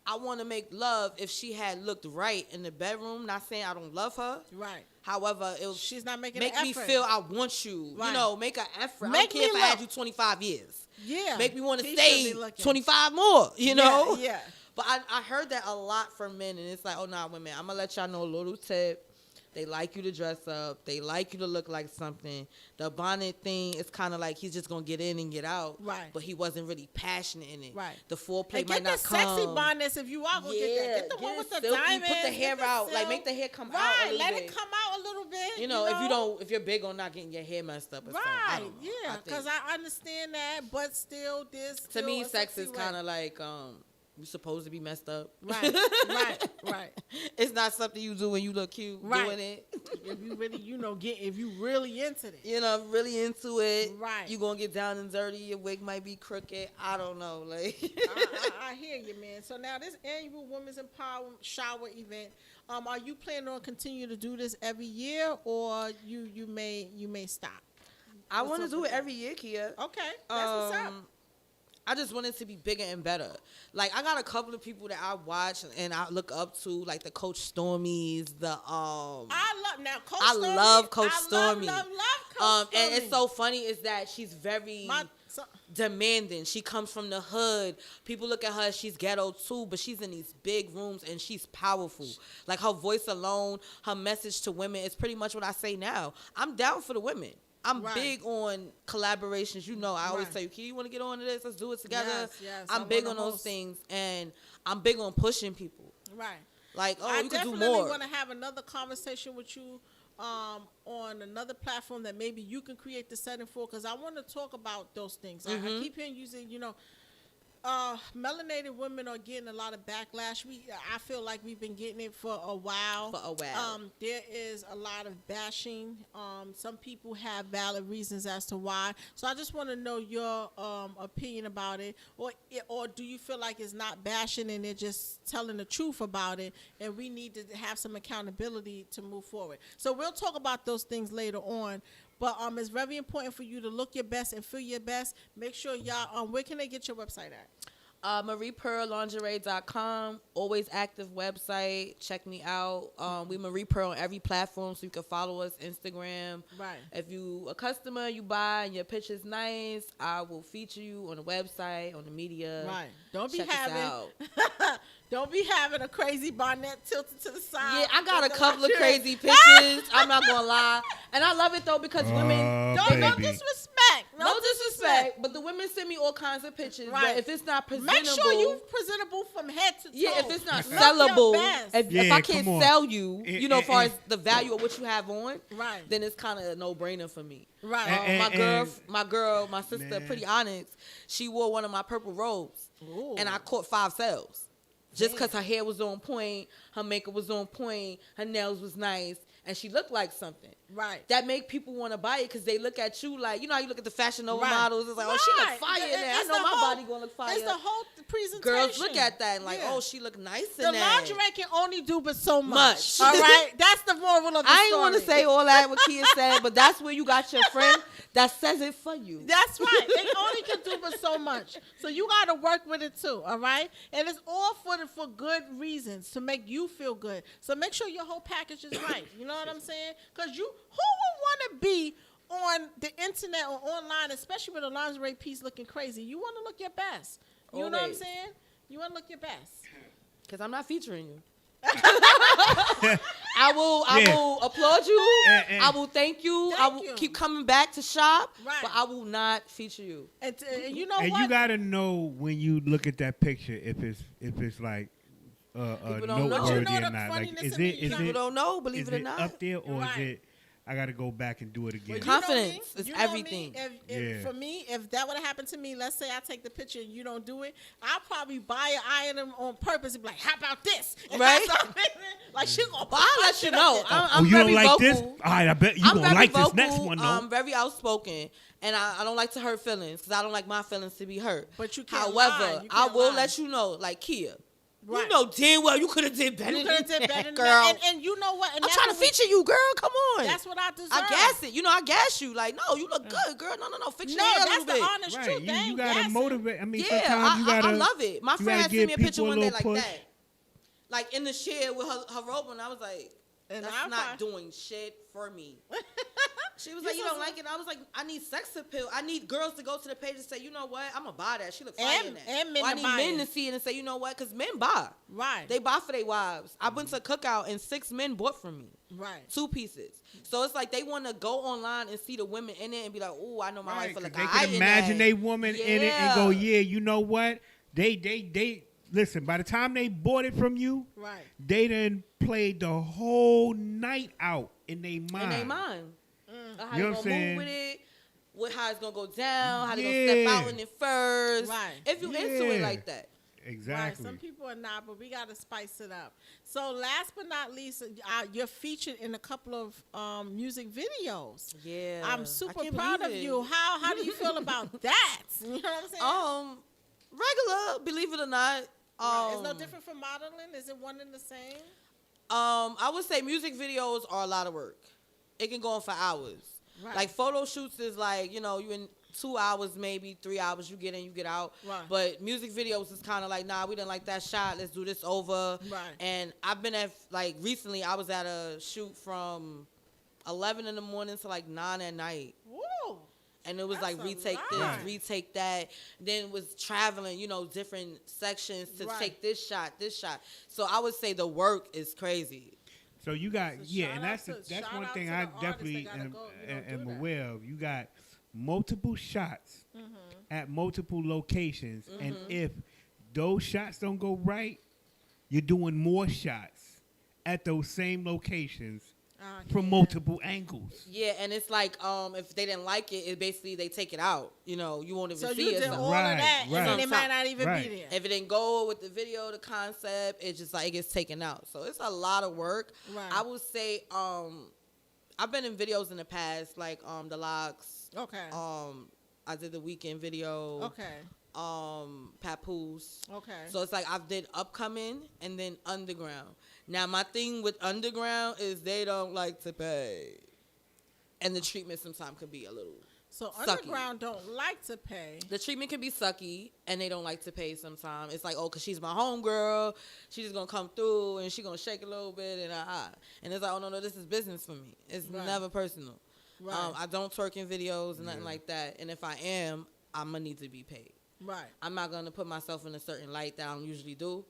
I want to make love if she had looked right in the bedroom. Not saying I don't love her. Right. However, she's not making make an me effort. feel I want you. Right. Make an effort. Make I don't care if I had you 25 years. Yeah. Make me want to stay 25 more, Yeah. But I heard that a lot from men, and it's like, oh, nah, women, I'm going to let y'all know a little tip. They like you to dress up. They like you to look like something. The bonnet thing is kind of like he's just going to get in and get out. Right. But he wasn't really passionate in it. Right. The foreplay might not come. Get the sexy bonnets if you are going to get that. Get the one with the diamonds. Put the hair out. Like, make the hair come out a little bit. Let it come out a little bit. If you're big on not getting your hair messed up or right. something. Yeah, because I understand that, but still this. To me, sex is kind of like... you're supposed to be messed up. Right. Right. It's not something you do when you look cute doing it. If you really, if you really into it. Really into it. Right. You gonna get down and dirty. Your wig might be crooked. I don't know. Like I hear you, man. So now this annual Women's Empowerment Shower event, are you planning on continuing to do this every year, or you may stop? I want to do it every year, Kia. Okay, that's what's up. I just want it to be bigger and better. Like, I got a couple of people that I watch and I look up to, like the Coach Stormies, I love Coach Stormy. Love Coach Stormy. And it's so funny is that she's very demanding. She comes from the hood. People look at her, she's ghetto too, but she's in these big rooms and she's powerful. Like, her voice alone, her message to women is pretty much what I say now. I'm down for the women. I'm big on collaborations. You know, I always tell you, Key, you want to get on to this? Let's do it together. Yes, I'm big on those things, and I'm big on pushing people. Right. Like, I you can do more. I definitely want to have another conversation with you on another platform that maybe you can create the setting for, because I want to talk about those things. I keep hearing you say, melanated women are getting a lot of backlash. I feel like we've been getting it for a while. There is a lot of bashing. Some people have valid reasons as to why. So I just want to know your opinion about it, or do you feel like it's not bashing and they're just telling the truth about it, and we need to have some accountability to move forward? So we'll talk about those things later on. But it's very important for you to look your best and feel your best. Make sure y'all, where can they get your website at? MariePearlLingerie.com, always active website. Check me out. We Marie Pearl on every platform, so you can follow us, Instagram. Right. If you a customer, you buy and your picture's nice, I will feature you on the website, on the media. Right. Don't be Check us out. Don't be having a crazy bonnet tilted to the side. Yeah, I got a couple of crazy pictures. I'm not gonna lie, and I love it though because women no disrespect. No disrespect, but the women send me all kinds of pictures. Right. But if it's not presentable, make sure you presentable from head to toe. Yeah, if it's not sellable, if I can't sell you, as far as the value of what you have on, right, then it's kind of a no-brainer for me. Right. My sister, Pretty Onyx, she wore one of my purple robes, and I caught 5 sales. Just because her hair was on point, her makeup was on point, her nails was nice, and she looked like something. Right. That make people want to buy it because they look at you like, how you look at the Fashion Nova models. It's like, oh, she look fire in that. I know my body going to look fire. It's the whole presentation. Girls look at that and like, oh, she look nice in that. The lingerie can only do but so much. All right? That's the moral of the story. I ain't want to say all that what Kia said, but that's where you got your friend that says it for you. That's right. They only can do but so much. So you got to work with it too, all right? And it's all for good reasons, to make you feel good. So make sure your whole package is right. You know what I'm saying? Because who would want to be on the internet or online, especially with a lingerie piece looking crazy? You want to look your best. You know what I'm saying? You want to look your best. Because I'm not featuring you. I will applaud you. I will thank you. I will keep coming back to shop, but I will not feature you. And you know what? And you gotta know when you look at that picture if it's like noteworthy or not. Like, is it people don't know? Believe it or not, up there or is it? I got to go back and do it again. Confidence is everything. For me, if that would have happened to me, let's say I take the picture and you don't do it, I'll probably buy an item on purpose and be like, how about this? And right? Like, she gonna I'll let you know. I'm you very don't like vocal. this? All right, I bet you going to like this next one, though. I'm very outspoken, and I don't like to hurt feelings because I don't like my feelings to be hurt. But you can't However, I will let you know, like Kia. Right. You know damn well you could have did better. You could have did better, girl. And you know what? And I'm trying to feature you, girl. Come on. That's what I deserve. I gas it. I gas you. Like, no, you look good, girl. No. Fix your hair a little bit. That's the honest truth. You gotta motivate. I mean, yeah, sometimes you gotta. I love it. My friend had sent me a picture one day like push. that, like in the shed with her robe, and I was like, that's not doing shit for me. She was like, you don't like it? I was like, I need sex appeal. I need girls to go to the page and say, you know what? I'm going to buy that. She look fire in that. And men I need men to see it and say, you know what? Because men buy. Right. They buy for their wives. I went to a cookout and 6 men bought from me. Right. 2 pieces. So it's like they want to go online and see the women in it and be like, oh, I know my wife for like they can imagine they woman in it and go, yeah, you know what? They listen, by the time they bought it from you, right, they done played the whole night out in their mind. How you gonna move with it, how it's gonna go down, how they gonna step out in it first. Right. If you into it like that. exactly. Some people are not, but we got to spice it up. So last but not least, you're featured in a couple of music videos. Yeah. I'm super proud of you. How do you feel about that? You know what I'm saying? Regular, believe it or not. It's no different from modeling? Is it one and the same? I would say music videos are a lot of work. It can go on for hours. Right. Like photo shoots is like, you in 2 hours, maybe 3 hours, you get in, you get out. Right. But music videos is kind of like, nah, we didn't like that shot. Let's do this over. Right. And I've been at, like, recently I was at a shoot from 11 in the morning to like 9 at night. Woo. And it was That's like a retake lot. this, Right. retake that. Then it was traveling, different sections to Right. take this shot. So I would say the work is crazy. So you got So yeah, shout and out that's to- one shout thing out I to the definitely artists that am, gotta go, am do that. aware of. You got multiple shots at multiple locations, and if those shots don't go right, you're doing more shots at those same locations from multiple angles. Yeah, and it's like if they didn't like it, it basically they take it out. You won't even So see you it. did all Right, of that, right. and then it might not even Right. be there. If it didn't go with the video, the concept, it's just like it gets taken out. So it's a lot of work. Right. I would say I've been in videos in the past, like the locks. Okay. I did the weekend video. Okay. Papoose. Okay. So it's like I've did upcoming and then underground. Now my thing with underground is they don't like to pay, and the treatment sometimes could be a little. So sucky. underground don't like to pay. The treatment can be sucky, and they don't like to pay sometimes. It's like, oh, because she's my homegirl. She's just going to come through, and she going to shake a little bit, and it's like, oh, no, this is business for me. It's Right. never personal. Right. I don't twerk in videos and nothing like that. And if I am, I'm going to need to be paid. Right. I'm not going to put myself in a certain light that I don't usually do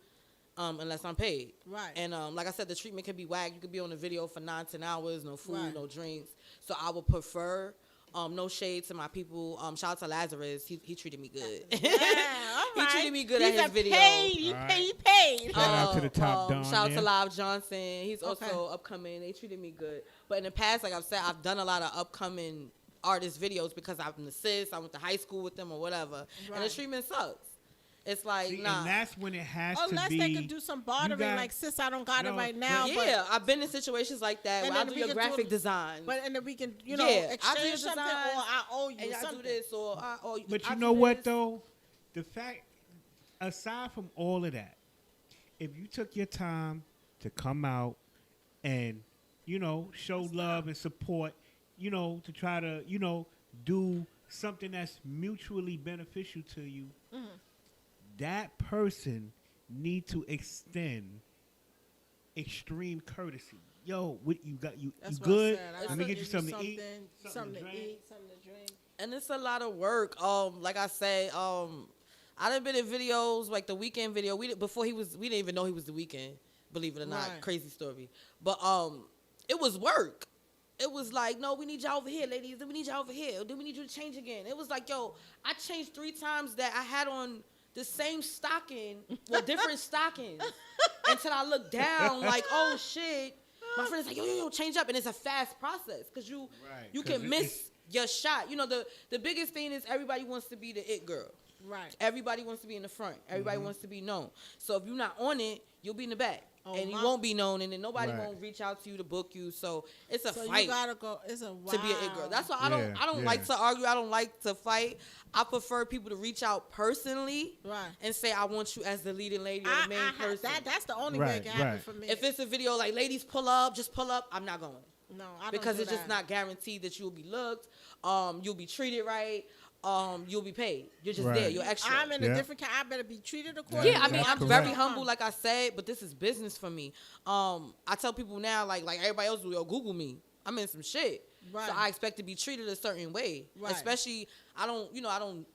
unless I'm paid. Right. And like I said, the treatment can be whack. You could be on a video for 9-10 hours, no food, Right. no drinks. So I would prefer... no shade to my people. Shout out to Lazarus. He treated me good. Yeah, all He right. treated me good He's at his a video. Paid, he All paid. He paid. Shout out to the top Don Shout out there. to Live Johnson. He's Okay. also upcoming. They treated me good. But in the past, like I've said, I've done a lot of upcoming artist videos because I'm an assist. I went to high school with them or whatever. And the Right. treatment sucks. It's like, See, nah. and that's when it has Unless to be. they could do some bartering, got- like, sis, I don't got it No, right now. Yeah, I've been in situations like that And where I then do we your can do graphic it- design. and then we can, Yeah, I do your exchange something, designs, or I owe you and I something. do this, or I owe you. But I you do know what this. though, the fact, aside from all of that, if you took your time to come out and show love and support, to try to do something that's mutually beneficial to you, that person need to extend extreme courtesy. Yo, what you got? You That's what good? I said. I Let gotta me get you give something to eat. something to drink. eat, something to drink. And it's a lot of work. Like I say, I done been in videos like the weekend video. We didn't even know he was the weekend. Believe it or not, Right. crazy story. But it was work. It was like, no, we need y'all over here, ladies. Then we need y'all over here. Then we need you to change again. It was like, yo, I changed 3 times that I had on the same stocking with different stockings until I looked down like, oh shit. My friend is like, yo, change up, and it's a fast process because you Right, can 'cause miss your shot. The biggest thing is everybody wants to be the it girl. Right. Everybody wants to be in the front. Everybody wants to be known. So if you're not on it, you'll be in the back. Oh, and you my- won't be known, and then nobody Right. won't reach out to you to book you. So it's a So fight you gotta go. It's a to be an it girl. That's why I don't Yeah. like to argue. I don't like to fight. I prefer people to reach out personally Right. and say, I want you as the leading lady or the main person. That's the only way it Right, can happen right. for me. If it's a video like ladies pull up, just pull up, I'm not going. no, I don't Because do it's just that. not guaranteed that you'll be looked, you'll be treated right, you'll be paid. You're just Right. there. You're extra. I'm in Yeah. a different kind. I better be treated accordingly. Yeah, I mean, That's I'm correct. very humble, like I said, but this is business for me. I tell people now, like everybody else do, yo, Google me. I'm in some shit. Right. So I expect to be treated a certain way. Right. Especially, I don't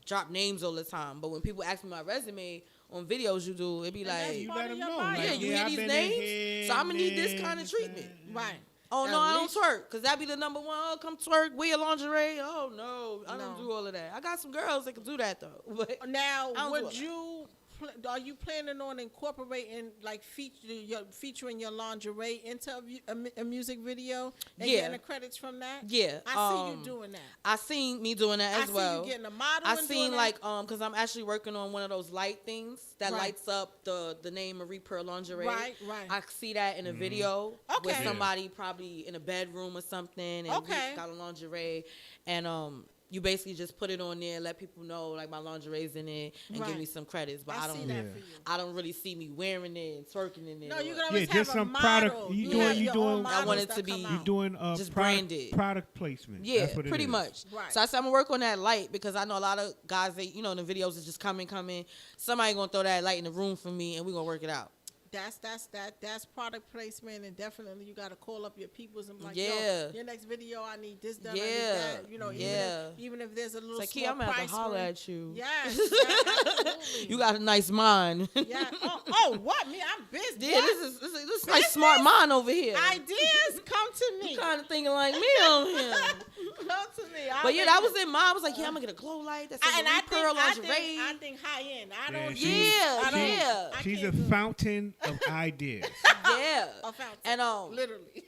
drop names all the time, but when people ask me my resume on videos you do, it be And that's like, You part let of them your know. bio. Like, yeah, you hear I've these been in names? here, So I'ma need this man, kind of this, treatment. Right. oh, At no, I don't least- twerk, because that be the number one. Oh, come twerk, wear your lingerie. Oh, no, I don't No. do all of that. I got some girls that can do that, though. But Now, I don't do would it. you are you planning on incorporating like featuring your lingerie into a music video and getting the credits from that? Yeah, I see you doing that. I seen me doing that as well. I see you getting a model. I seen like because I'm actually working on one of those light things that lights up the name Marie Pearl Lingerie. Right. I see that in a video with somebody probably in a bedroom or something, and we got a lingerie, and you basically just put it on there, let people know like my lingerie's in it, and give me some credits. But I don't really see me wearing it and twerking in it. No, you can always have just a some model. product. You doing. I want it to be You doing just branded product placement. Yeah, that's what pretty it is. much. Right. So I said I'm gonna work on that light because I know a lot of guys. They in the videos is just coming. Somebody gonna throw that light in the room for me, and we gonna work it out. That's product placement, and definitely you got to call up your peoples and be like, Yeah. yo, your next video, I need this done. Yeah. I need that. Even if there's a little It's like, small I'm gonna have price to holler range. at you. Yes, absolutely. You got a nice mind. Yeah. Oh, what? Me? I'm busy. Yeah, this is like smart mind over here. Ideas come to me. You kind of thinking like me on here. Come to me. But yeah, that was in mind. I was like, I'm gonna get a glow light. That's a Marie Pearl lingerie. I think high end. I don't. She's a fountain of ideas. Yeah. A fountain. And literally.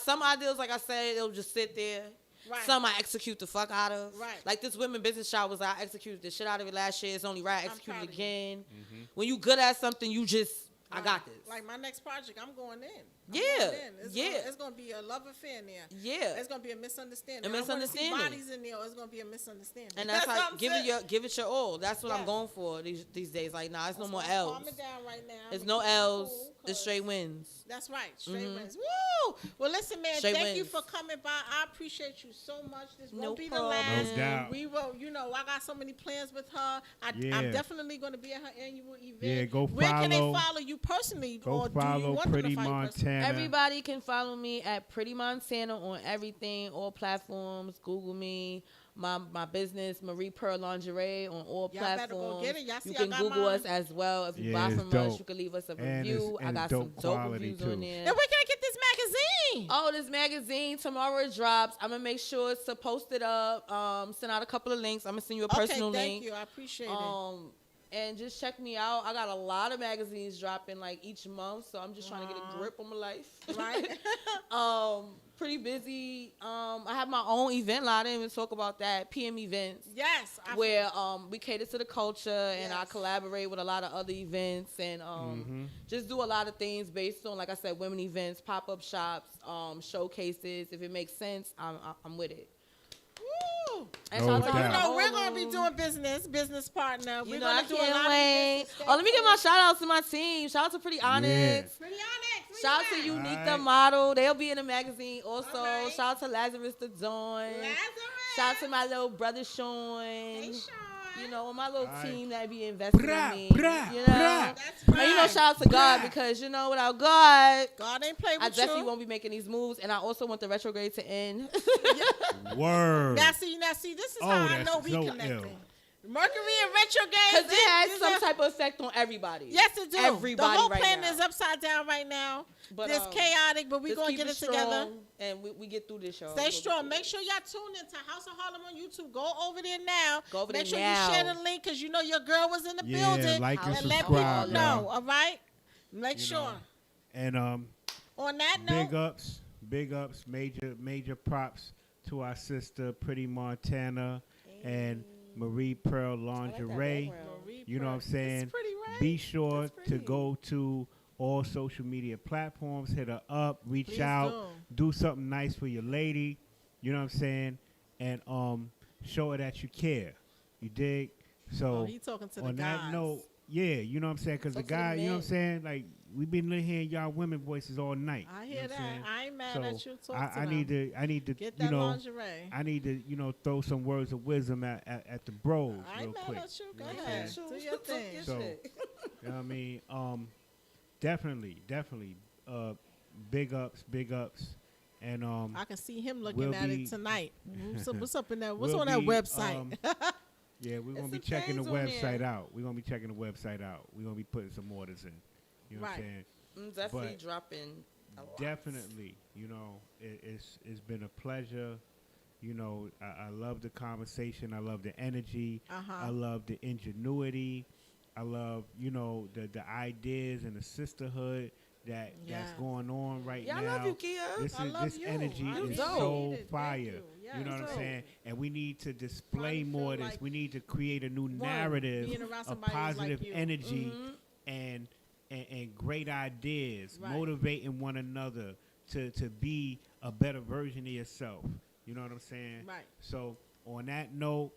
Some ideas, like I said, it'll just sit there. Right. Some I execute the fuck out of. Right. Like this women business shop I executed the shit out of it last year. It's only right I execute it again. Mm-hmm. When you good at something, you just I got this. Like my next project, I'm going in. It's gonna be a love affair in there. Yeah. It's gonna be a misunderstanding. A misunderstanding. I don't wanna see bodies in there. Or it's gonna be a misunderstanding. And that's like give it your all. That's what I'm going for these days. Like it's no more L's. Calm it down right now. It's no L's. It's straight wins. That's right. Straight wins. Woo! Well, listen, man. Thank you for coming by. I appreciate you so much. This won't be the last. No doubt. We will. I got so many plans with her. I'm definitely going to be at her annual event. Yeah, go follow. Where can they follow you personally? Go follow Pretty Montana. Everybody can follow me at Pretty Montana on everything, all platforms. Google me. My business, Marie Pearl Lingerie, on all platforms. Better go get it. Y'all see you can Google us as well. If you buy from us, you can leave us a review. I got some dope reviews on there. And where can I get this magazine? Oh, this magazine tomorrow it drops. I'm gonna make sure to post it up. Send out a couple of links. I'm gonna send you a personal link. Thank you. I appreciate it. And just check me out. I got a lot of magazines dropping like each month, so I'm just trying to get a grip on my life. Right. Pretty busy. I have my own event line. I didn't even talk about that. PM events. Yes. Where we cater to the culture, and I collaborate with a lot of other events, and just do a lot of things based on, like I said, women events, pop-up shops, showcases. If it makes sense, I'm with it. Woo! And no we're gonna be doing business partner. We're gonna do a lot of wait. Oh, let me give my shout out to my team. Shout out to Pretty Onyx. Yeah. Pretty Onyx. Shout out to Unique the model. They'll be in the magazine also. Shout out to Lazarus the Dawn. Shout out to my little brother Sean. Hey, Sean. My little team that be investing in me. And shout out to God, because without God ain't play with I definitely won't be making these moves. And I also want the retrograde to end. Word. Now see, this is how I know we connected. Mercury and retrograde. Because it has some type of effect on everybody. Yes, it do. Everybody the whole right planet now is upside down right now. But it's chaotic, but we're going to get it together. And we get through this, y'all. Stay strong. Make sure y'all tune into House of Harlem on YouTube. Go over there now. Make sure now. you share the link, because your girl was in the building. Like and let subscribe, people know, all right? Make sure. And on that note, big ups, major props to our sister Pretty Montana and Marie Pearl Lingerie. You know what I'm saying? Pretty, right? Be sure to go to all social media platforms. Hit her up, reach out, do something nice for your lady. You know what I'm saying? And show her that you care. You dig? So he talking to on the that guys. note, yeah, you know what I'm saying? Because the guy, you know what I'm saying? Like, we've been hearing y'all women voices all night. I hear that. I ain't mad at you. I need to get that lingerie. I need to throw some words of wisdom at the bros real quick. I ain't mad at you. Go ahead. Do your thing. So, you know what I mean? Definitely. Big ups. And I can see him looking at it tonight. What's up in that? What's on that website? Yeah, we're gonna be checking the website out. We're gonna be checking the website out. We're gonna be putting some orders in. You know what I'm saying? Definitely dropping. Definitely. It's been a pleasure. I love the conversation. I love the energy. I love the ingenuity. I love, the ideas and the sisterhood that's going on right now. I love you, Kia. This energy I is really so need it. fire. Thank you. Yes. You know what I'm saying? And we need to display Trying to more of feel this. like We need to create a new narrative being around of somebody who's positive like you. energy and great ideas, motivating one another to be a better version of yourself. You know what I'm saying? Right. So on that note,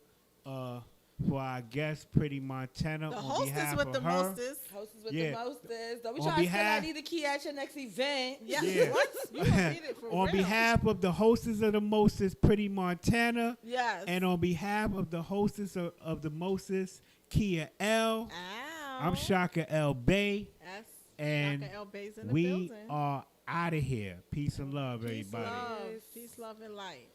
for our guest, Pretty Montana, The on hostess behalf with of the her, mostest. Hostess with Yeah. the mostest. Don't be On trying to behalf- spend that either key at your next event. Yeah. Yeah. What? You gonna need it for on real. behalf of the hostess of the mostest, Pretty Montana, Yes. and on behalf of the hostess of the mostest, Kia L. Ow. I'm Shaka L. Bay, Yes. and Shaka L. Bay's in the we building. are out of here. Peace and love, Peace, everybody. love. Peace, love, and light.